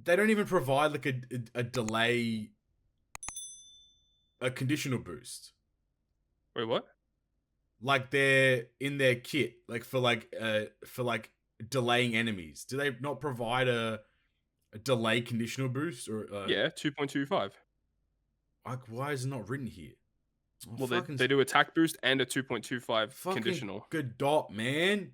Speaker 2: they don't even provide like a delay, a conditional boost.
Speaker 1: Wait, what?
Speaker 2: Like, they're in their kit, like for delaying enemies. Do they not provide a delay conditional boost or?
Speaker 1: Yeah, 2.25.
Speaker 2: Like, why is it not written here?
Speaker 1: Oh, well, they do attack boost and a 2.25 conditional.
Speaker 2: Good dot, man.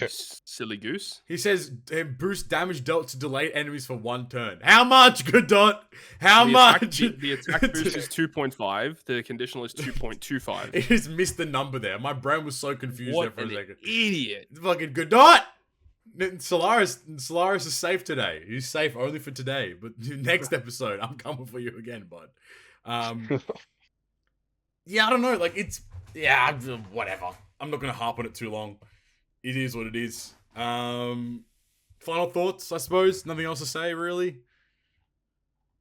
Speaker 1: Silly goose.
Speaker 2: He says boost damage dealt to delayed enemies for 1 turn. How much, good dot? How much?
Speaker 1: The attack boost is 2.5. The conditional is 2.25.
Speaker 2: It just missed the number there. My brain was so confused there for a second.
Speaker 1: Idiot.
Speaker 2: Fucking good dot. Solaris is safe today. He's safe only for today. But next episode, I'm coming for you again, bud. Yeah, I don't know. Like, whatever. I'm not gonna harp on it too long. It is what it is. Final thoughts, I suppose. Nothing else to say, really.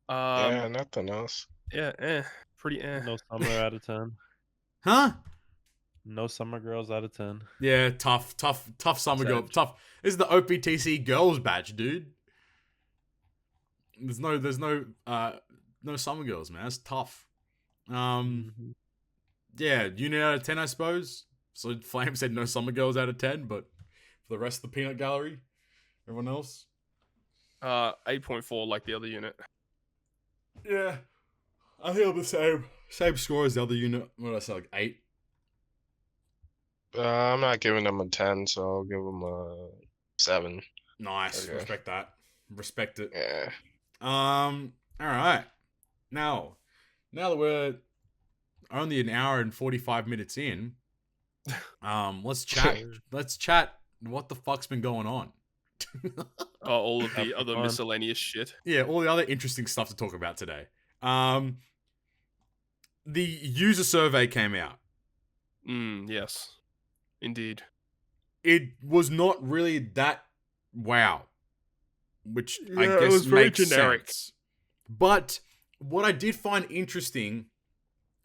Speaker 3: Yeah, nothing else.
Speaker 1: Yeah, pretty.
Speaker 4: No summer out of 10.
Speaker 2: Huh?
Speaker 4: No summer girls out of 10.
Speaker 2: Yeah, tough summer girl. Tough. This is the OPTC girls batch, dude. There's no summer girls, man. It's tough. Yeah, unit out of 10, I suppose. So Flame said no summer girls out of 10, but for the rest of the peanut gallery, everyone else?
Speaker 1: 8.4 like the other unit.
Speaker 2: Yeah. I think I'm the same score as the other unit. What did I say, like 8?
Speaker 3: I'm not giving them a 10, so I'll give them a 7.
Speaker 2: Nice.
Speaker 3: Okay.
Speaker 2: Respect that. Respect it.
Speaker 3: Yeah.
Speaker 2: Alright. Now that we're only an hour and 45 minutes in, let's chat. Let's chat what the fuck's been going on.
Speaker 1: All of the other miscellaneous shit.
Speaker 2: Yeah, all the other interesting stuff to talk about today. The user survey came out.
Speaker 1: Yes. Indeed.
Speaker 2: It was not really that wow. Which I guess
Speaker 1: it was very
Speaker 2: makes
Speaker 1: generic.
Speaker 2: sense. But what I did find interesting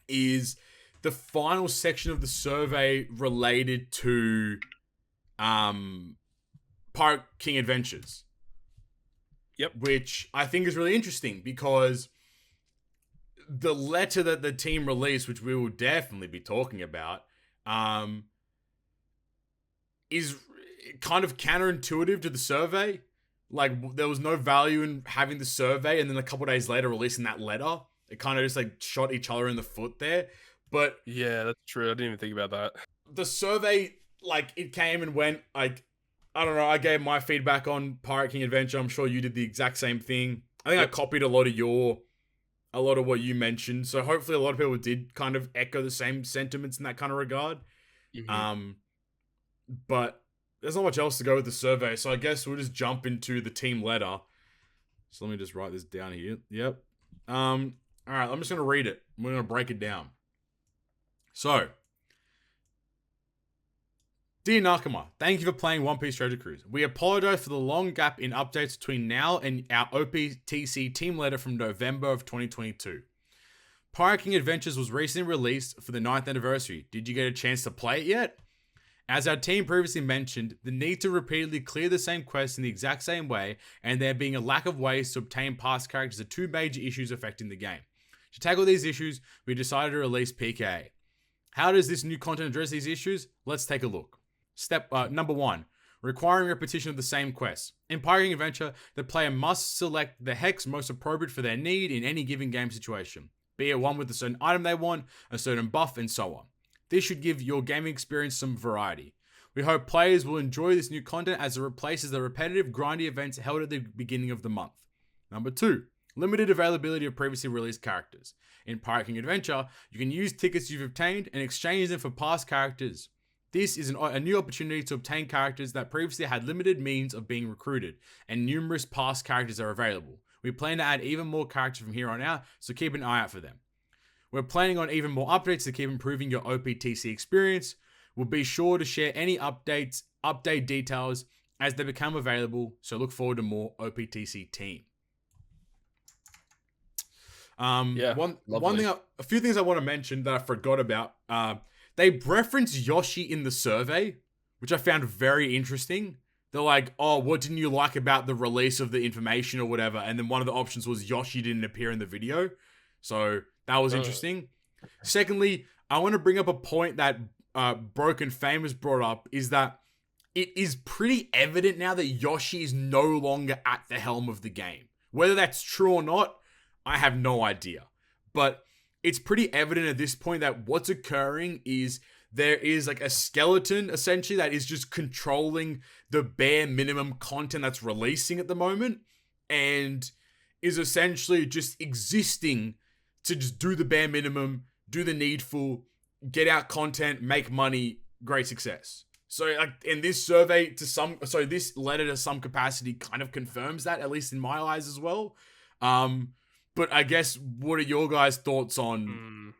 Speaker 2: is the final section of the survey related to Pirate King Adventures.
Speaker 1: Yep.
Speaker 2: Which I think is really interesting because the letter that the team released, which we will definitely be talking about, is kind of counterintuitive to the survey. Like, there was no value in having the survey and then a couple days later releasing that letter. It kind of just like shot each other in the foot there. But
Speaker 1: yeah, that's true. I didn't even think about that.
Speaker 2: The survey, like, it came and went. Like, I don't know. I gave my feedback on Pirate King Adventure. I'm sure you did the exact same thing. I think I copied a lot of what you mentioned. So hopefully a lot of people did kind of echo the same sentiments in that kind of regard.
Speaker 1: Mm-hmm.
Speaker 2: But there's not much else to go with the survey. So I guess we'll just jump into the team letter. So let me just write this down here. Yep. All right. I'm just going to read it. We're going to break it down. So, dear Nakama, thank you for playing One Piece Treasure Cruise. We apologize for the long gap in updates between now and our OPTC Team Letter from November of 2022. Pirate King Adventures was recently released for the 9th anniversary. Did you get a chance to play it yet? As our team previously mentioned, the need to repeatedly clear the same quest in the exact same way, and there being a lack of ways to obtain past characters are two major issues affecting the game. To tackle these issues, we decided to release PKA. How does this new content address these issues? Let's take a look. Number 1. Requiring repetition of the same quest. In Pirate King Adventure, the player must select the hex most appropriate for their need in any given game situation, be it one with a certain item they want, a certain buff, and so on. This should give your gaming experience some variety. We hope players will enjoy this new content as it replaces the repetitive, grindy events held at the beginning of the month. Number 2. Limited availability of previously released characters. In Pirate King Adventure, you can use tickets you've obtained and exchange them for past characters. This is a new opportunity to obtain characters that previously had limited means of being recruited, and numerous past characters are available. We plan to add even more characters from here on out, so keep an eye out for them. We're planning on even more updates to keep improving your OPTC experience. We'll be sure to share any update details as they become available, so look forward to more OPTC Team. A few things I want to mention that I forgot about. They reference Yoshi in the survey, which I found very interesting. They're like, oh, what didn't you like about the release of the information or whatever? And then one of the options was Yoshi didn't appear in the video. So that was interesting. Secondly, I want to bring up a point that Broken Famous brought up, is that it is pretty evident now that Yoshi is no longer at the helm of the game. Whether that's true or not, I have no idea. But it's pretty evident at this point that what's occurring is there is like a skeleton essentially that is just controlling the bare minimum content that's releasing at the moment, and is essentially just existing to just do the bare minimum, do the needful, get out content, make money, great success. So like in this survey this letter to some capacity kind of confirms that, at least in my eyes as well. But I guess, what are your guys' thoughts on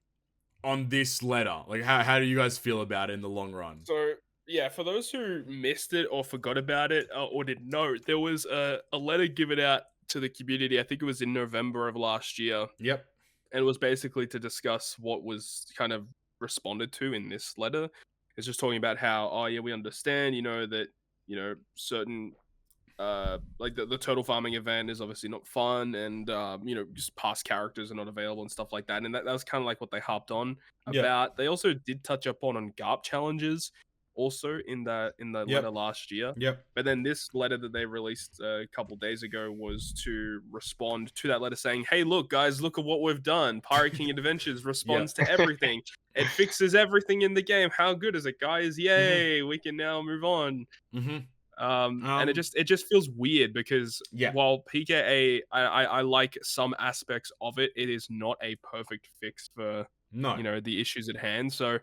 Speaker 2: this letter? Like, how do you guys feel about it in the long run?
Speaker 1: So, yeah, for those who missed it or forgot about it or didn't know, there was a letter given out to the community. I think it was in November of last year.
Speaker 2: Yep.
Speaker 1: And it was basically to discuss what was kind of responded to in this letter. It's just talking about how, oh, yeah, we understand, that, certain... like the turtle farming event is obviously not fun, and just past characters are not available and stuff like that, and that was kind of like what they harped on about. They also did touch upon on GARP challenges also in the letter last year. But then this letter that they released a couple days ago was to respond to that letter saying, hey, look guys, look at what we've done. Pirate King Adventures responds to everything. It fixes everything in the game. How good is it, guys? Yay, we can now move on. And it just feels weird because while PKA, I like some aspects of it, it is not a perfect fix for the issues at hand. So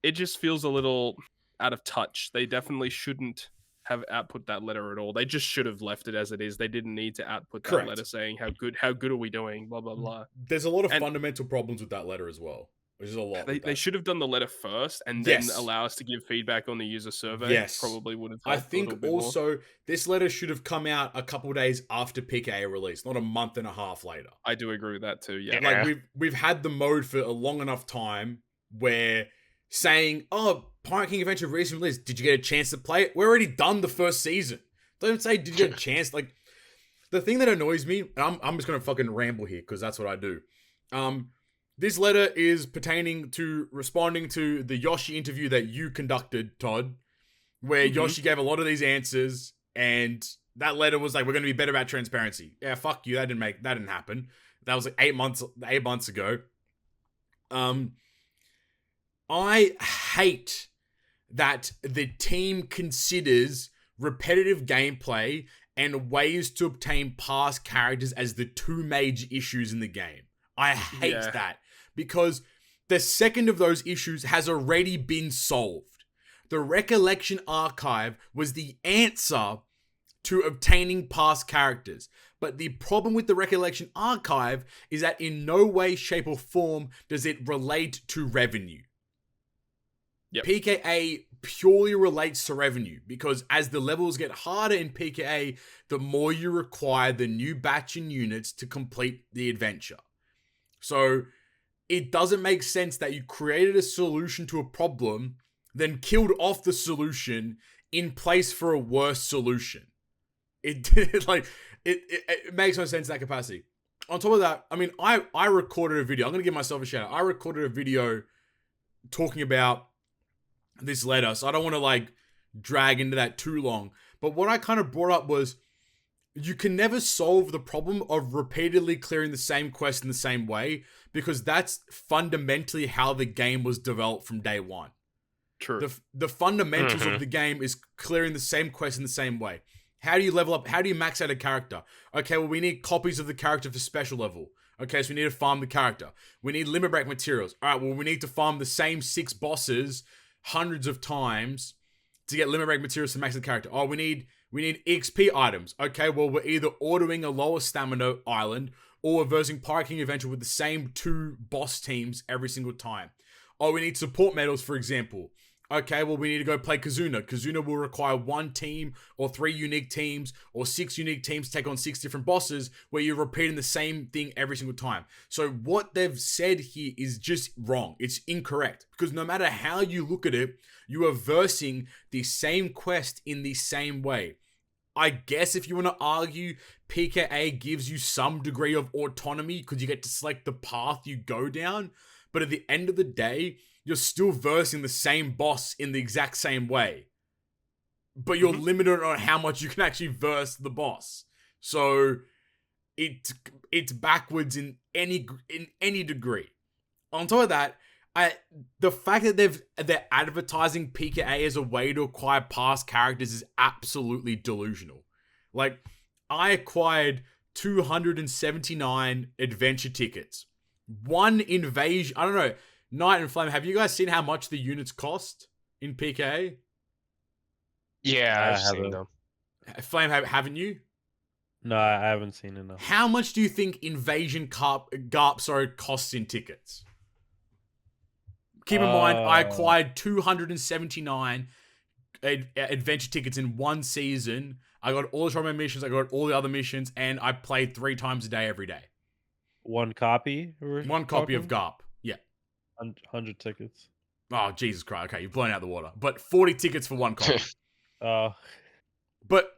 Speaker 1: it just feels a little out of touch. They definitely shouldn't have output that letter at all. They just should have left it as it is. They didn't need to output that letter saying how good are we doing, blah blah blah.
Speaker 2: There's a lot of fundamental problems with that letter as well. Which is a lot.
Speaker 1: They should have done the letter first and then allow us to give feedback on the user survey.
Speaker 2: Yes.
Speaker 1: Probably would have.
Speaker 2: I think also this letter should have come out a couple of days after PKA release, not a month and a half later.
Speaker 1: I do agree with that too. Yeah.
Speaker 2: Like we've had the mode for a long enough time where saying, oh, Pirate King Adventure recently released, did you get a chance to play it? We're already done the first season. Don't say did you get a chance. Like the thing that annoys me, and I'm just gonna fucking ramble here because that's what I do. This letter is pertaining to responding to the Yoshi interview that you conducted, Todd, where Yoshi gave a lot of these answers, and that letter was like, we're going to be better about transparency. Yeah, fuck you. That didn't happen. That was like 8 months ago. I hate that the team considers repetitive gameplay and ways to obtain past characters as the two major issues in the game. I hate that. Because the second of those issues has already been solved. The Recollection Archive was the answer to obtaining past characters. But the problem with the Recollection Archive is that in no way, shape, or form does it relate to revenue. PKA purely relates to revenue because as the levels get harder in PKA, the more you require the new batch and units to complete the adventure. So it doesn't make sense that you created a solution to a problem then killed off the solution in place for a worse solution. It makes no sense in that capacity. On top of that, I mean, I recorded a video. I'm going to give myself a shout out. I recorded a video talking about this letter, so I don't want to like drag into that too long. But what I kind of brought up was you can never solve the problem of repeatedly clearing the same quest in the same way, because that's fundamentally how the game was developed from day one.
Speaker 1: True.
Speaker 2: The fundamentals of the game is clearing the same quest in the same way. How do you level up? How do you max out a character? Okay, well, we need copies of the character for special level. Okay, so we need to farm the character. We need limit break materials. All right, well, we need to farm the same 6 bosses hundreds of times to get limit break materials to max the character. Oh, we need XP items. Okay, well, we're either ordering a lower stamina island or we're versing Pirate King Adventure with the same 2 boss teams every single time. Oh, we need support medals, for example. Okay, well, we need to go play Kizuna. Kizuna will require 1 team or 3 unique teams or 6 unique teams to take on 6 different bosses where you're repeating the same thing every single time. So what they've said here is just wrong. It's incorrect, because no matter how you look at it, you are versing the same quest in the same way. I guess if you want to argue, PKA gives you some degree of autonomy because you get to select the path you go down. But at the end of the day, you're still versing the same boss in the exact same way. But you're limited on how much you can actually verse the boss. So it's backwards in any degree. On top of that, the fact that they're advertising PKA as a way to acquire past characters is absolutely delusional. Like, I acquired 279 adventure tickets. 1 invasion, I don't know, Night and Flame, have you guys seen how much the units cost in PKA?
Speaker 3: Yeah, I've seen them.
Speaker 2: Flame, haven't you?
Speaker 4: No, I haven't seen enough.
Speaker 2: How much do you think Invasion GARP costs in tickets? Keep in mind, I acquired 279 adventure tickets in 1 season. I got all the Trauma missions, I got all the other missions, and I played 3 times a day every day.
Speaker 4: 1 copy?
Speaker 2: 1 copy of GARP. Yeah.
Speaker 4: 100 tickets.
Speaker 2: Oh, Jesus Christ. Okay, you've blown out the water. But 40 tickets for 1 copy. But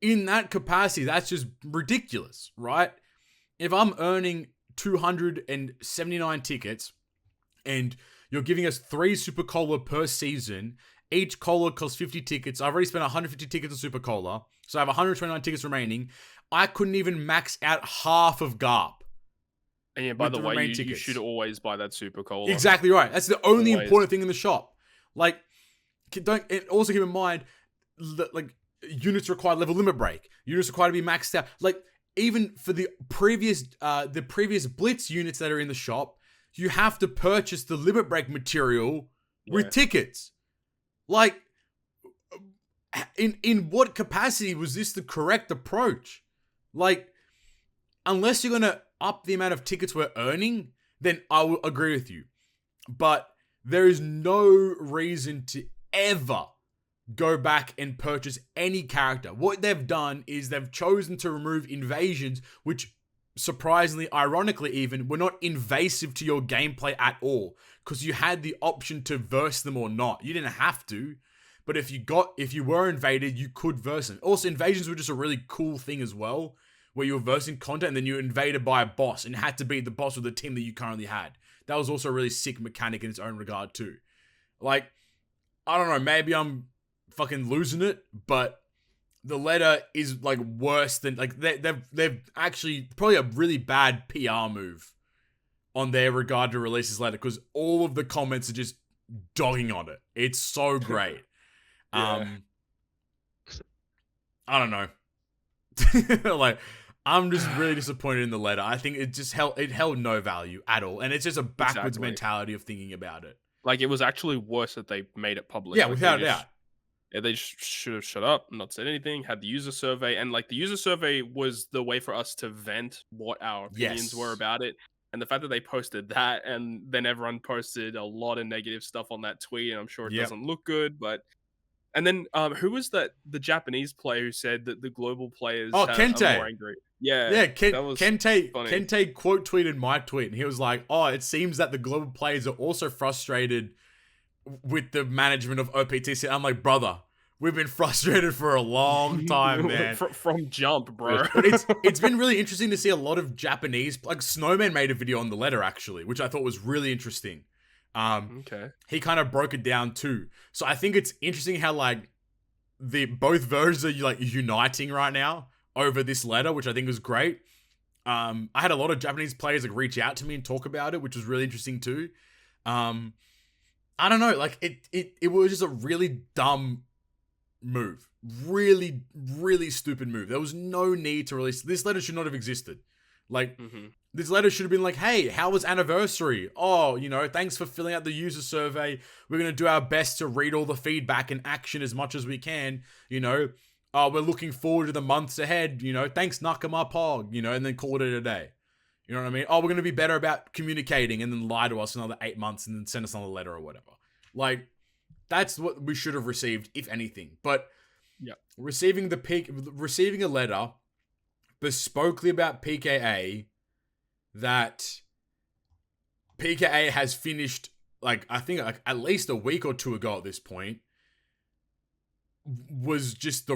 Speaker 2: in that capacity, that's just ridiculous, right? If I'm earning 279 tickets and you're giving us 3 Super Cola per season, each cola costs 50 tickets. I've already spent 150 tickets on Super Cola, so I have 129 tickets remaining. I couldn't even max out half of GARP.
Speaker 1: And yeah, by the way, you should always buy that Super Cola.
Speaker 2: Exactly right. That's the only important thing in the shop. Like, and also keep in mind, like, units require level limit break. Units require to be maxed out. Like, even for the previous Blitz units that are in the shop, you have to purchase the limit break material with tickets. Like, in what capacity was this the correct approach? Like, unless you're gonna up the amount of tickets we're earning, then I will agree with you. But there is no reason to ever go back and purchase any character. What they've done is they've chosen to remove invasions, which surprisingly, ironically even, were not invasive to your gameplay at all, because you had the option to verse them or not. You didn't have to, but if you were invaded, you could verse them. Also, invasions were just a really cool thing as well, where you were versing content and then you were invaded by a boss and had to beat the boss with the team that you currently had. That was also a really sick mechanic in its own regard too. Like, I don't know, maybe I'm fucking losing it, but the letter is like worse than, like, they've actually probably a really bad PR move on their regard to release this letter, because all of the comments are just dogging on it. It's so great. I don't know. Like, I'm just really disappointed in the letter. I think it just held no value at all, and it's just a backwards mentality of thinking about it.
Speaker 1: Like, it was actually worse that they made it public.
Speaker 2: Yeah,
Speaker 1: like,
Speaker 2: without a doubt.
Speaker 1: Yeah, they should have shut up, not said anything, had the user survey, and like the user survey was the way for us to vent what our opinions were about it. And the fact that they posted that, and then everyone posted a lot of negative stuff on that tweet, and I'm sure it doesn't look good, but... And then, who was the Japanese player who said that the global players are more angry? Yeah,
Speaker 2: Kente quote tweeted my tweet, and he was like, "Oh, it seems that the global players are also frustrated with the management of OPTC. I'm like, brother, we've been frustrated for a long time, man.
Speaker 1: From jump, bro.
Speaker 2: But it's been really interesting to see a lot of Japanese, like Snowman made a video on the letter actually, which I thought was really interesting.
Speaker 1: Okay.
Speaker 2: He kind of broke it down too. So I think it's interesting how like both versions are like uniting right now over this letter, which I think is great. I had a lot of Japanese players like reach out to me and talk about it, which was really interesting too. I don't know, like it was just a really dumb move. Really, really stupid move. There was no need to release this letter. Should not have existed. Like this letter should have been like, hey, how was anniversary? Oh, thanks for filling out the user survey. We're gonna do our best to read all the feedback and action as much as we can. We're looking forward to the months ahead. Thanks Nakama Pog. And then call it a day. You know what I mean? Oh, we're gonna be better about communicating, and then lie to us another 8 months, and then send us another letter or whatever. Like, that's what we should have received, if anything. But
Speaker 1: yeah,
Speaker 2: receiving a letter bespokely about PKA that PKA has finished, like, I think like at least a week or two ago at this point, was just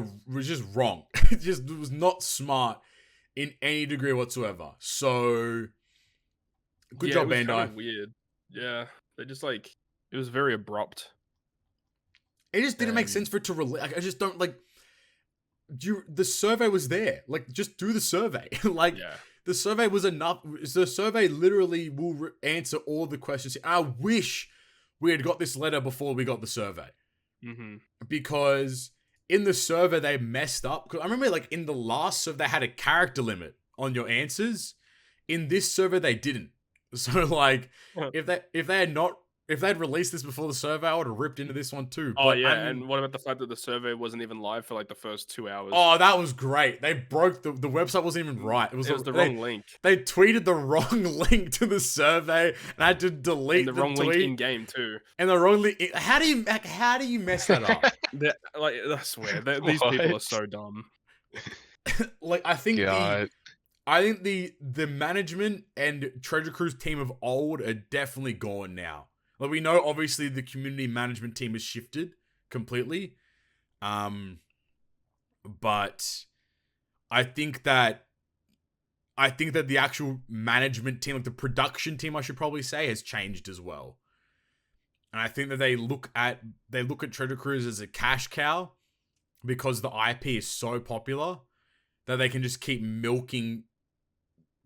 Speaker 2: wrong. It was not smart in any degree whatsoever. So good job, Bandai.
Speaker 1: Kind of weird. Yeah, they just like, it was very abrupt.
Speaker 2: It just didn't make sense for it to release. Like, I just don't like. The survey was there. Like, just do the survey. Like,
Speaker 1: yeah.
Speaker 2: The survey was enough. The survey literally will answer all the questions. I wish we had got this letter before we got the survey. Because in the survey they messed up. Because I remember, like, in the last survey they had a character limit on your answers. In this survey they didn't. So, like, if they'd released this before the survey, I would have ripped into this one too.
Speaker 1: Oh, but, yeah, and what about the fact that the survey wasn't even live for like the first 2 hours?
Speaker 2: Oh, that was great. They broke the website wasn't even right. It was
Speaker 1: the wrong link.
Speaker 2: They tweeted the wrong link to the survey, and I had to delete
Speaker 1: and the wrong
Speaker 2: tweet.
Speaker 1: link in game too.
Speaker 2: And the wrong link. How do you mess that up?
Speaker 1: Like, I swear, these people are so dumb.
Speaker 2: Like, I think the management and Treasure Cruise team of old are definitely gone now. Like, we know, obviously, the community management team has shifted completely. But I think that the actual management team, like the production team, I should probably say, has changed as well. And I think that they look at Treasure Cruise as a cash cow because the IP is so popular that they can just keep milking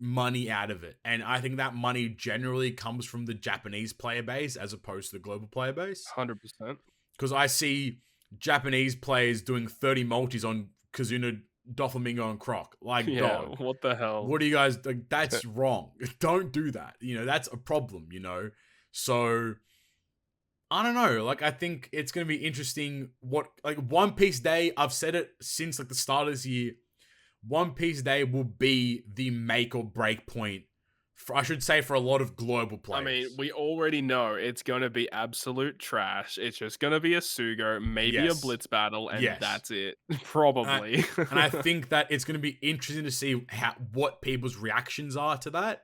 Speaker 2: money out of it. And I think that money generally comes from the Japanese player base as opposed to the global player base.
Speaker 1: 100%.
Speaker 2: Because I see Japanese players doing 30 multis on Kizuna, Doflamingo, and Croc. Like, dog,
Speaker 1: what the hell?
Speaker 2: What do you guys... Like, that's wrong. Don't do that. That's a problem, So, I don't know. Like, I think it's going to be interesting One Piece Day, I've said it since, like, the start of this year, One Piece Day will be the make or break point, for a lot of global players.
Speaker 1: I mean, we already know it's going to be absolute trash. It's just going to be a Sugo, maybe a Blitz battle, and that's it. Probably.
Speaker 2: And I think that it's going to be interesting to see what people's reactions are to that,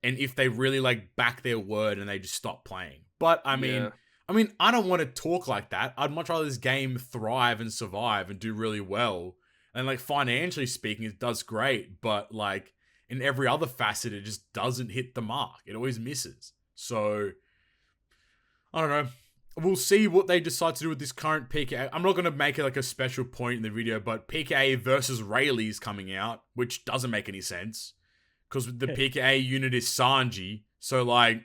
Speaker 2: and if they really like back their word and they just stop playing. But I mean, I don't want to talk like that. I'd much rather this game thrive and survive and do really well. And, like, financially speaking, it does great. But, like, in every other facet, it just doesn't hit the mark. It always misses. So, I don't know. We'll see what they decide to do with this current PKA. I'm not going to make it, like, a special point in the video, but PKA versus Rayleigh is coming out, which doesn't make any sense. Because the PKA unit is Sanji. So, like...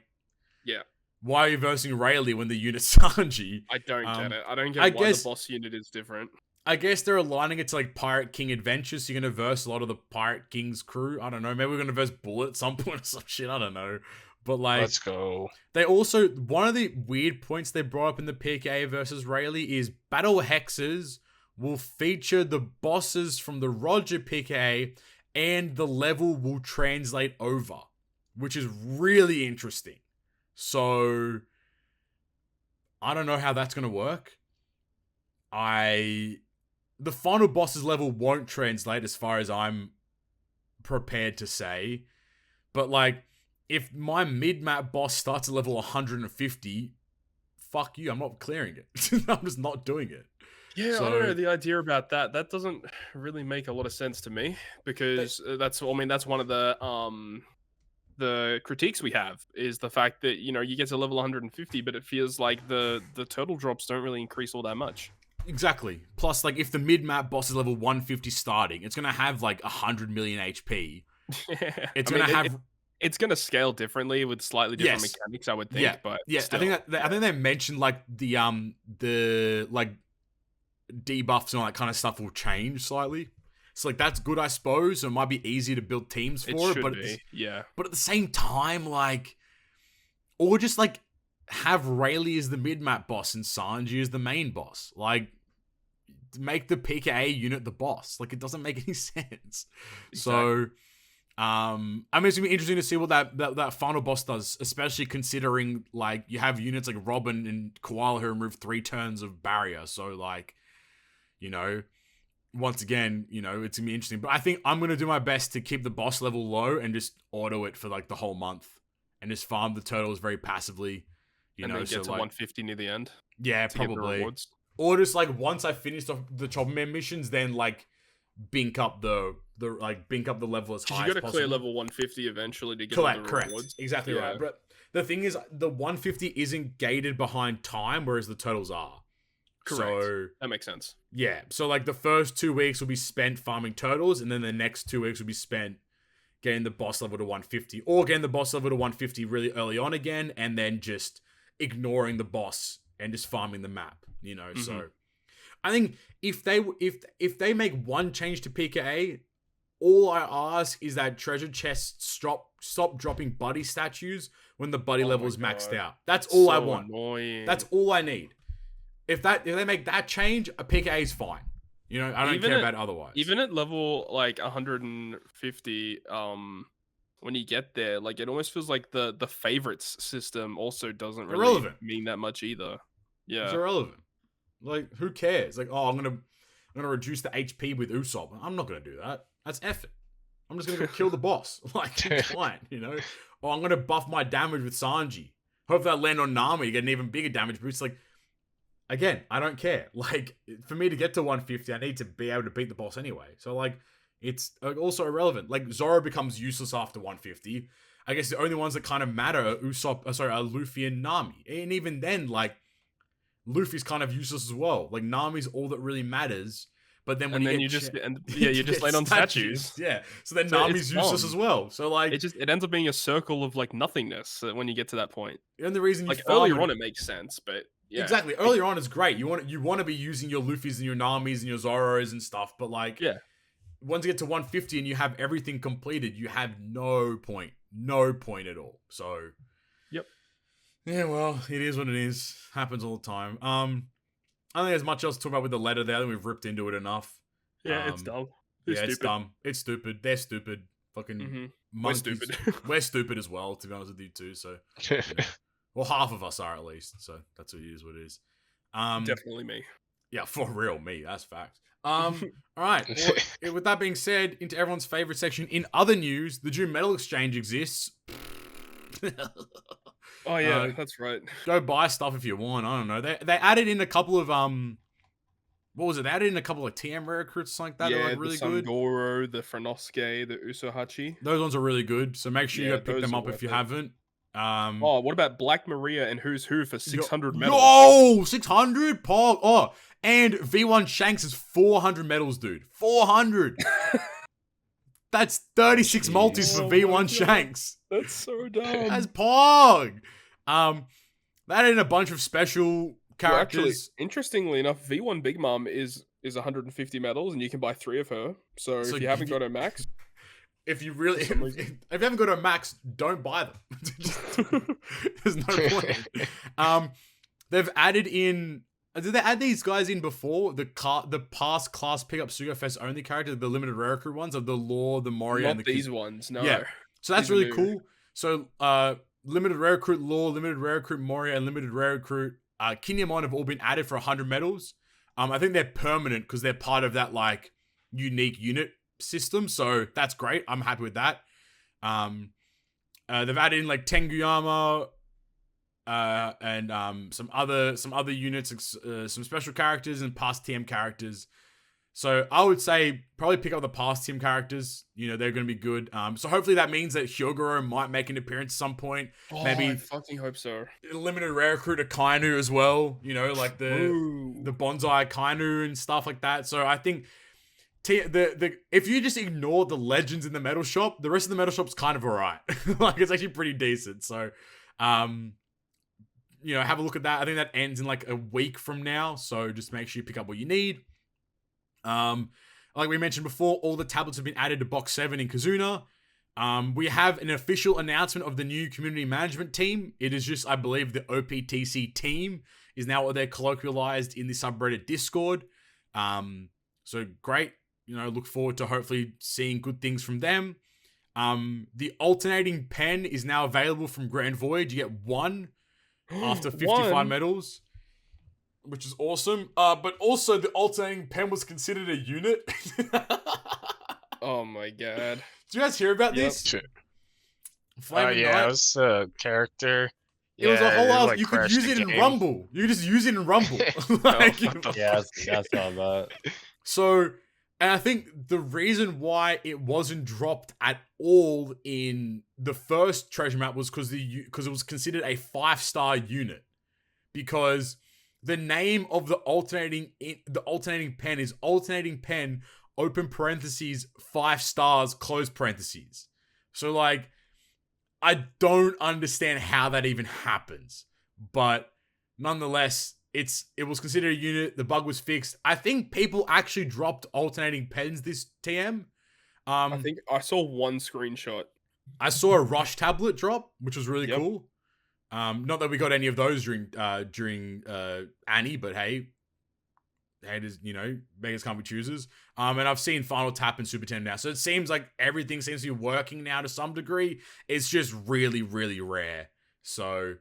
Speaker 1: Yeah.
Speaker 2: Why are you versing Rayleigh when the unit's Sanji?
Speaker 1: I don't get it. I don't get why the boss unit is different. I
Speaker 2: guess they're aligning it to, like, Pirate King Adventures, so you're going to verse a lot of the Pirate King's crew. I don't know. Maybe we're going to verse Bullet at some point or some shit. I don't know. But, like...
Speaker 3: Let's go.
Speaker 2: They also... One of the weird points they brought up in the PKA versus Rayleigh is Battle Hexes will feature the bosses from the Roger PKA, and the level will translate over, which is really interesting. So... I don't know how that's going to work. The final boss's level won't translate as far as I'm prepared to say. But, like, if my mid-map boss starts at level 150, fuck you, I'm not clearing it. I'm just not doing it.
Speaker 1: Yeah, I don't know, the idea about that doesn't really make a lot of sense to me, because that's one of the critiques we have, is the fact that, you know, you get to level 150, but it feels like the turtle drops don't really increase all that much.
Speaker 2: Exactly. Plus, like, if the mid-map boss is level 150 starting, it's gonna have like 100 million HP.
Speaker 1: Yeah.
Speaker 2: It's gonna have.
Speaker 1: It's gonna scale differently with slightly different mechanics, I would think. But still.
Speaker 2: I think they mentioned like the like debuffs and all that kind of stuff will change slightly. So like that's good, I suppose. It might be easier to build teams for it, but at the same time, like, or just like have Rayleigh as the mid-map boss and Sanji as the main boss. Like, make the PKA unit the boss. Like, it doesn't make any sense. Exactly. So, I mean, it's gonna be interesting to see what that final boss does, especially considering like you have units like Robin and Koala who remove 3 turns of barrier. So like, you know, once again, you know, it's gonna be interesting. But I think I'm gonna do my best to keep the boss level low and just auto it for like the whole month and just farm the turtles very passively. You know,
Speaker 1: then get to
Speaker 2: like
Speaker 1: 150 near the end.
Speaker 2: Yeah, probably. Or just like once I finish the Chopper Man missions, then like bink up the level as high as possible.
Speaker 1: You got to clear level 150 eventually to get all the rewards.
Speaker 2: Exactly right. But the thing is, the 150 isn't gated behind time, whereas the turtles are.
Speaker 1: Correct.
Speaker 2: So
Speaker 1: that makes sense.
Speaker 2: Yeah. So like the first 2 weeks will be spent farming turtles, and then the next 2 weeks will be spent getting the boss level to 150, or getting the boss level to 150 really early on again, and then just ignoring the boss and just farming the map. You know, so I think if they make one change to PKA, all I ask is that treasure chests stop dropping buddy statues when the buddy level is maxed out. That's all I want.
Speaker 1: Annoying.
Speaker 2: That's all I need. If they make that change, a PKA is fine. You know, I don't care about it otherwise.
Speaker 1: Even at level like 150, when you get there, like it almost feels like the favorites system also doesn't really mean that much either. Yeah,
Speaker 2: it's irrelevant. Like, who cares? Like, oh, I'm gonna reduce the HP with Usopp. I'm not gonna do that. That's effort. I'm just gonna go kill the boss. Like, it's fine, you know. Or I'm gonna buff my damage with Sanji. Hopefully, I land on Nami to get an even bigger damage boost. Like, again, I don't care. Like, for me to get to 150, I need to be able to beat the boss anyway. So, like, it's also irrelevant. Like, Zoro becomes useless after 150. I guess the only ones that kind of matter are Luffy and Nami. And even then, like, Luffy's kind of useless as well. Like, Nami's all that really matters. But then you just
Speaker 1: land on statues.
Speaker 2: Yeah. So then Nami's useless as well. So like
Speaker 1: it ends up being a circle of like nothingness when you get to that point.
Speaker 2: And the reason
Speaker 1: like earlier on it makes sense, but yeah.
Speaker 2: Exactly. Earlier on is great. You want to be using your Luffys and your Namis and your Zoros and stuff, but like once you get to 150 and you have everything completed, you have no point at all. So yeah, well, it is what it is. Happens all the time. I don't think there's much else to talk about with the letter there. I think we've ripped into it enough.
Speaker 1: Yeah, it's dumb.
Speaker 2: It's dumb. It's stupid. They're stupid. Fucking monkeys.
Speaker 1: We're stupid.
Speaker 2: We're stupid as well, to be honest with you too. So, well, half of us are at least. So that's what it is. What it is.
Speaker 1: Definitely me.
Speaker 2: Yeah, for real, me. That's fact. All right. Well, with that being said, into everyone's favorite section. In other news, the Doom Metal Exchange exists.
Speaker 1: Oh yeah, that's right.
Speaker 2: Go buy stuff if you want. I don't know. They added in a couple of what was it? They added in a couple of TM rare recruits like that.
Speaker 1: Yeah,
Speaker 2: like really
Speaker 1: the
Speaker 2: good.
Speaker 1: Sangoro, the Franosuke, the Usohachi.
Speaker 2: Those ones are really good. So make sure you go pick them up if you haven't.
Speaker 1: What about Black Maria and Who's Who for 600 medals?
Speaker 2: Oh, 600 Pog. Oh, and V1 Shanks is 400 medals, dude. 400. That's 36 multis for V1 Shanks.
Speaker 1: That's so dumb.
Speaker 2: That's Pog. They added in a bunch of special characters.
Speaker 1: Well, actually, interestingly enough, V1 Big Mom is 150 medals, and you can buy 3 of her. So if you haven't got her max,
Speaker 2: if you haven't got her max, don't buy them. There's no point. They've added in. Did they add these guys in before the past class pickup Suga Fest only characters, the limited rare recruit ones of the Law, the Moria, and the
Speaker 1: these ones? No.
Speaker 2: Yeah. So that's really cool. So limited rare recruit Law, limited rare recruit Moria, and limited rare recruit Kinemon have all been added for 100 medals. I think they're permanent because they're part of that like unique unit system. So that's great. I'm happy with that. They've added in like Tenguyama, and some other units, some special characters and past TM characters. So I would say probably pick up the past team characters. You know, they're going to be good. So hopefully that means that Hyogoro might make an appearance at some point.
Speaker 1: Oh,
Speaker 2: Maybe
Speaker 1: I fucking hope so.
Speaker 2: Limited rare crew to Kainu as well. You know, like the bonsai Kainu and stuff like that. So I think if you just ignore the legends in the metal shop, the rest of the metal shop's kind of alright. Like it's actually pretty decent. So, you know, have a look at that. I think that ends in like a week from now. So just make sure you pick up what you need. Like we mentioned before, all the tablets have been added to Box 7 in Kizuna. We have an official announcement of the new community management team. It is just, I believe, the OPTC team is now what they're colloquialized in the subreddit Discord. So great. You know, look forward to hopefully seeing good things from them. The alternating pen is now available from Grand Voyage. You get one after 55 medals, which is awesome. But also the alternating pen was considered a unit.
Speaker 1: Oh my god.
Speaker 2: Did you guys hear about this?
Speaker 3: Yeah, it was a character.
Speaker 2: It was a whole lot. You could use it in Rumble. You could just use it in Rumble. Like,
Speaker 4: yeah, that's all that.
Speaker 2: So, and I think the reason why it wasn't dropped at all in the first treasure map was because it was considered a 5-star unit. Because the name of the alternating pen is alternating pen, open parentheses, 5 stars, close parentheses. So like, I don't understand how that even happens. But nonetheless, it was considered a unit. The bug was fixed. I think people actually dropped alternating pens this TM.
Speaker 1: I think I saw one screenshot.
Speaker 2: I saw a rush tablet drop, which was really cool. Not that we got any of those during Annie, but hey, haters, you know, beggars can't be choosers. And I've seen Final Tap and Super 10 now, so it seems like everything seems to be working now to some degree. It's just really, really rare. So,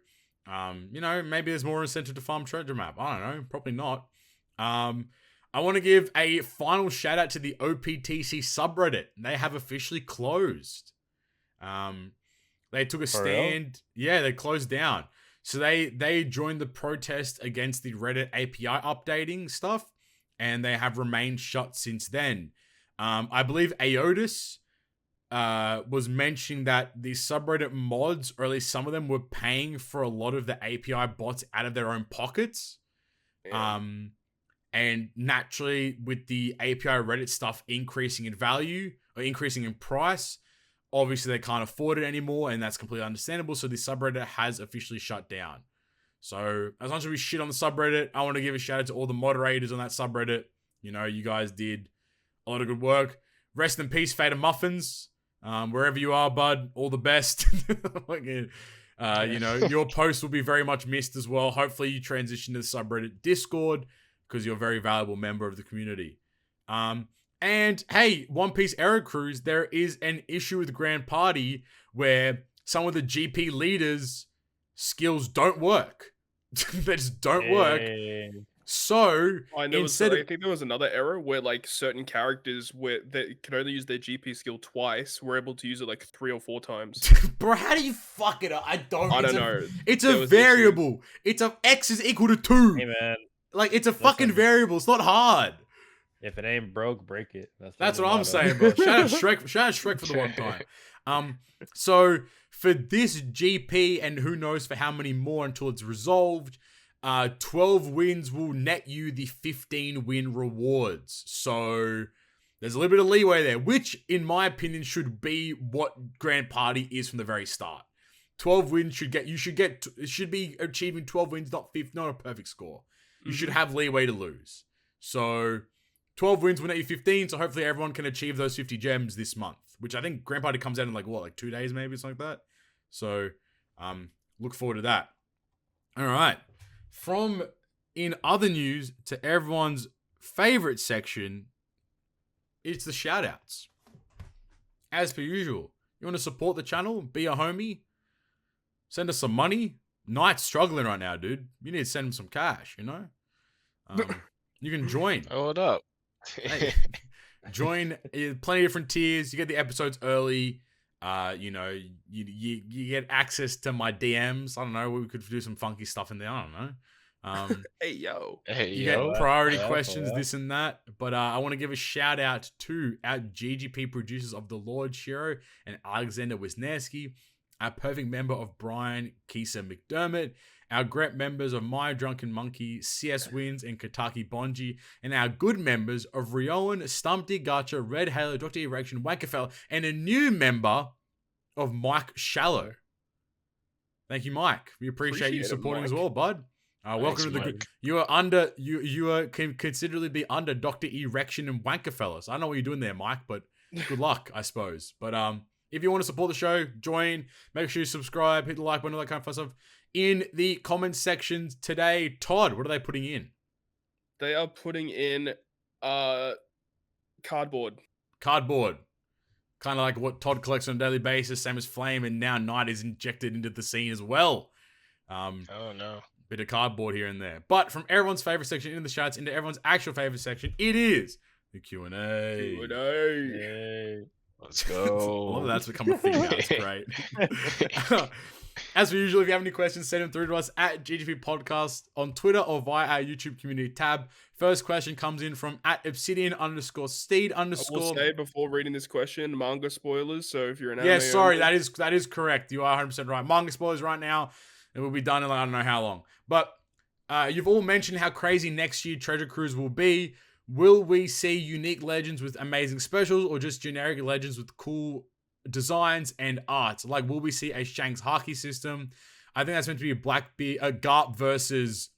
Speaker 2: you know, maybe there's more incentive to farm treasure map. I don't know, probably not. I want to give a final shout out to the OPTC subreddit. They have officially closed. They took a stand. Yeah, they closed down. So they joined the protest against the Reddit API updating stuff, and they have remained shut since then. I believe Aotis was mentioning that the subreddit mods, or at least some of them, were paying for a lot of the API bots out of their own pockets. Yeah. And naturally, with the API Reddit stuff increasing in value, or increasing in price, obviously they can't afford it anymore, and that's completely understandable. So the subreddit has officially shut down. So as much as we shit on the subreddit, I want to give a shout out to all the moderators on that subreddit. You know, you guys did a lot of good work. Rest in peace, Fade of Muffins. Wherever you are, bud, all the best. You know, your post will be very much missed as well. Hopefully you transition to the subreddit Discord, because you're a very valuable member of the community. And hey, One Piece Era Cruise, there is an issue with Grand Party where some of the GP leaders' skills don't work. They just don't work. So
Speaker 1: I think there was another error where like certain characters that could only use their GP skill twice were able to use it like 3 or 4 times.
Speaker 2: Bro, how do you fuck it up? I don't know. It's a variable. It's a X is equal to 2.
Speaker 4: Hey man.
Speaker 2: Like, it's a fucking variable. It's not hard.
Speaker 4: If it ain't broke, break it.
Speaker 2: That's what I'm saying, bro. Shout out Shrek for the one time. So for this GP, and who knows for how many more until it's resolved, 12 wins will net you the 15 win rewards. So there's a little bit of leeway there, which in my opinion should be what Grand Party is from the very start. 12 wins should be achieving 12 wins, not a perfect score. You should have leeway to lose. So 12 wins will net you 15, so hopefully everyone can achieve those 50 gems this month, which I think Grand Party comes out in like 2 days maybe, something like that. So look forward to that. All right. From in other news to everyone's favorite section, it's the shoutouts. As per usual, you want to support the channel, be a homie, send us some money. Knight's struggling right now, dude. You need to send him some cash, you know? You can join.
Speaker 3: Hold up.
Speaker 2: Hey, join plenty of different tiers. You get the episodes early. You know, you get access to my DMs. I don't know. We could do some funky stuff in there. I don't know.
Speaker 1: Hey yo.
Speaker 2: You get priority questions, this and that. But I want to give a shout out to our GGP producers of The Lord Shiro and Alexander Wisniewski, our perfect member of Brian Kisa McDermott, our great members of My Drunken Monkey, CS Wins, and Kataki Bonji, and our good members of Rioan, Stumpty Gacha, Red Halo, Dr. Erection, Wankafell, and a new member of Mike Shallow. Thank you, Mike. We appreciate you supporting as well, bud. Welcome to the group. You are can considerably be under Dr. Erection and Wankerfellas. I don't know what you're doing there, Mike, but good luck, I suppose. But if you want to support the show, join. Make sure you subscribe, hit the like button, all that kind of fun stuff. In the comments section today, Todd, what are they putting in?
Speaker 1: They are putting in cardboard.
Speaker 2: Cardboard. Kind of like what Todd collects on a daily basis, same as Flame, and now Night is injected into the scene as well.
Speaker 3: Oh no.
Speaker 2: Bit of cardboard here and there. But from everyone's favorite section into the shots, into everyone's actual favorite section, it is the Q&A.
Speaker 3: Q&A. Let's go.
Speaker 2: Well, that's become a thing now. It's great. As per usual, if you have any questions, send them through to us at GGP Podcast on Twitter or via our YouTube community tab. First question comes in from at Obsidian_Steed_.
Speaker 1: I will say before reading this question, manga spoilers. So if you're an anime
Speaker 2: yeah, sorry, that is correct. You are 100% right. Manga spoilers right now. It will be done in like, I don't know how long. But you've all mentioned how crazy next year Treasure Cruise will be. Will we see unique legends with amazing specials or just generic legends with cool designs and art? Like, will we see a Shanks Haki system? I think that's meant to be a Blackbeard, a Garp versus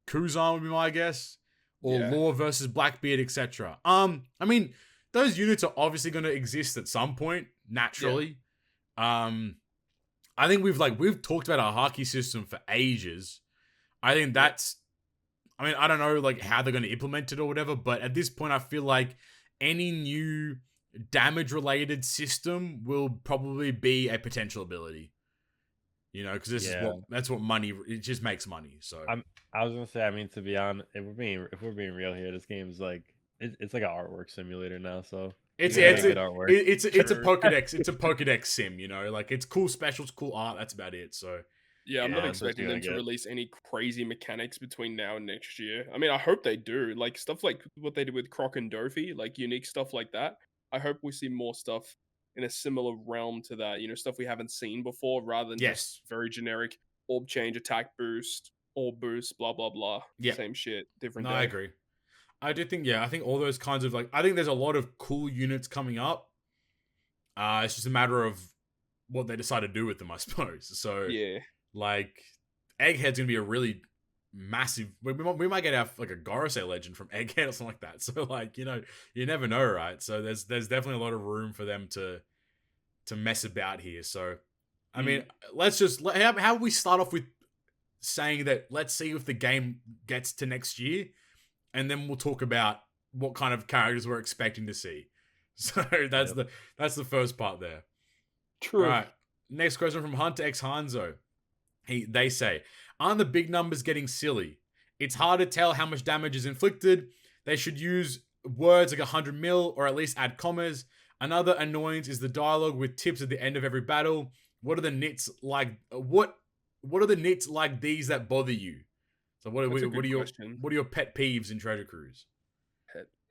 Speaker 2: Kuzan would be my guess. Or Law versus Blackbeard, etc. I mean, those units are obviously going to exist at some point, naturally. Yeah. I think we've talked about our Haki system for ages. I think that's, I mean, I don't know like how they're going to implement it or whatever, but at this point I feel like any new damage related system will probably be a potential ability. You know, because that's what money, it just makes money. So
Speaker 4: I was gonna say, I mean, to be honest, if we're being real here, this game's like it's like an artwork simulator now. So
Speaker 2: it's a Pokédex, it's a Pokédex sim. You know, like it's cool specials, cool art. That's about it. So
Speaker 1: yeah, I'm not expecting them to release any crazy mechanics between now and next year. I mean, I hope they do. Like stuff like what they did with Croc and Dofi, like unique stuff like that. I hope we see more stuff in a similar realm to that, you know, stuff we haven't seen before rather than just very generic orb change, attack boost, orb boost, blah, blah, blah. Yeah. Same shit, different day.
Speaker 2: I agree. I do think, I think all those kinds of I think there's a lot of cool units coming up. It's just a matter of what they decide to do with them, I suppose. So, like, Egghead's going to be a really massive, we might get a Gorosei legend from Egghead or something like that. So like, you know, you never know, right? So there's definitely a lot of room for them to mess about here. So I mean, let's just how we start off with saying that let's see if the game gets to next year, and then we'll talk about what kind of characters we're expecting to see. So that's the first part there.
Speaker 1: True.
Speaker 2: All right. Next question from Hunter X Hanzo. They say, aren't the big numbers getting silly? It's hard to tell how much damage is inflicted. They should use words like 100 mil or at least add commas. Another annoyance is the dialogue with tips at the end of every battle. What are the nits like? What are the nits like these that bother you? So what are your pet peeves in Treasure Cruise?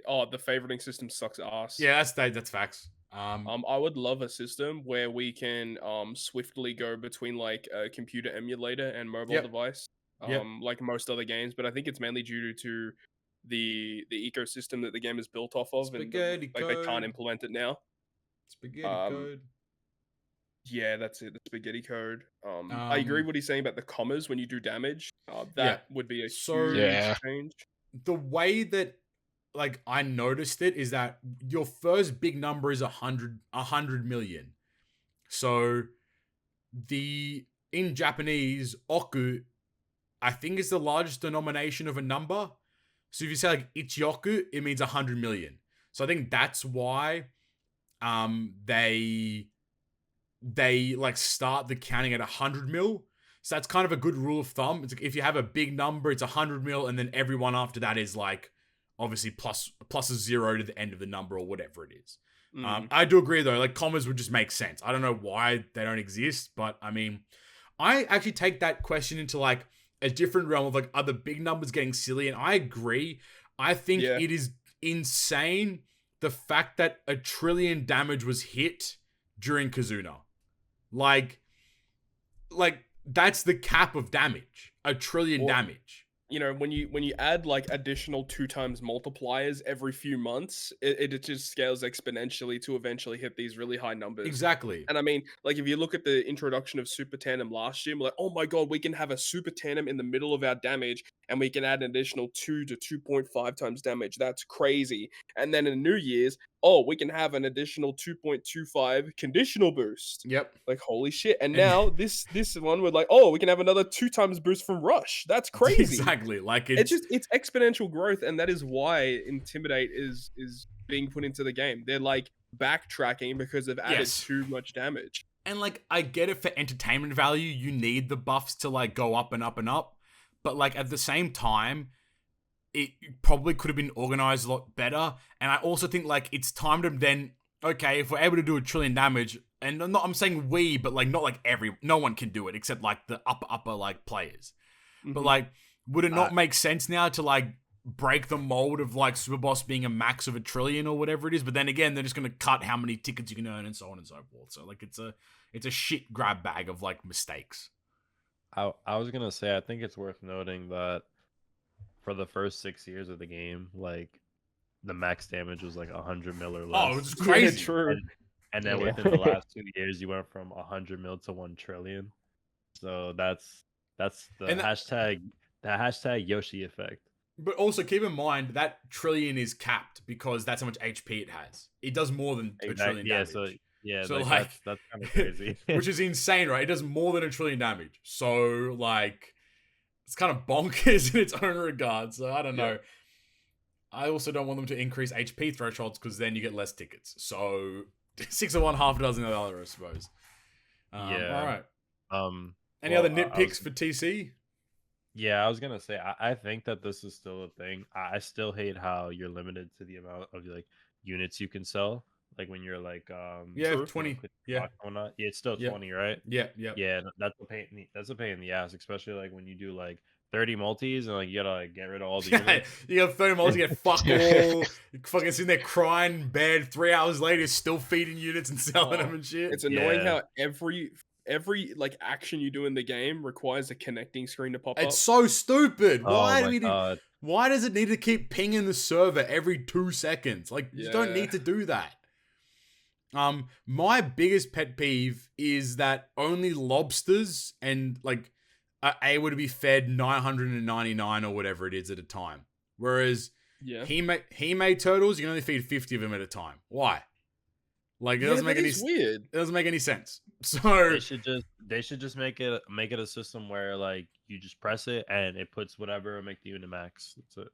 Speaker 1: The favoriting system sucks ass.
Speaker 2: Yeah, that's facts.
Speaker 1: I would love a system where we can swiftly go between like a computer emulator and mobile device, like most other games. But I think it's mainly due to the ecosystem that the game is built off of, and they can't implement it now.
Speaker 2: Spaghetti code.
Speaker 1: Yeah, that's it. The spaghetti code. I agree with what he's saying about the commas when you do damage. That would be a huge change.
Speaker 2: The way that I noticed it is that your first big number is 100 million. So in Japanese, oku, I think is the largest denomination of a number. So if you say like ichioku, it means 100 million. So I think that's why they like start the counting at 100 mil. So that's kind of a good rule of thumb. It's like if you have a big number, it's 100 mil, and then everyone after that is like obviously plus a 0 to the end of the number or whatever it is. I do agree though, like commas would just make sense. I don't know why they don't exist, but I mean, I actually take that question into like a different realm of like, are the big numbers getting silly? And I agree. I think it is insane the fact that 1 trillion damage was hit during Kizuna. Like that's the cap of damage. 1 trillion damage.
Speaker 1: You know, when you add like additional 2x multipliers every few months, it just scales exponentially to eventually hit these really high numbers.
Speaker 2: Exactly.
Speaker 1: And I mean, like if you look at the introduction of Super Tandem last year, we're like, oh my god, we can have a Super Tandem in the middle of our damage, and we can add an additional 2 to 2.5 times damage. That's crazy. And then in New Year's, oh, we can have an additional 2.25 conditional boost.
Speaker 2: Yep.
Speaker 1: Like holy shit. And now this one we're like, oh, we can have another 2 times boost from Rush. That's crazy.
Speaker 2: Exactly. Like
Speaker 1: it's exponential growth, and that is why Intimidate is being put into the game. They're like backtracking because they've added too much damage.
Speaker 2: And like I get it for entertainment value, you need the buffs to like go up and up and up. But like at the same time, it probably could have been organized a lot better. And I also think like it's time to then, okay, if we're able to do 1 trillion damage, and I'm saying we, but like not like no one can do it except like the upper like players. But like, would it not make sense now to like break the mold of like Super Boss being a max of 1 trillion or whatever it is? But then again, they're just going to cut how many tickets you can earn and so on and so forth. So like it's a shit grab bag of like mistakes.
Speaker 4: I was going to say, I think it's worth noting that for the first 6 years of the game, like the max damage was like 100 mil or less.
Speaker 2: Oh, it's crazy.
Speaker 1: Yeah, true.
Speaker 4: And then within the last 2 years, you went from 100 mil to 1 trillion. So that's the hashtag Yoshi effect.
Speaker 2: But also keep in mind that trillion is capped because that's how much HP it has. It does more than 1 trillion damage.
Speaker 4: So like that's kind of crazy.
Speaker 2: Which is insane, right? It does more than 1 trillion damage. So like it's kind of bonkers in its own regard. So I don't know. I also don't want them to increase HP thresholds because then you get less tickets. So 6 of one, half a dozen of the other, I suppose. All right. Any other nitpicks for TC?
Speaker 4: Yeah, I was gonna say I think that this is still a thing. I still hate how you're limited to the amount of like units you can sell. Like when you're like
Speaker 2: 20. Yeah.
Speaker 4: It's still 20, right?
Speaker 2: Yeah.
Speaker 4: That's a pain in the ass, especially like when you do like 30 multis and like you gotta like get rid of all the units.
Speaker 2: You got 30 multis, you get fuck all. You're fucking sitting there crying in bed 3 hours later, still feeding units and selling them and shit.
Speaker 1: It's annoying how every like action you do in the game requires a connecting screen to pop up.
Speaker 2: It's so stupid. Why does it need to keep pinging the server every 2 seconds? Like you don't need to do that. My biggest pet peeve is that only lobsters and like are able to be fed 999 or whatever it is at a time. Whereas he-made turtles, you can only feed 50 of them at a time. Why? Like it doesn't make any weird. It doesn't make any sense. So
Speaker 4: they should just make it a system where like you just press it and it puts whatever and make the unit max. That's it.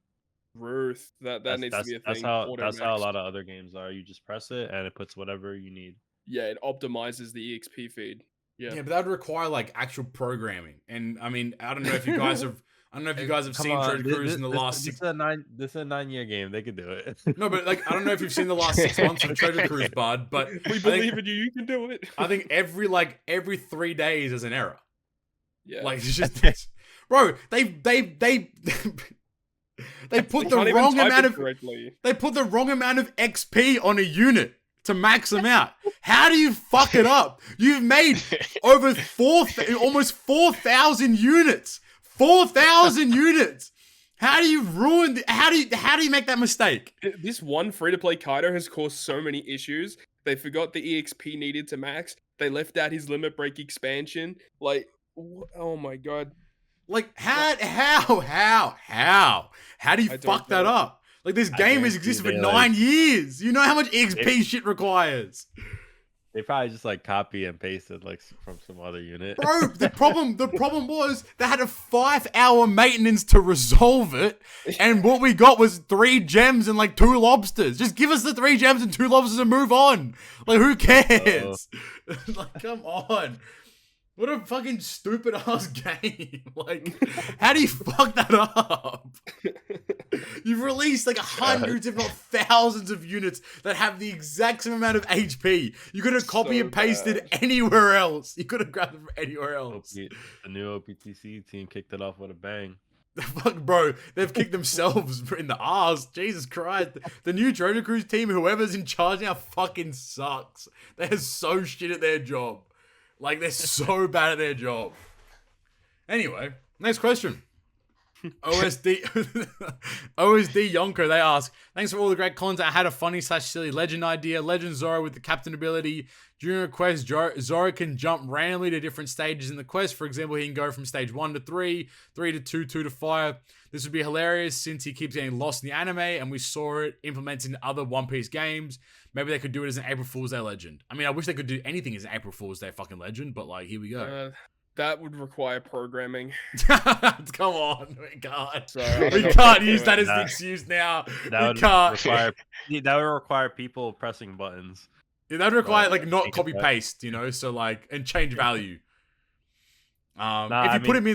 Speaker 1: Ruth, that needs to be a thing.
Speaker 4: That's how a lot of other games are. You just press it and it puts whatever you need.
Speaker 1: Yeah, it optimizes the EXP feed. Yeah,
Speaker 2: but that would require like actual programming. And I mean, I don't know if you guys have. I don't know if you guys have seen Treasure Cruise in the last 6 months.
Speaker 4: This is a 9-year game. They could do it.
Speaker 2: No, but like I don't know if you've seen the last 6 months of Treasure Cruise, bud. But
Speaker 1: we believe in you. You can do it.
Speaker 2: I think every 3 days is an error.
Speaker 1: Yeah,
Speaker 2: like it's just, bro. They put the wrong amount of XP on a unit to max them out. How do you fuck it up? You've made over almost 4,000 units. 4,000 units. How do you ruin? How do you make that mistake?
Speaker 1: This one free-to-play Kaido has caused so many issues. They forgot the EXP needed to max. They left out his limit break expansion. Like, oh my god.
Speaker 2: Like how do you fuck that up? Like this game has existed for 9 years. You know how much XP shit requires.
Speaker 4: They probably just like copy and pasted like from some other unit.
Speaker 2: Bro, the problem was they had a 5-hour maintenance to resolve it, and what we got was 3 gems and like 2 lobsters. Just give us the 3 gems and 2 lobsters and move on. Like who cares? Like come on. What a fucking stupid ass game. Like, how do you fuck that up? You've released like hundreds, if not thousands of units that have the exact same amount of HP. You could have copied and pasted anywhere else. You could have grabbed them from anywhere else.
Speaker 4: The new OPTC team kicked it off with a bang.
Speaker 2: Fuck, bro, they've kicked themselves in the arse. Jesus Christ. The new Trojan Cruise team, whoever's in charge now, fucking sucks. They're so shit at their job. Like, they're so bad at their job. Anyway, next question. OSD Yonko, they ask, thanks for all the great content. I had a funny / silly legend idea. Legend Zoro with the captain ability. During a quest, Zoro can jump randomly to different stages in the quest. For example, he can go from stage 1 to 3, 3 to 2, 2 to 5. This would be hilarious since he keeps getting lost in the anime and we saw it implemented in other One Piece games. Maybe they could do it as an April Fool's Day legend. I mean, I wish they could do anything as an April Fool's Day fucking legend, but like, here we go.
Speaker 1: That would require programming.
Speaker 2: Come on, we can't.
Speaker 1: So,
Speaker 2: we can't use that as the excuse now. We can't.
Speaker 4: That would require people pressing buttons.
Speaker 2: Yeah, that would require like not copy paste, you know, so like and change value. If you put him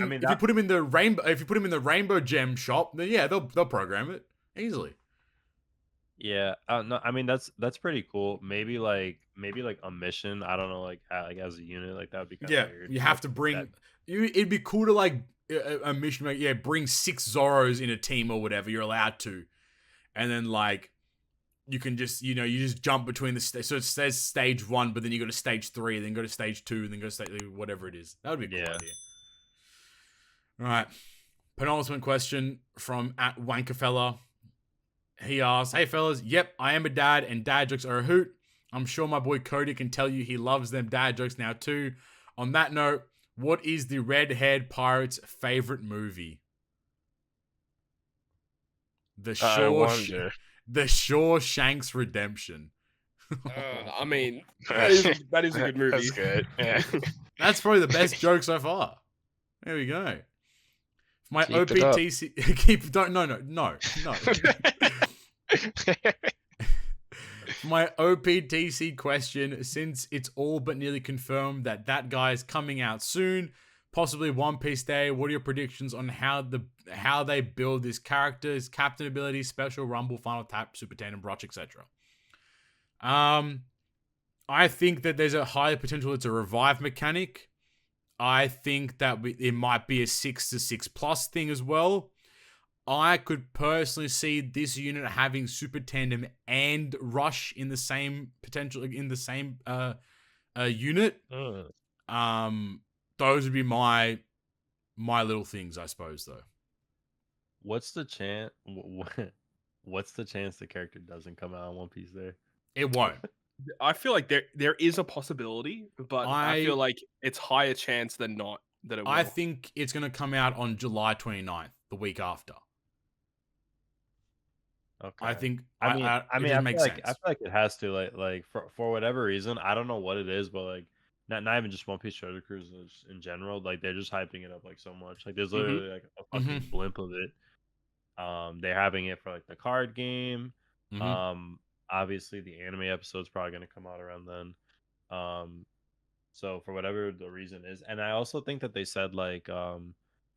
Speaker 2: in the rainbow gem shop, then yeah, they'll program it easily.
Speaker 4: Yeah, no, I mean that's pretty cool. Maybe like a mission. I don't know, like as a unit, like that would be kind of weird.
Speaker 2: You have to bring. It'd be cool to like a mission. Like, bring 6 Zoros in a team or whatever. You're allowed to, and then like you can just you just jump between the so it says stage 1, but then you go to stage 3, then go to stage 2, then go to stage whatever it is. That would be a cool idea. All right, penultimate question from @Wankerfella. He asks, hey fellas, yep, I am a dad and dad jokes are a hoot. I'm sure my boy Cody can tell you he loves them dad jokes now too. On that note, what is the red-haired pirate's favorite movie? The Shanks Redemption.
Speaker 1: I mean, that is a good movie.
Speaker 3: That's good. Yeah.
Speaker 2: That's probably the best joke so far. There we go. My OPTC no. My OPTC question, since it's all but nearly confirmed that guy is coming out soon, possibly One Piece Day, what are your predictions on how they build this character, his captain ability, special, rumble, final tap, super tandem, brotch, etc. I think that there's a high potential it's a revive mechanic. I think that it might be a 6 to 6+ thing as well. I could personally see this unit having super tandem and rush in the same unit. Those would be my little things, I suppose, though.
Speaker 4: What's the chance? What's the chance the character doesn't come out on One Piece Day?
Speaker 2: It won't.
Speaker 1: I feel like there is a possibility, but I feel like it's higher chance than not that it will.
Speaker 2: I think it's going to come out on July 29th, the week after.
Speaker 4: Okay.
Speaker 2: I think.
Speaker 4: I feel like it has to like for whatever reason. I don't know what it is, but like not even just One Piece Treasure Cruise in general. Like they're just hyping it up like so much. Like there's literally like a fucking blimp of it. They're having it for like the card game. Obviously the anime episode's probably going to come out around then. So for whatever the reason is, and I also think that they said like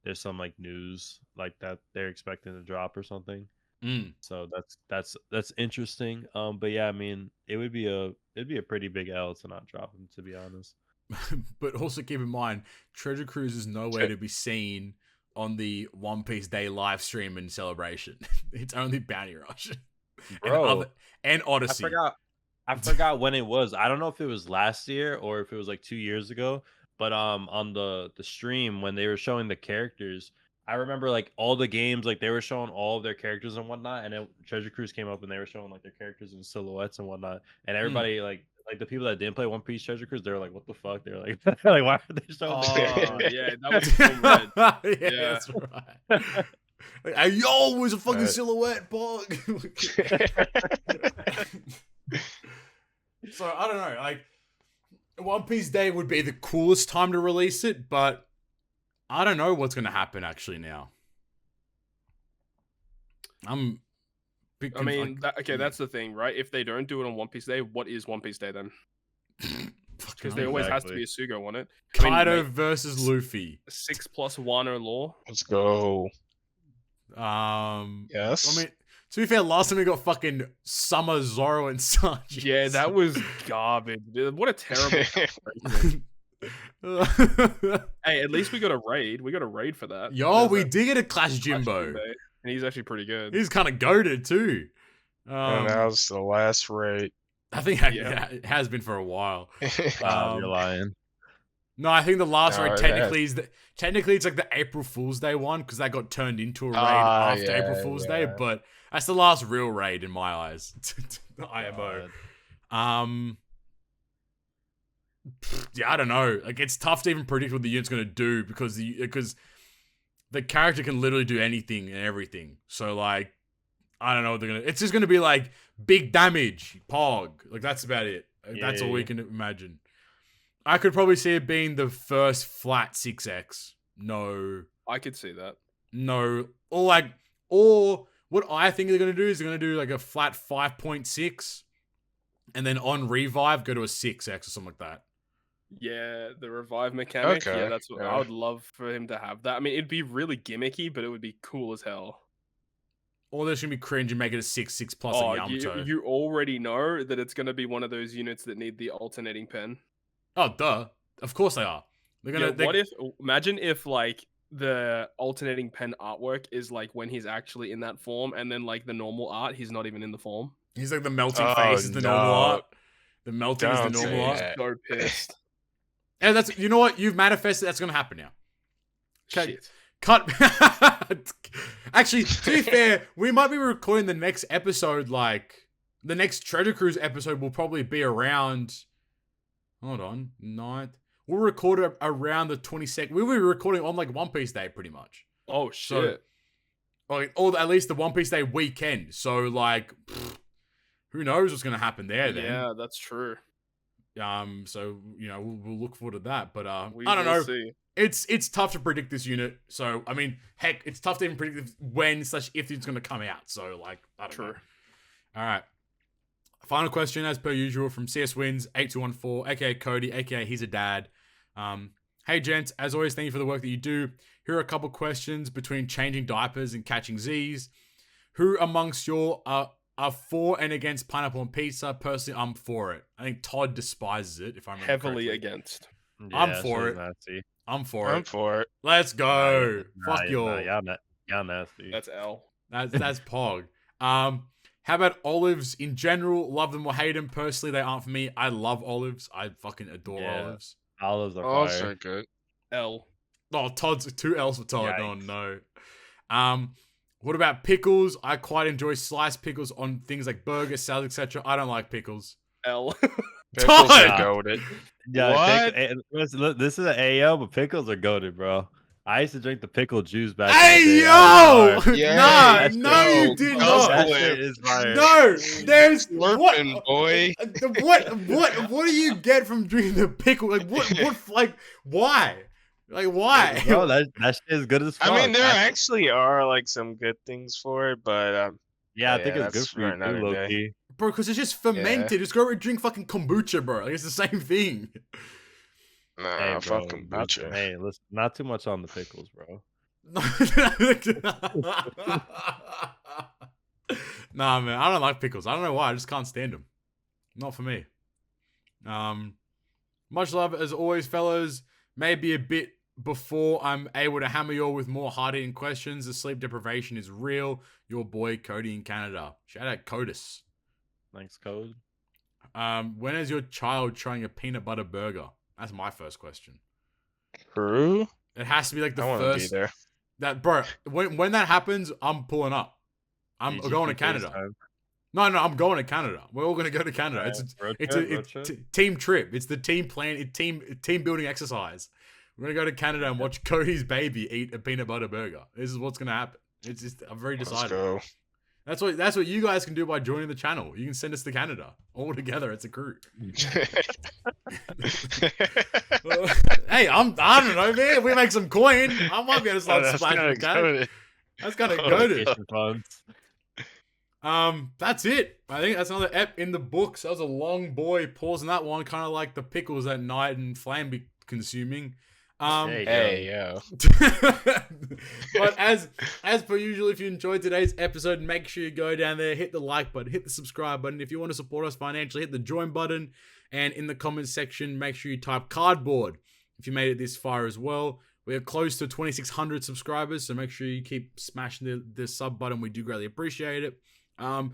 Speaker 4: there's some like news like that they're expecting to drop or something. So that's interesting. But yeah, I mean it'd be a pretty big L to not drop him, to be honest.
Speaker 2: But also keep in mind, Treasure Cruise is nowhere to be seen on the One Piece Day live stream and celebration. It's only Bounty Rush.
Speaker 4: Bro,
Speaker 2: and Odyssey.
Speaker 4: I forgot when it was. I don't know if it was last year or if it was like 2 years ago. But on the stream when they were showing the characters, I remember like all the games, like they were showing all of their characters and whatnot. And then Treasure Cruise came up and they were showing like their characters in silhouettes and whatnot. And everybody like the people that didn't play One Piece Treasure Cruise, they were like, "What the fuck?" They were like, "Like why are they showing?"
Speaker 1: Yeah, that was so weird.
Speaker 2: Yeah, that's right. Like, hey, yo, was a fucking silhouette, bug. So I don't know. Like, One Piece Day would be the coolest time to release it, but I don't know what's going to happen actually now.
Speaker 1: That's the thing, right? If they don't do it on One Piece Day, what is One Piece Day then? because there always has to be a Sugo on it.
Speaker 2: Kaido versus Luffy.
Speaker 1: 6+1 Law.
Speaker 3: Let's go.
Speaker 2: Yes.
Speaker 3: Yes.
Speaker 2: I mean, to be fair, last time we got fucking Summer, Zoro, and Sanji.
Speaker 1: Yeah, that was garbage. Dude. What a terrible. Hey, at least we got a raid. We got a raid for that.
Speaker 2: Yo, we did get a Clash Jimbo.
Speaker 1: And he's actually pretty good.
Speaker 2: He's kind of goated too.
Speaker 3: And that was the last raid.
Speaker 2: I think it has been for a while.
Speaker 4: You're lying.
Speaker 2: No, I think the last raid technically it's like the April Fool's Day one because that got turned into a raid after April Fool's Day, but that's the last real raid in my eyes. The IMO. Yeah, I don't know. Like, it's tough to even predict what the unit's gonna do because the character can literally do anything and everything. So like, I don't know what they're gonna. It's just gonna be like big damage, Pog. Like that's about it. That's all we can imagine. I could probably see it being the first flat 6x. No,
Speaker 1: I could see that.
Speaker 2: No, or what I think they're gonna do is they're gonna do like a flat 5.6, and then on revive go to a 6x or something like that.
Speaker 1: Yeah, the revive mechanic.
Speaker 3: Okay.
Speaker 1: Yeah, that's what I would love for him to have that. I mean, it'd be really gimmicky, but it would be cool as hell.
Speaker 2: Or they're just gonna be cringe and make it a 6 plus
Speaker 1: Oh,
Speaker 2: like Yamato.
Speaker 1: you already know that it's gonna be one of those units that need the alternating pen.
Speaker 2: Oh, duh. Of course they are. They're gonna.
Speaker 1: Imagine if like the alternating pen artwork is like when he's actually in that form, and then like the normal art, he's not even in the form.
Speaker 2: He's like the melting face is the normal art. The melting is the normal art.
Speaker 1: So pissed.
Speaker 2: And that's, you know what? You've manifested. That's gonna happen now.
Speaker 1: Shit.
Speaker 2: Cut. Actually, to be fair, we might be recording the next episode. Like the next Treasure Cruise episode will probably be around. Hold on, 9th. We'll record it around the 22nd. We'll be recording on like One Piece Day, pretty much.
Speaker 1: Oh shit!
Speaker 2: Or at least the One Piece Day weekend. So like, who knows what's gonna happen there? Then
Speaker 1: yeah, that's true.
Speaker 2: So you know we'll look forward to that. But I
Speaker 1: We
Speaker 2: don't
Speaker 1: will
Speaker 2: know.
Speaker 1: see.
Speaker 2: It's tough to predict this unit. So I mean, heck, it's tough to even predict when/if it's gonna come out. So like, I don't know. All right. Final question, as per usual, from CS Wins 8214, aka Cody, aka he's a dad. Hey gents, as always, thank you for the work that you do. Here are a couple questions between changing diapers and catching Z's. Who amongst y'all are for and against pineapple on pizza? Personally, I'm for it. I think Todd despises it. If I'm
Speaker 1: heavily against.
Speaker 4: Yeah,
Speaker 2: I'm for it.
Speaker 4: Nasty.
Speaker 2: I'm for
Speaker 3: I'm for it.
Speaker 2: Let's go.
Speaker 4: Nah,
Speaker 2: Fuck y'all.
Speaker 4: Y'all nasty.
Speaker 1: That's L.
Speaker 2: That's Pog. How about olives in general? Love them or hate them? Personally, they aren't for me. I love olives. I fucking adore olives.
Speaker 4: Olives are
Speaker 3: Olives
Speaker 4: fire.
Speaker 3: are good.
Speaker 1: L.
Speaker 2: Oh, Todd's 2 L's for Todd.
Speaker 4: Yikes.
Speaker 2: Oh no. What about pickles? I quite enjoy sliced pickles on things like burgers, salads, etc. I don't like pickles.
Speaker 1: L.
Speaker 3: Pickles
Speaker 2: Todd!
Speaker 3: are goated.
Speaker 4: Yeah,
Speaker 3: What?
Speaker 4: this is an AO, but pickles are goated, bro. I used to drink the pickle juice back.
Speaker 2: Hey
Speaker 4: in the day.
Speaker 2: yo!
Speaker 3: Yeah,
Speaker 2: no, you did not.
Speaker 4: That shit is fire.
Speaker 2: No, there's
Speaker 3: Slurping, boy.
Speaker 2: What do you get from drinking the pickle? Like why? Like why?
Speaker 4: Bro, that shit is good as fuck.
Speaker 3: I mean, there actually are like some good things for it, but
Speaker 4: yeah, I think it's good
Speaker 3: that's
Speaker 4: for you
Speaker 3: another
Speaker 4: too,
Speaker 3: day.
Speaker 4: low-key.
Speaker 2: Bro, because it's just fermented. Just go drink fucking kombucha, bro. Like, it's the same thing.
Speaker 3: nah,
Speaker 4: Hey, bro,
Speaker 3: fucking
Speaker 4: not,
Speaker 3: butcher.
Speaker 4: hey, listen, not too much on the pickles, bro.
Speaker 2: Nah, man, I don't like pickles. I don't know why. I just can't stand them. Not for me. Much love as always, fellas. Maybe a bit before I'm able to hammer you all with more hard-hitting questions. The sleep deprivation is real. Your boy Cody in Canada. Shout out Codis.
Speaker 4: Thanks, Code.
Speaker 2: When is your child trying a peanut butter burger? That's my first question.
Speaker 3: True.
Speaker 2: It has to be like the
Speaker 3: I want to be
Speaker 2: first.
Speaker 3: there.
Speaker 2: That bro, when that happens, I'm pulling up. I'm
Speaker 4: GGP
Speaker 2: going to Canada.
Speaker 4: FaceTime.
Speaker 2: No, I'm going to Canada. We're all going to go to Canada. It's a team trip. It's the team plan. Team building exercise. We're going to go to Canada and watch Cody's baby eat a peanut butter burger. This is what's going to happen. It's just I'm very decided.
Speaker 3: Let's go.
Speaker 2: That's what you guys can do by joining the channel. You can send us to Canada all together. It's a crew. Hey, I don't know, man. If we make some coin, I might be able to start splashing the cash. That's kind of goaded. That's it. I think that's another ep in the books. That was a long boy. Pause on that one, kind of like the pickles at night and Flame be consuming.
Speaker 3: Yeah.
Speaker 2: But as per usual, if you enjoyed today's episode, make sure you go down there, hit the like button, hit the subscribe button. If you want to support us financially, hit the join button. And in the comments section, make sure you type cardboard if you made it this far as well. We're close to 2,600 subscribers, so make sure you keep smashing the sub button. We do greatly appreciate it. If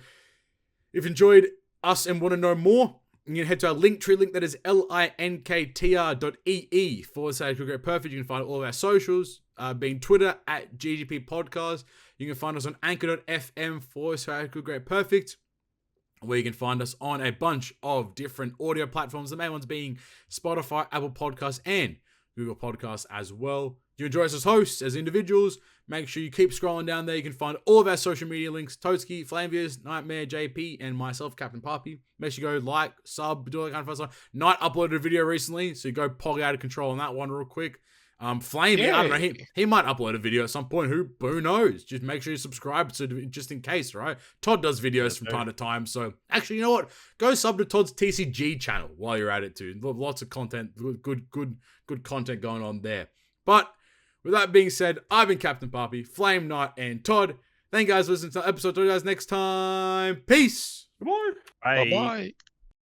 Speaker 2: you enjoyed us and want to know more, you can head to our Linktree link, that is linktr.ee/Perfect. You can find all of our socials, being Twitter at GGP Podcast. You can find us on anchor.fm/Perfect, where you can find us on a bunch of different audio platforms. The main ones being Spotify, Apple Podcasts, and Google Podcasts as well. If you enjoy us as hosts, as individuals, make sure you keep scrolling down there. You can find all of our social media links: Toadski, Flamevius, Nightmare, JP, and myself, Captain Poppy. Make sure you go like, sub, do all that kind of fun stuff. Knight uploaded a video recently, so you go pog out of control on that one real quick. Flame, I don't know, he might upload a video at some point. Who knows? Just make sure you subscribe, so just in case, right? Todd does videos from time to time, so actually, you know what? Go sub to Todd's TCG channel while you're at it too. Lots of content, good content going on there. But with that being said, I've been Captain Poppy, Flame, Knight, and Todd. Thank you guys for listening to the episode. Talk to you guys next time. Peace.
Speaker 4: Goodbye.
Speaker 3: Bye.